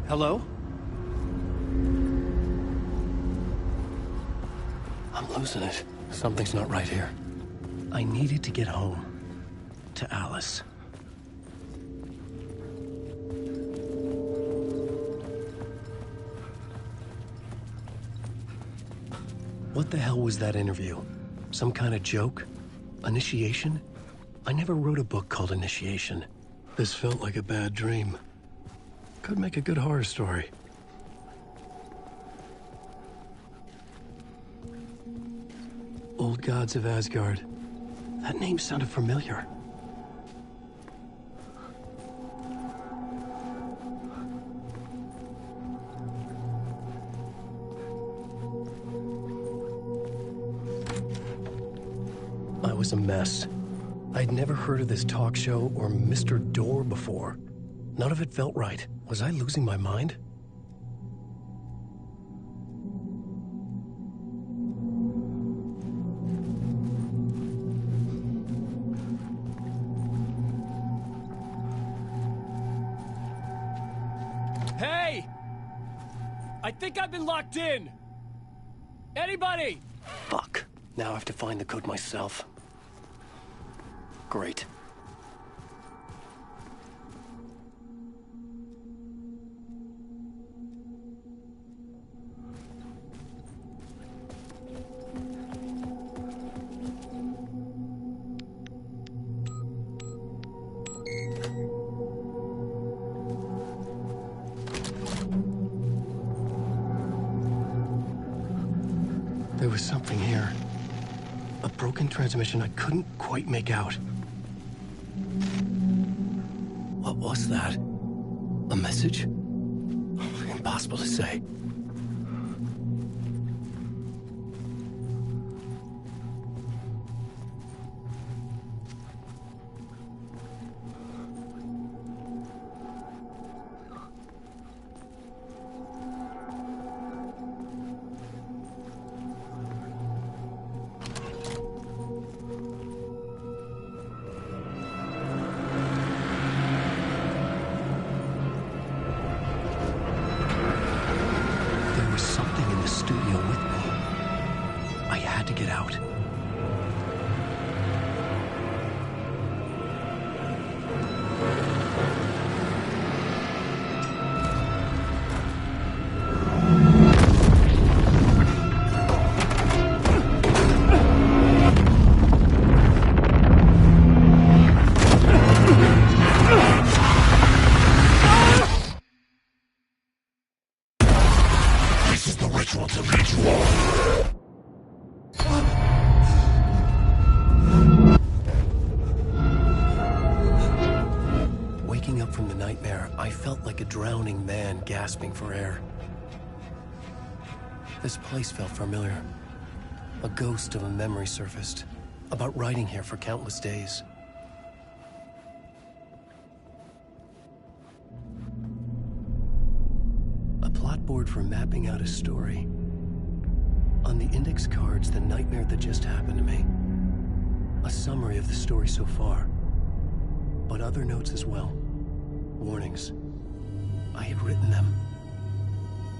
Hello? I'm losing it. Something's not right here. I needed to get home. To Alice. What the hell was that interview? Some kind of joke? Initiation? I never wrote a book called Initiation. This felt like a bad dream. Could make a good horror story. Old Gods of Asgard. That name sounded familiar. I was a mess. I'd never heard of this talk show or Mr. Door before. None of it felt right. Was I losing my mind? Hey! I think I've been locked in! Anybody? Fuck. Now I have to find the code myself. Great. There was something here. A broken transmission I couldn't quite make out. What was that? A message? Impossible to say. Gasping for air. This place felt familiar. A ghost of a memory surfaced, about riding here for countless days. A plot board for mapping out a story. On the index cards, the nightmare that just happened to me. A summary of the story so far, but other notes as well. Warnings. I had written them.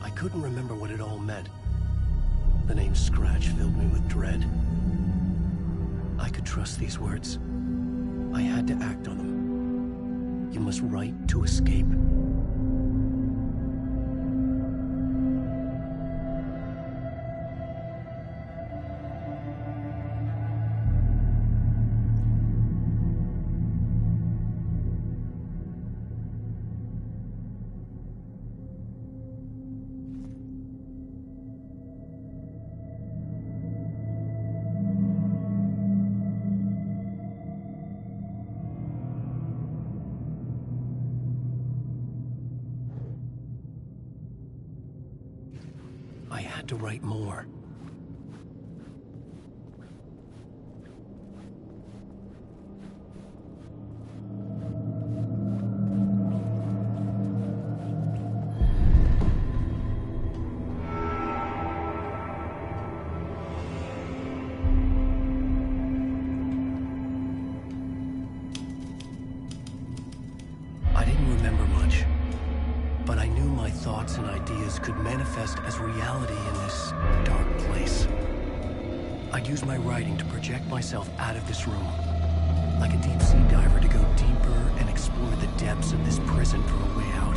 I couldn't remember what it all meant. The name Scratch filled me with dread. I could trust these words. I had to act on them. You must write to escape. I had to write more. I didn't remember much, but I knew my dreams could manifest as reality in this dark place. I'd use my writing to project myself out of this room, like a deep-sea diver to go deeper and explore the depths of this prison for a way out.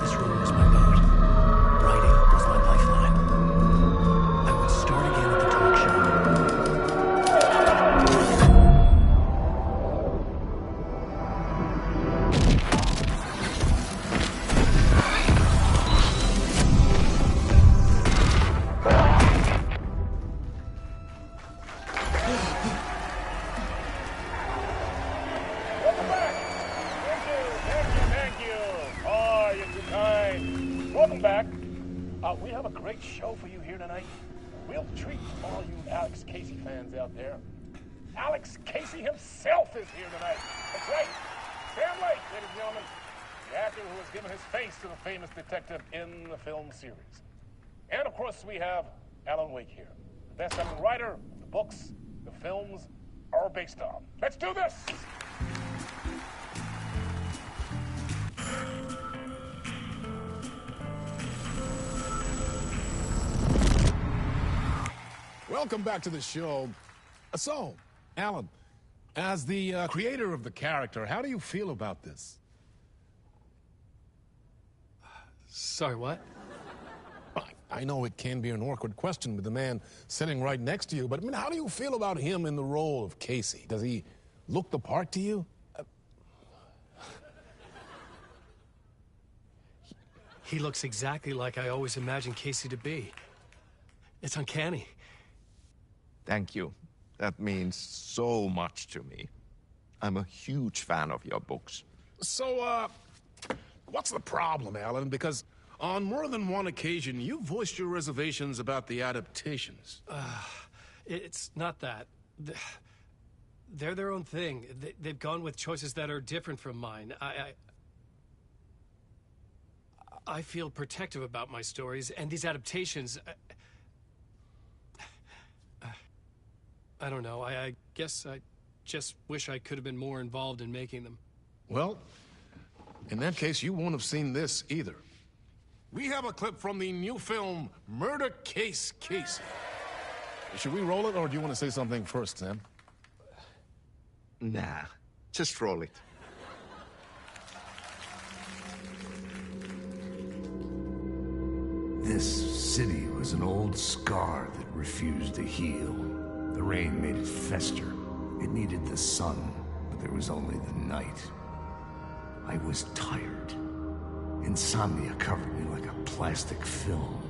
This room was my boat. Writing was my lifeline. I would start again at the talk show. We have a great show for you here tonight. We'll treat all you Alex Casey fans out there. Alex Casey himself is here tonight. That's right. Sam Lake, ladies and gentlemen, the actor who has given his face to the famous detective in the film series. And of course, we have Alan Wake here, the best-selling writer the books the films are based on. Let's do this! Welcome back to the show. So, Alan, as the creator of the character, how do you feel about this? Sorry, what? I know it can be an awkward question with the man sitting right next to you, but I mean, how do you feel about him in the role of Casey? Does he look the part to you? He looks exactly like I always imagined Casey to be. It's uncanny. Thank you. That means so much to me. I'm a huge fan of your books. So, what's the problem, Alan? Because on more than one occasion, you voiced your reservations about the adaptations. It's not that. They're their own thing. They've gone with choices that are different from mine. I feel protective about my stories, and these adaptations... I don't know. I guess I just wish I could have been more involved in making them. Well, in that case, you won't have seen this either. We have a clip from the new film, Murder Case Casey. Should we roll it, or do you want to say something first, Sam? Nah, just roll it. This city was an old scar that refused to heal. The rain made it fester. It needed the sun, but there was only the night. I was tired. Insomnia covered me like a plastic film.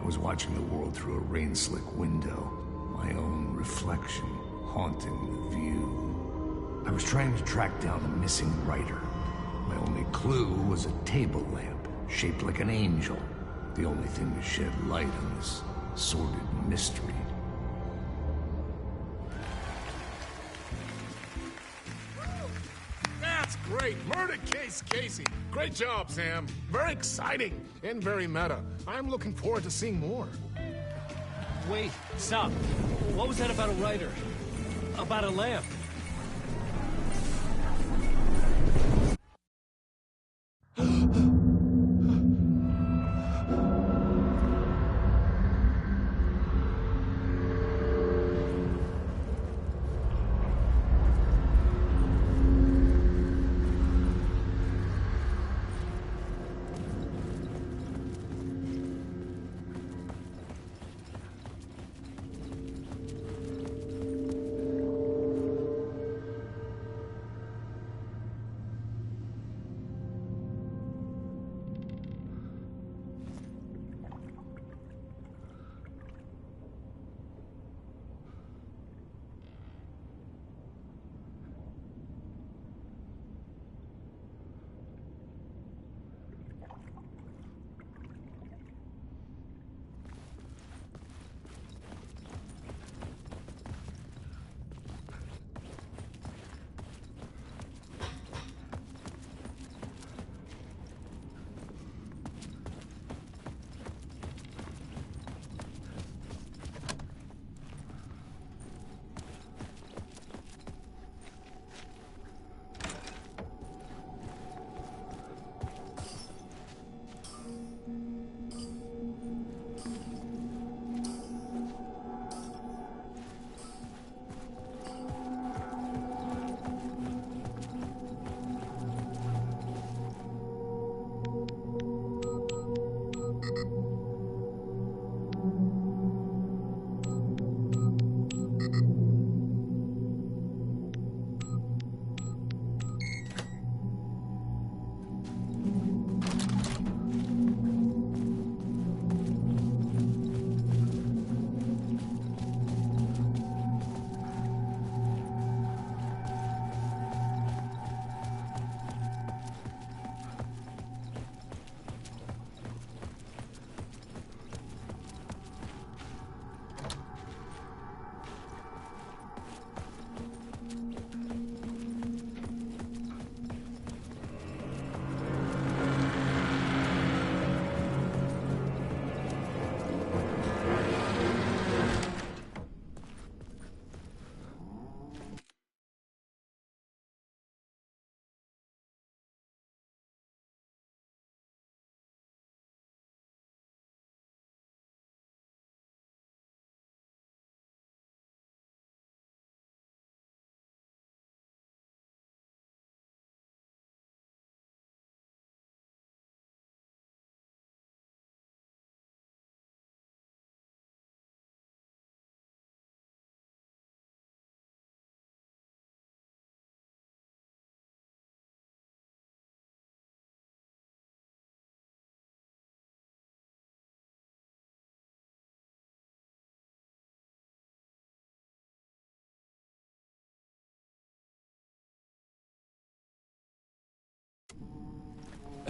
I was watching the world through a rain-slick window, my own reflection haunting the view. I was trying to track down a missing writer. My only clue was a table lamp, shaped like an angel. The only thing to shed light on this sordid mystery. That's great! Murder Case Casey! Great job, Sam. Very exciting and very meta. I'm looking forward to seeing more. Wait, stop. What was that about a writer? About a lamp?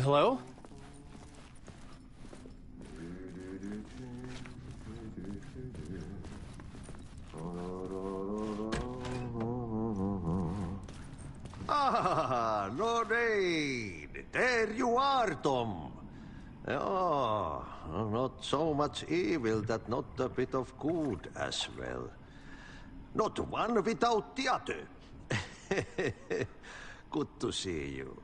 Hello? Ah, Lorraine! There you are, Tom. Oh, not so much evil that not a bit of good as well. Not one without the other. Good to see you.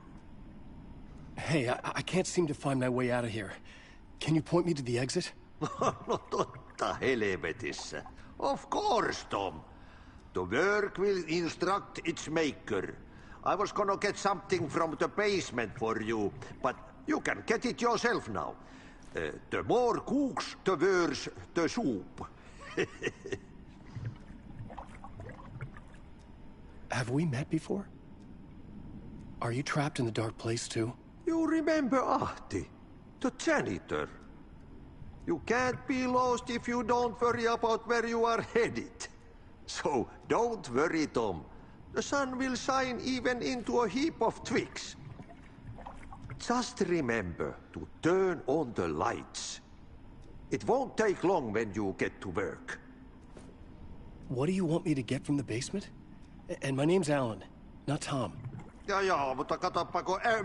Hey, I can't seem to find my way out of here. Can you point me to the exit? No totta helvetissä. Of course, Tom. The work will instruct its maker. I was gonna get something from the basement for you, but you can get it yourself now. The more cooks, the worse the soup. Have we met before? Are you trapped in the dark place too? You remember Ahti, the janitor. You can't be lost if you don't worry about where you are headed. So don't worry, Tom. The sun will shine even into a heap of twigs. Just remember to turn on the lights. It won't take long when you get to work. What do you want me to get from the basement? And my name's Alan, not Tom. Ja, mutta katoppa kun a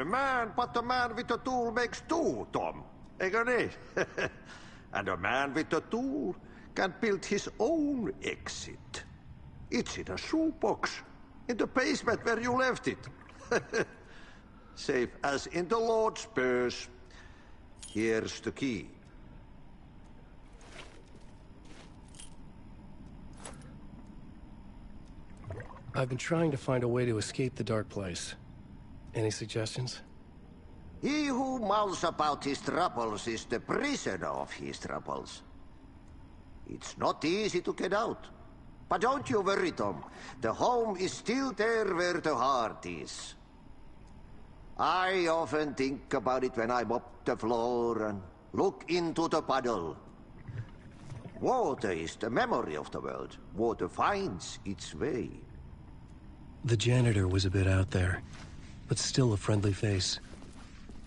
man, but a man with a tool makes two, Tom. Eikö niin? And a man with a tool can build his own exit. It's in a shoebox, in the basement where you left it. Safe as in the Lord's purse. Here's the key. I've been trying to find a way to escape the dark place. Any suggestions? He who mouths about his troubles is the prisoner of his troubles. It's not easy to get out. But don't you worry, Tom. The home is still there where the heart is. I often think about it when I mop the floor and look into the puddle. Water is the memory of the world. Water finds its way. The janitor was a bit out there, but still a friendly face.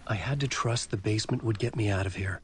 I had to trust the basement would get me out of here.